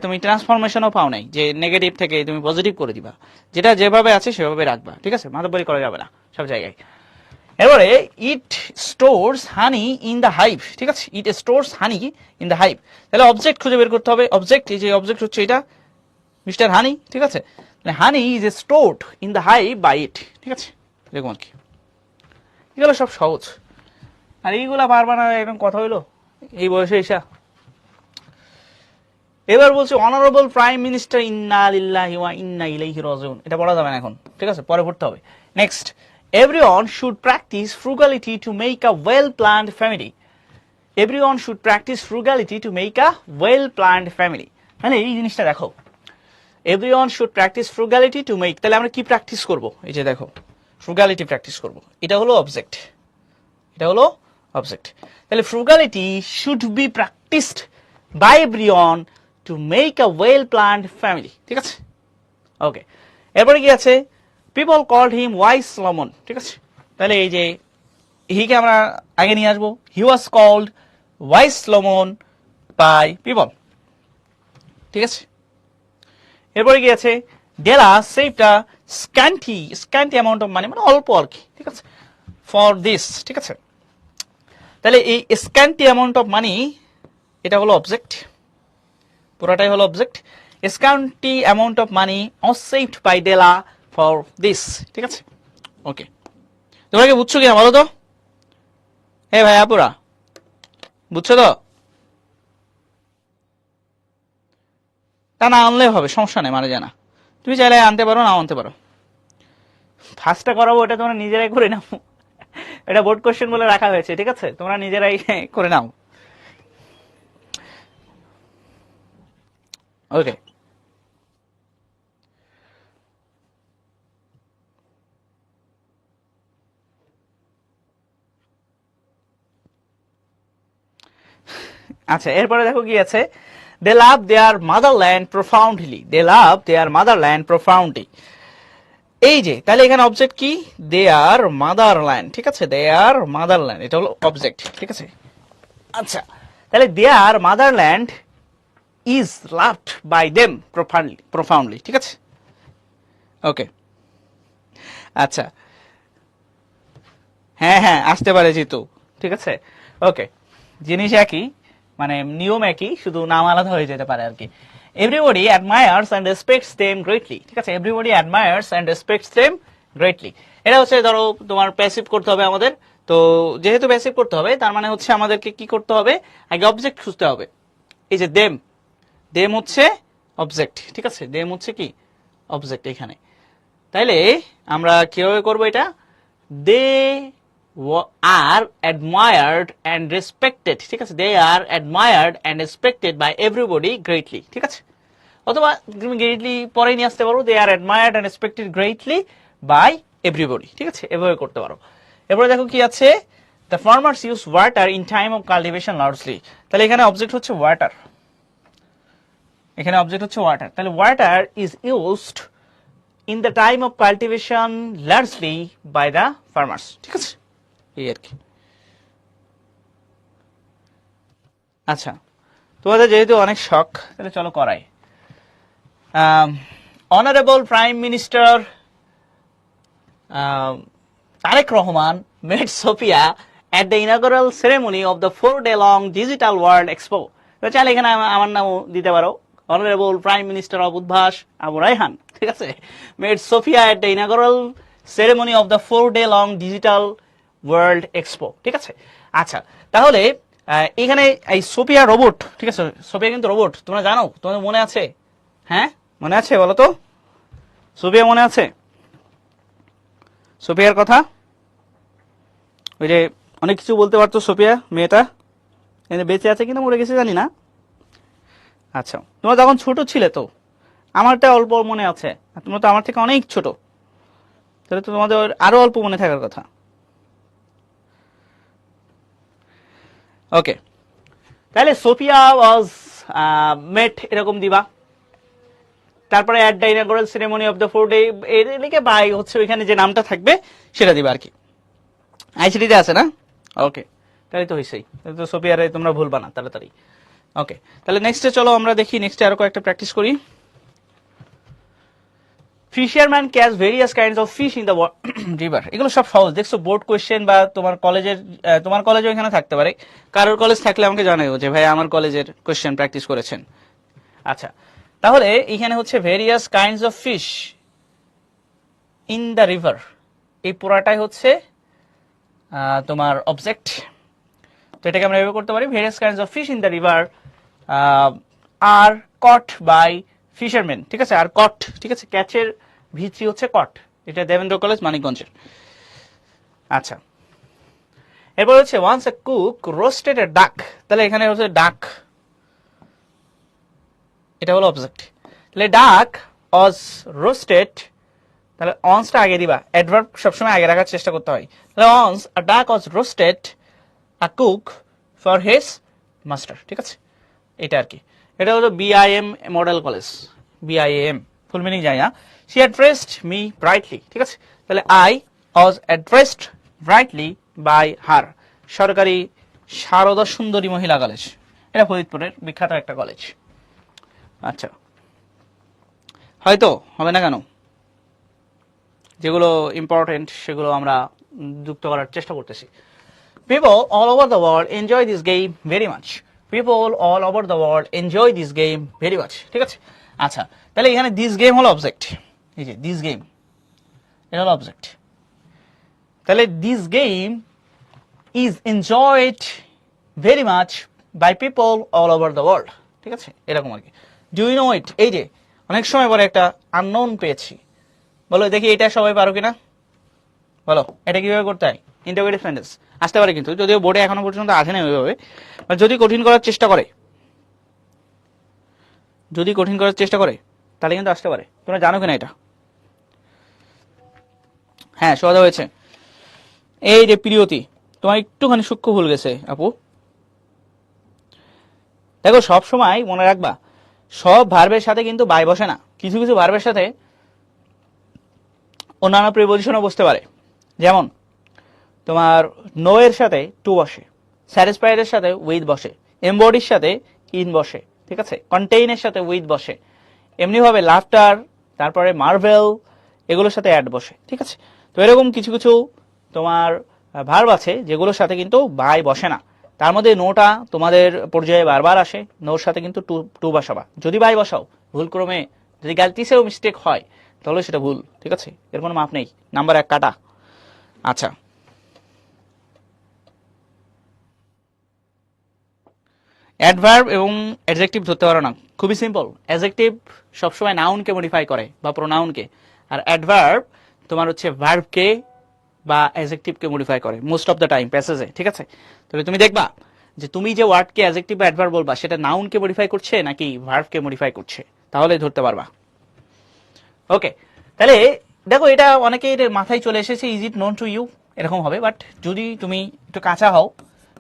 তুমি ট্রান্সফরমেশনও পাও নাই যে নেগেটিভ থেকে তুমি পজিটিভ করে দিবা। যেটা যেভাবে আছে সেভাবে রাখবা, ঠিক আছে, মাতব্বরি করা যাবে না সব জায়গায়। এবারে it stores honey in the hive, ঠিক আছে, it stores honey in the hive. তাহলে অবজেক্ট খুঁজে বের করতে হবে। অবজেক্ট, এই যে অবজেক্ট হচ্ছে এটা মিস্টার হানি, ঠিক আছে। Honey is stored in the hive by it, ঠিক আছে, এরকম আর কি। এগুলো সব সহজ, আর এইগুলা পারবা না এরকম কথা হইলো এই বয়সে এসা। এবার বলছে অনারেবল প্রাইম মিনিস্টার ইন্না লিল্লাহি ওয়া ইন্না ইলাইহি রাজিউন, এটা পড়া যাবে না এখন, ঠিক আছে, পরে পড়তে হবে। Next, everyone should practise frugality to make a well planned family. Everyone should practise frugality to make a well planned family. মানে এই জিনিসটা দেখো, everyone should practise frugality to make, তাহলে আমরা কি প্র্যাকটিস করব? এই যে দেখো, ফ্রুগালিটি প্র্যাকটিস করব, এটা হলো অবজেক্ট, এটা হলো অবজেক্ট। তাহলে frugality should be practised by everyone to make a well planned family, ঠিক আছে। ওকে, এরপরে কি আছে? People called him wise Solomon, ঠিক আছে। তাহলে এই যে হিকে আমরা আগে নিয়ে আসবো, he was called wise Solomon by people, ঠিক আছে। এরপরে কি আছে? Della saved a scanty amount of money, মানে অল্প আর কি, ঠিক আছে, ফর দিস, ঠিক আছে। তাহলে এই স্ক্যান্টি অ্যামাউন্ট অফ মানি, এটা হলো অবজেক্ট, পুরাটাই হলো object. Scanty amount of money was saved by Della for this, ঠিক আছে। ওকে, তোমরা কি বুঝছো কিনা বলো তো? হে ভাই আপুরা, বুঝছো তো? তা না আনলে হবে, সমস্যা নেই, মানে জানা তুমি চাইলে আনতে পারো, না আনতে পারো। ফার্স্টটা করাবো, এটা তোমরা নিজেরাই করে নাও, এটা বোর্ড কোশ্চেন বলে রাখা হয়েছে, ঠিক আছে, তোমরা নিজেরাই করে নাও। ওকে, আচ্ছা, এরপরে দেখো কি আছে? They love their motherland profoundly, they love their motherland profoundly. এই যে তাহলে এখানে অবজেক্ট কি? দেয়ার মাদারল্যান্ড, ঠিক আছে, দেয়ার মাদারল্যান্ড, এটা হলো অবজেক্ট, ঠিক আছে। আচ্ছা, তাহলে their motherland is loved by them profoundly, ঠিক আছে। ওকে, আচ্ছা, হ্যাঁ হ্যাঁ আসতে পারে জিতু, ঠিক আছে। ওকে, জিনিস একই, মানে নিয়ম একই, শুধু নাম আলাদা হয়ে যেতে পারে আর কি। Everybody admires and respects them greatly, ঠিক আছে, everybody admires and respects them greatly. এটা হচ্ছে ধরো তোমার প্যাসিভ করতে হবে আমাদের, তো যেহেতু প্যাসিভ করতে হবে তার মানে হচ্ছে আমাদেরকে কি করতে হবে, আগে অবজেক্ট খুঁজতে হবে। এই যে দেম, দেম হচ্ছে অবজেক্ট, ঠিক আছে, দেম হচ্ছে কি অবজেক্ট এখানে। তাইলে আমরা কিভাবে করবো এটা, they are admired and respected, ঠিক আছে, they are admired and respected by everybody greatly, ঠিক আছে, অথবা তুমি গ্রেটলি পরে নিয়ে আসতে পারো, they are admired and respected greatly by everybody, ঠিক আছে, এভাবে করতে পারো। এরপরে দেখো কি আছে, the farmers use water in time of cultivation largely. তাহলে এখানে অবজেক্ট হচ্ছে ওয়াটার, এখানে অবজেক্ট হচ্ছে ওয়াটার, তাহলে water is used in the time of cultivation largely by the farmers, ঠিক আছে, এই আর কি। আচ্ছা, তোমাদের যেহেতু অনেক শখ, তাহলে চলো করাই। Honourable prime minister Tarek Rahman met Sophia at the inaugural ceremony of the 4-day-long Digital World Expo. তো চাইলে এখানে আমার নামও দিতে পারো, honourable prime minister of Udvash Abu Raihan, ঠিক আছে, met Sophia at the inaugural ceremony of the 4-day-long Digital World Expo, ঠিক আছে। আচ্ছা, তাহলে এখানে এই সোফিয়া রোবট, ঠিক আছে, সোফিয়া কিন্তু রোবট, তোমরা জানো, তোমাদের মনে আছে? হ্যাঁ মনে আছে, বলো তো, সোফিয়া মনে আছে? সোফিয়ার কথা, ওই যে অনেক কিছু বলতে পারতো সোফিয়া মেয়েটা, বেঁচে আছে কিনা মরে গেছে জানি না। আচ্ছা, তোমরা যখন ছোট ছিলে তো, আমারটা অল্প মনে আছে, তোমরা তো আমার থেকে অনেক ছোট, তাহলে তো তোমাদের আরো অল্প মনে থাকার কথা। ওকে, তাহলে সোফিয়া ওয়াজ মেট এরকম দিবা, তারপরে at the inaugural ceremony of the 4 day এর লিখে বাই হচ্ছে ওইখানে যে নামটা থাকবে সেটা দিবা আর কি। আইসিটিতে আছে না? ওকে, তাহলে তো হইছেই, তাহলে তো সোফিয়ারে তোমরা ভুলবা না তাড়াতাড়ি। ওকে, তাহলে নেক্সটে চলো আমরা দেখি, নেক্সটে আরো কয়েকটা প্র্যাকটিস করি। Fisherman catch various kinds of fish in the river. এগুলো সব সহজ, দেখছো বোর্ড কোয়েশ্চেন বা তোমার কলেজের, তোমার কলেজও এখানে থাকতে পারে, কারোর কলেজ থাকলে আমাকে জানাও যে ভাই আমার কলেজের কোয়েশ্চেন প্র্যাকটিস করেছেন। আচ্ছা, তাহলে এখানে হচ্ছে various kinds of fish in the river, এই পুরাটাই হচ্ছে তোমার অবজেক্ট। তো এটাকে আমরা এভাবে করতে পারি, various kinds of fish in the river are caught by fisherman, ঠিক আছে, আর কট, ঠিক আছে, ক্যাচের ভিত্তি হচ্ছে কট, এটা দেবেন্দ্র কলেজ মানিকগঞ্জের। আচ্ছা, এরপর হচ্ছে ওয়ান্স এ কুক রোস্টেড এ ডাক, তাহলে এখানে হচ্ছে ডাক, এটা হলো অবজেক্ট। তাহলে ডাক ওয়াজ রোস্টেড, তাহলে অনসটা আগে দিবা, অ্যাডভার্ব সবসময় আগে রাখার চেষ্টা করতে হয়। তাহলে once a duck was roasted a cook for his master, ঠিক আছে, এটা আর কি। এটা হলো BIM model college, BIM full meaning জানি না। শি অ্যাড্রেসড মি ব্রাইটলি, ঠিক আছে, তাহলে I was addressed brightly by her, সরকারি শারদা সুন্দরী মহিলা কলেজ, এটা ফরিদপুরের বিখ্যাত একটা কলেজ। আচ্ছা, হয়তো হবে না কেন, যেগুলো ইম্পর্টেন্ট সেগুলো আমরা যুক্ত করার চেষ্টা করতেছি। People all over the world enjoy this game very much. People all over the world enjoy this game very much, ঠিক আছে। আচ্ছা, তাহলে এখানে দিস গেম হলো অবজেক্ট, এই যে দিস গেম, এটা হলো অবজেক্ট। তাহলে this game is enjoyed very much by people all over the world, ঠিক আছে, এরকম আর কি। ডু ইউ নো ইট, এই যে অনেক সময় পরে একটা আননোন পেয়েছি, বলো দেখি এটা সবাই পারো কিনা, বলো এটা কিভাবে করতে হয়, ইন্টারোগেটিভ সেন্টেন্স আসতে পারে, কিন্তু যদিও বোর্ডে এখনো পর্যন্ত আসে না ওইভাবে, যদি কঠিন করার চেষ্টা করে, যদি কঠিন করার চেষ্টা করে তাহলে কিন্তু আসতে পারে। তোমরা জানো কিনা এটা? হ্যাঁ, সোজা হয়েছে। এই যে প্রিয়তি, তোমার একটুখানি সূক্ষ্ম ভুল গেছে আপু। দেখো, সব সময় মনে রাখবা, সব ভার্বের সাথে কিন্তু বাই বসে না, কিছু কিছু ভার্বের সাথে অন্যান্য প্রিপজিশনও বসতে পারে। যেমন তোমার নো এর সাথে টু বসে, স্যাটিসফাইড এর সাথে উইথ বসে, এমবডির সাথে ইন বসে, ঠিক আছে, কন্টেইনের সাথে উইথ বসে, এমনিভাবে লাফটার, তারপরে মার্ভেল, এগুলোর সাথে অ্যাড বসে, ঠিক আছে। তো এরকম কিছু কিছু তোমার ভার্ব আছে যেগুলোর সাথে কিন্তু বাই বসে না, তার মধ্যে নোটা তোমাদের পর্যায়ে বারবার আসে, নোর সাথে কিন্তু টু টু বসাবা। যদি বাই বসাও ভুল ক্রমে যদি গালতিসেও মিস্টেক হয় তাহলে সেটা ভুল, ঠিক আছে, এর কোনো মাপ নেই, নাম্বার 1 কাটা। আচ্ছা, অ্যাডভার্ব এবং অ্যাডজেক্টিভ ধরতে পারো না, খুবই সিম্পল। অ্যাডজেক্টিভ সবসময় নাউনকে মডিফাই করে বা প্রোনাউনকে, আর অ্যাডভার্ব তোমার হচ্ছে ভার্বকে বা অ্যাডজেক্টিভকে মডিফাই করে মোস্ট অফ দ্য টাইম প্যাসেজে, ঠিক আছে। তাহলে তুমি দেখবা যে তুমি যে ওয়ার্ডকে অ্যাডজেক্টিভ বা অ্যাডভার্ব বলবা সেটা নাউনকে মডিফাই করছে নাকি ভার্বকে মডিফাই করছে, তাহলে ধরতে পারবা। ওকে, তাহলে দেখো এটা অনেকের মাথায় চলে এসেছে is it known to you, এরকম হবে। বাট যদি তুমি একটু কাঁচা হও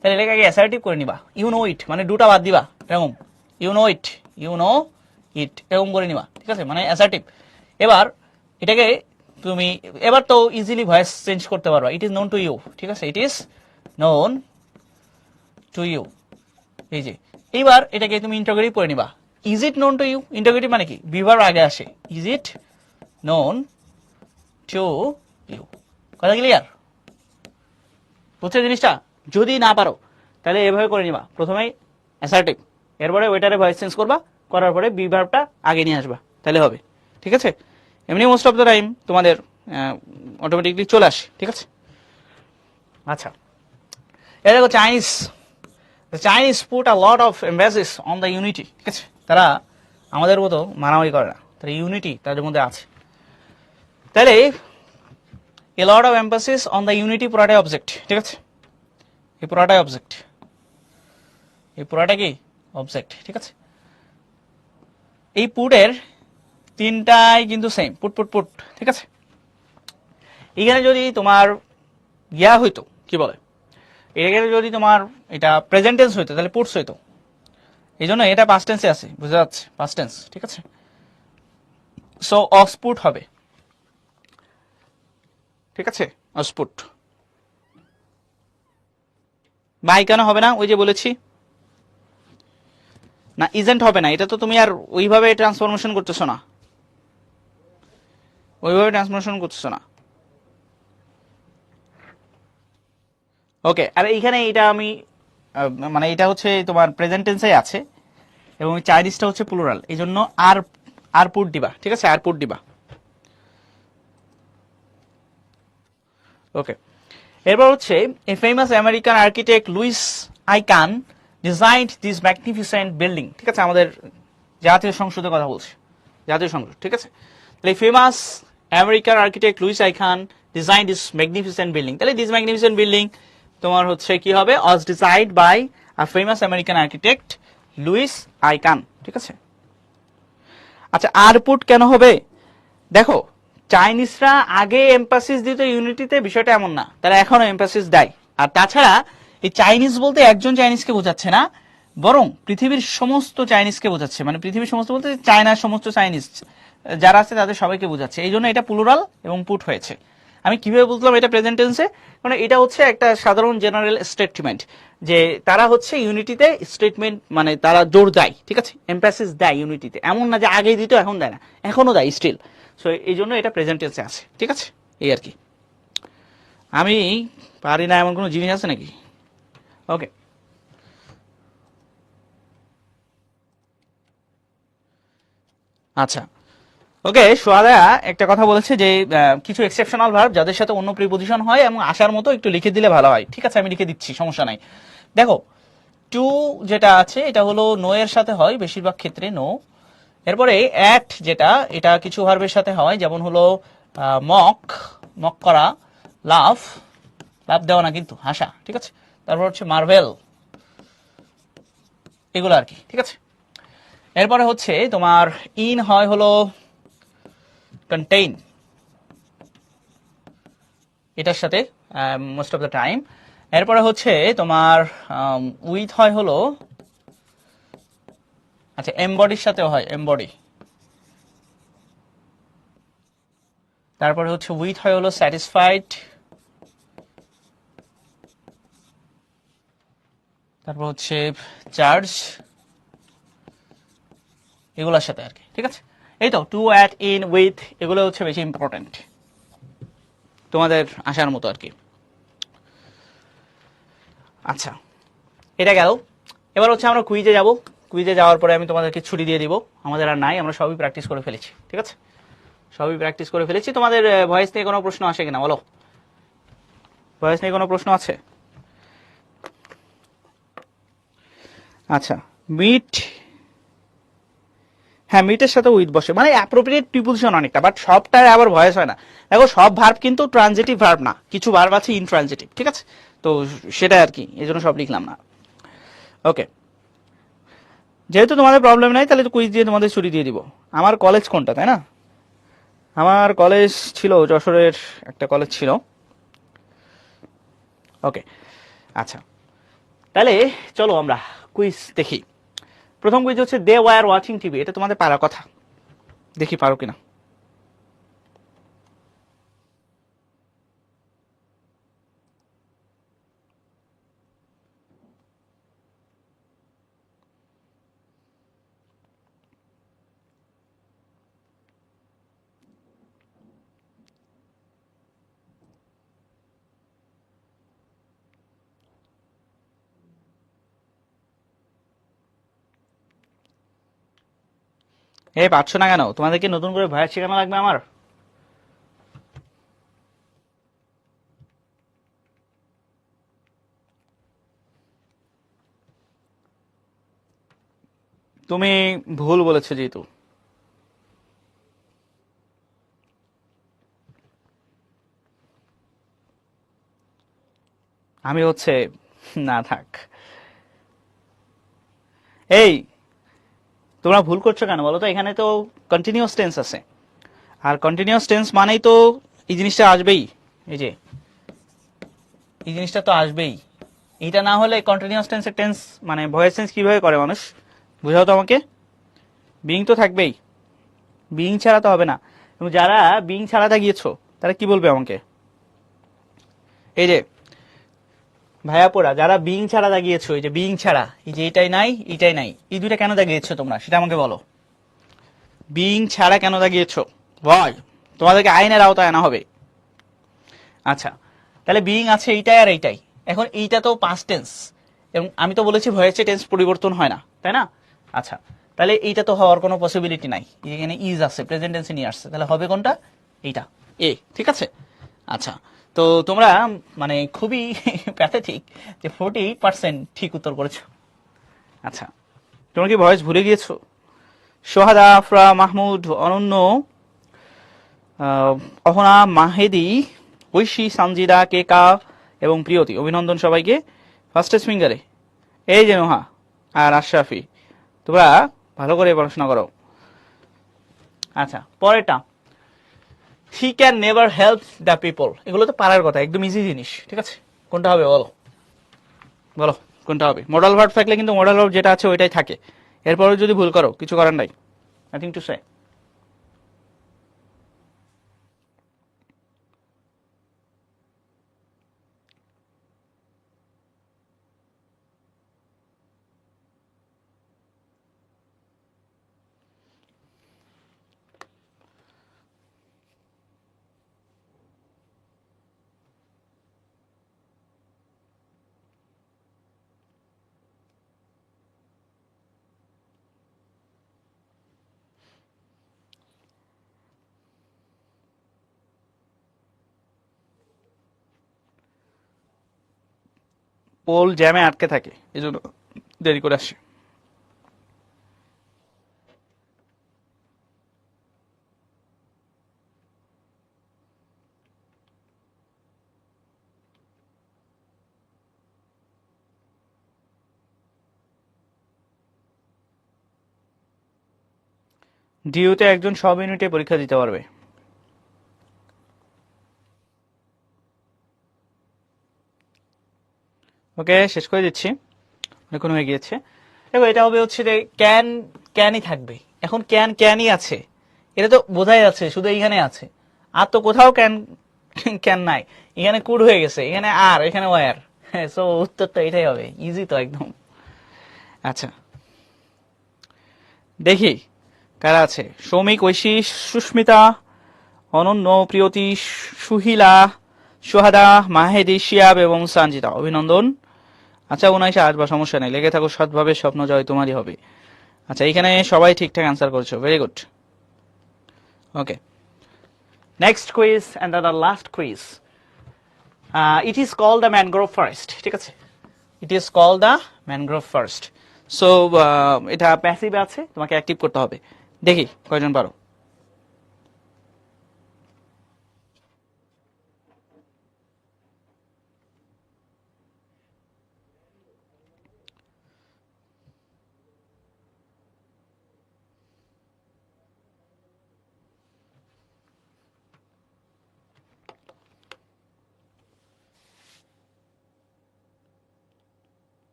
তাহলে এটাকে আগে অ্যাসার্টিভ করে নিবা, ইউ নো ইট, মানে দুটা বাদ দিবা, এরকম you know it, you know it এরকম করে নিবা, ঠিক আছে, মানে অ্যাসার্টিভ। এবার এটাকে তুমি এবার তো ইজিলি ভয়েস চেঞ্জ করতে পারবা, it is known to you, ঠিক আছে, it is known to you. এই যে এইবার এটাকে তুমি ইন্টারোগেটিভ করে নিবা, is it known to you, interrogative মানে কি বিভার আগে আসে, is it known to you. কথা ক্লিয়ার? বুঝছো জিনিসটা? যদি না পারো তাহলে এভাবে করে নিবা, প্রথমেই অ্যাসার্টিভ, এরপরে ওয়েটারে ভয়েস চেঞ্জ করবা, করার পরে বিভার্বটা আগে নিয়ে আসবা, তাহলে হবে, ঠিক আছে। এমনি মোস্ট অফ দ্য টাইম তোমাদের অটোমেটিকলি চলে আসে, ঠিক আছে। আচ্ছা, এটা দেখো Chinese, Chinese put a lot of emphasis on the unity, ঠিক আছে, তারা আমাদের মতো মারামারি করে না, তারা ইউনিটি তাদের মধ্যে আছে। তাহলে a lot of emphasis on the unity পুরাটাই অবজেক্ট, ঠিক আছে, এই পুরাটাই অবজেক্ট, এই পুরাটা কি অবজেক্ট, ঠিক আছে। এই পুটের তিনটাই কিন্তু সেম, পুট পুট পুট, ঠিক আছে। এখানে যদি তোমার ইয়া হইতো কি বলে, এখানে যদি তোমার এটা প্রেজেন্ট টেন্স হইতো তাহলে পুটস হইতো, এই জন্য এটা পাস্ট টেন্সে আছে, বুঝা যাচ্ছে, পাস্ট টেন্স, ঠিক আছে। সো অসপুট হবে, ঠিক আছে, অসপুট। বাই কেন হবে না, ওই যে বলেছি না, ইজেন্ট হবে না, এটা তো তুমি আর ওইভাবে ট্রান্সফরমেশন করতেছো না, ওইভাবে ট্রান্সফরমেশন করতেছো না। ওকে, আর এইখানে এটা আমি মানে এটা হচ্ছে তোমার প্রেজেন্ট টেন্সে আছে এবং চাইনিজটা হচ্ছে প্লুরাল, এই জন্য আর আর পুট দিবা, ঠিক আছে, আর পুট দিবা। ওকে, এরপর হচ্ছে a famous American architect Louis I Kahn designed this magnificent building, ঠিক আছে, আমাদের জাতীয় সংসদের কথা বলছে, জাতীয় সংসদ, ঠিক আছে। তাহলে famous American architect Louis I Kahn design this magnificent building, তাহলে দিস ম্যাগনিফিসেন্ট বিল্ডিং তোমার হচ্ছে কি হবে, was designed by a famous American architect Louis I Kahn, ঠিক আছে। আচ্ছা, আর পুট কেন হবে, দেখো চাইনিজরা আগে এমফাসিস দিত ইউনিটিতে, বিষয়টা এমন না, তারা এখনো এমফাসিস দেয়। আর তাছাড়া এই চাইনিজ বলতে একজন চাইনিজকে বোঝাচ্ছে না, বরং পৃথিবীর সমস্ত চাইনিজকে বোঝাচ্ছে, মানে পৃথিবীর সমস্ত বলতে চায়নার সমস্ত চাইনিজ যারা আছে তাদের সবাইকে বোঝাচ্ছে, এই জন্য এটা প্লুরাল এবং পুট হয়েছে। আমি কিভাবে বুঝলাম এটা প্রেজেন্ট টেন্সে, কারণ এটা হচ্ছে একটা সাধারণ জেনারেল স্টেটমেন্ট যে তারা হচ্ছে ইউনিটিতে স্টেটমেন্ট, মানে তারা জোর দেয়, ঠিক আছে, এমফাসিস দেয় ইউনিটিতে, এমন না যে আগেই দিত এখন দেয় না, এখনো দেয় স্টিল। সো এই জন্য এটা প্রেজেন্ট টেন্সে আছে, ঠিক আছে, এই আর কি। আমি পারি না এমন কোনো জিনিস আছে নাকি? ওকে, আচ্ছা, ওকে, সোহাদা একটা কথা বলেছে যে কিছু এক্সেপশনাল ভার্ব যাদের সাথে অন্য প্রিপোজিশন হয় এবং আসার মতো একটু লিখে দিলে ভালো হয়, ঠিক আছে, আমি লিখে দিচ্ছি, সমস্যা নাই। দেখো টু যেটা আছে এটা হলো নো এর সাথে হয় বেশিরভাগ ক্ষেত্রে, নো। এরপরে অ্যাট যেটা, এটা কিছু ভার্বের সাথে হয়, যেমন হলো মক, মক করা, লাভ, লাভ দেওয়া না কিন্তু হাসা, ঠিক আছে। তারপর হচ্ছে মার্ভেল, এগুলো আর কি, ঠিক আছে। এরপরে হচ্ছে তোমার ইন হয় হলো কন্টেইন, এটার সাথে মোস্ট অফ দ্য টাইম। এরপরে হচ্ছে তোমার উইথ হয় হলো, আচ্ছা, এমবডির সাথেও হয়, এমবডি। তারপরে হচ্ছে উইথ হয় হলো স্যাটিসফাইড, তারপর হচ্ছে চার্জ, এগুলোর সাথে আর কি, ঠিক আছে। এই তো টু, অ্যাট, ইন, উইথ, এগুলো হচ্ছে বেশি ইম্পর্টেন্ট তোমাদের আসার মতো আর কি। আচ্ছা, এটা গেল। এবার হচ্ছে আমরা কুইজে যাব। কুইজে যাওয়ার পরে আমি তোমাদেরকে ছুটি দিয়ে দিব, আমাদের আর নাই, আমরা সবই প্র্যাকটিস করে ফেলেছি। ঠিক আছে, সবই প্র্যাকটিস করে ফেলেছি। তোমাদের ভয়েস নিয়ে কোনো প্রশ্ন আসে কিনা বলো? ভয়েস নিয়ে কোনো প্রশ্ন আছে? আচ্ছা, মিট, হ্যাঁ মিটের সাথে উইথ বসে, মানে অ্যাপ্রোপ্রিয়েট প্রিপোজিশন অনেকটা, বাট সবটাই আবার ভয়েস হয় না। দেখো সব ভার্ব কিন্তু ট্রানজিটিভ ভার্ব না, কিছু ভার্ব আছে ইনট্রানজিটিভ। ঠিক আছে, তো সেটা আর কি, এই জন্য সব লিখলাম না। ওকে, যেহেতু তোমাদের প্রবলেম নাই তাহলে তো কুইজ দিয়ে তোমাদের ছুটি দিয়ে দিব। আমার কলেজ কোনটা, তাই না? আমার কলেজ ছিল যশোরের একটা কলেজ ছিল। ওকে, আচ্ছা তাহলে চলো আমরা কুইজ দেখি। প্রথম কুইজ হচ্ছে দে ওয়ার ওয়াচিং টিভি। এটা তোমাদের পারার কথা, দেখি পারো কিনা। এই পারছো না কেন? তোমাদেরকে নতুন করে ভয়েস শেখানো লাগবে আমার? তুমি ভুল বলেছো যেহেতু। আমি হচ্ছে, না থাক। এই তোমরা ভুল করছো কেন বলো তো? এখানে তো কন্টিনিউয়াস টেন্স আছে, আর কন্টিনিউয়াস টেন্স মানেই তো এই জিনিসটা আসবেই। এই যে এই জিনিসটা তো আসবেই, এইটা না হলে কন্টিনিউয়াস টেন্সের টেন্স মানে ভয়েস চেঞ্জ কিভাবে করে মানুষ? বুঝাও তো আমাকে। বিং তো থাকবেই, বিং ছাড়া তো হবে না। এবং যারা বিং ছাড়াতে গিয়েছো তারা কি বলবে আমাকে? এই যে ভাইয়া পোড়া, যারা বিং ছাড়া দাগিয়েছো, এই যে বিং ছাড়া, এই যে এটাই নাই এটাই নাই, এই দুইটা কেন দাগিয়েছো তোমরা সেটা আমাকে বলো। বিং ছাড়া কেন দাগিয়েছো বল, তোমাদেরকে আইনের আওতায় আনা হবে। আচ্ছা, তাহলে বিং আছে এইটাই আর এইটাই। এখন এইটা তো পাস্ট টেন্স, এবং আমি তো বলেছি ভয়েসে টেন্স পরিবর্তন হয় না, তাই না? আচ্ছা, তাহলে এইটা তো হওয়ার কোনো পসিবিলিটি নাই। এখানে ইজ আছে, প্রেজেন্ট টেন্সে নিয়ে আসছে, তাহলে হবে কোনটা? এইটা, এ। ঠিক আছে, আচ্ছা। তো তোমরা মানে খুবই প্যাথেটিক যে 48% ঠিক উত্তর করেছো। আচ্ছা, তোমরা কি ভয়েস ভুলে গিয়েছো? সোহাদা, আফরা, মাহমুদ, অনন্য, অহনা, মাহেদি, ঐশী, সানজিদা, কেকা এবং প্রিয়তি, অভিনন্দন সবাইকে ফার্স্টেস্ট ফিঙ্গারে। এই যে নোহা আর আশরাফি, তোমরা ভালো করে পড়াশোনা করো। আচ্ছা, পরেরটা, হি can never help the people. এগুলো তো পারার কথা, একদম ইজি জিনিস। ঠিক আছে, কোনটা হবে বলো? বলো কোনটা হবে? মডাল ভার্ব থাকলে কিন্তু মডাল ভার্ব যেটা আছে ওইটাই থাকে, এরপরে যদি ভুল করো কিছু করার নাই, নাথিং টু সে। পোল জ্যামে আটকে থাকে, এই জন্য দেরি করে আসে। ডিউতে একজন সব ইউনিটে পরীক্ষা দিতে পারবে। ওকে, শেষ করে দিচ্ছি, অনেকক্ষণ হয়ে গিয়েছে। দেখো এটা হবে হচ্ছে যে ক্যান, ক্যানই থাকবে। এখন ক্যান ক্যানই আছে, এটা তো বোঝাই যাচ্ছে, শুধু এইখানে আছে, আর তো কোথাও ক্যান ক্যান নাই। এখানে কুড হয়ে গেছে, এখানে আর, এখানে ওয়ার। সো উত্তরটা এটাই হবে, ইজি তো একদম। আচ্ছা, দেখি কারা আছে। সৌমিক, ঐশী, সুস্মিতা, অনন্য, প্রিয়তি, সুহিলা, সোহাদা, মাহেদি, শিয়াব এবং সঞ্জিতা, অভিনন্দন। আচ্ছা 19 আসবা, সমস্যা নেই, লেগে থাকো সৎভাবে, স্বপ্ন জয় তোমারই হবে। আচ্ছা এখানে সবাই ঠিকঠাক অ্যান্সার করছো, very good. Okay, next quiz and the last quiz. It is called the mangrove forest, ঠিক আছে, it is called the mangrove forest. So এটা প্যাসিভ আছে, তোমাকে অ্যাক্টিভ করতে হবে। দেখি কয়জন পারো।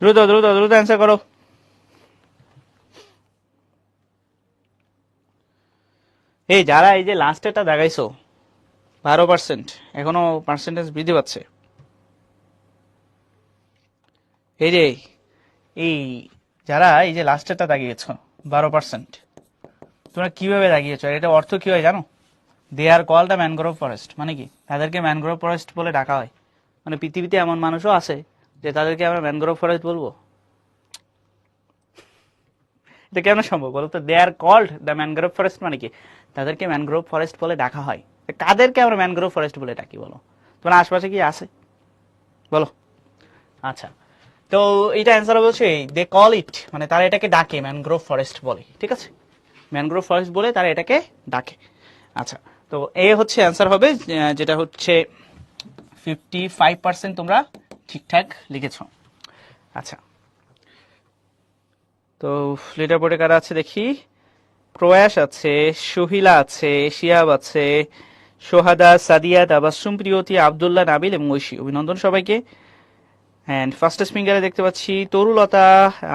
দ্রুত দ্রুত দ্রুত অ্যান্সার করো। এই যারা এই যে লাস্টেরটা দেখাইছো 12%, এখনো পার্সেন্টেজ বৃদ্ধি পাচ্ছে। এই যে এই যারা এই যে লাস্টেরটা দাগিয়েছ 12%, তোমরা কিভাবে দাগিয়েছ, এটা অর্থ কি হয় জানো? দে আর কল দ্য ম্যানগ্রোভ ফরেস্ট, মানে কি তাদেরকে ম্যানগ্রোভ ফরেস্ট বলে ডাকা হয়। মানে পৃথিবীতে এমন মানুষও আছে যে তাদেরকে আমরা ম্যানগ্রোভ ফরেস্ট বলবো? এটা কেন সম্ভব বলো তো? They are called the mangrove forest মানে কি তাদেরকে ম্যানগ্রোভ ফরেস্ট বলে ডাকা হয়। কাদেরকে আমরা ম্যানগ্রোভ ফরেস্ট বলে ডাকি বলো? তোমার আশপাশে কি আছে বলো? আচ্ছা, তো এটা অ্যান্সার বলছে দে কল ইট, মানে তারা এটাকে ডাকে ম্যানগ্রোভ ফরেস্ট বলে, ঠিক আছে, ম্যানগ্রোভ ফরেস্ট বলে তারা এটাকে ডাকে। আচ্ছা, তো এ হচ্ছে অ্যান্সার হবে, যেটা হচ্ছে 55% তোমরা ঠিকঠাক লিখেছ। আচ্ছা, তো লিডার বোর্ডে কারা আছে দেখি। প্রয়াস আছে, সোহিলা আছে, শিয়াব আছে, সোহাদা, সাদিয়া, তাবাসসুম, প্রিয়তি, আব্দুল্লাহ, নাবিল এবং ঐশী। অভিনন্দন সবাইকে। অ্যান্ড ফার্স্টেস্ট ফিঙ্গারে দেখতে পাচ্ছি তরুলতা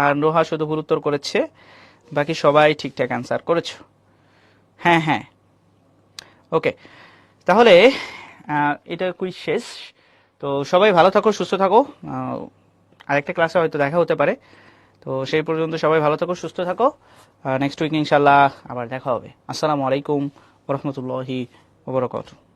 আর নোহা শুধু ভুল উত্তর করেছে, বাকি সবাই ঠিকঠাক অ্যান্সার করেছো। হ্যাঁ হ্যাঁ, ওকে, তাহলে এটা কুইজ শেষ। তো সবাই ভালো থাকো, সুস্থ থাকো। আরেকটা ক্লাসে হয়তো দেখা হতে পারে। তো সেই পর্যন্ত সবাই ভালো থাকো, সুস্থ থাকো। নেক্সট উইক ইনশাল্লাহ আবার দেখা হবে। আসসালামু আলাইকুম ওয়া রাহমাতুল্লাহি ওয়া বারাকাতুহু।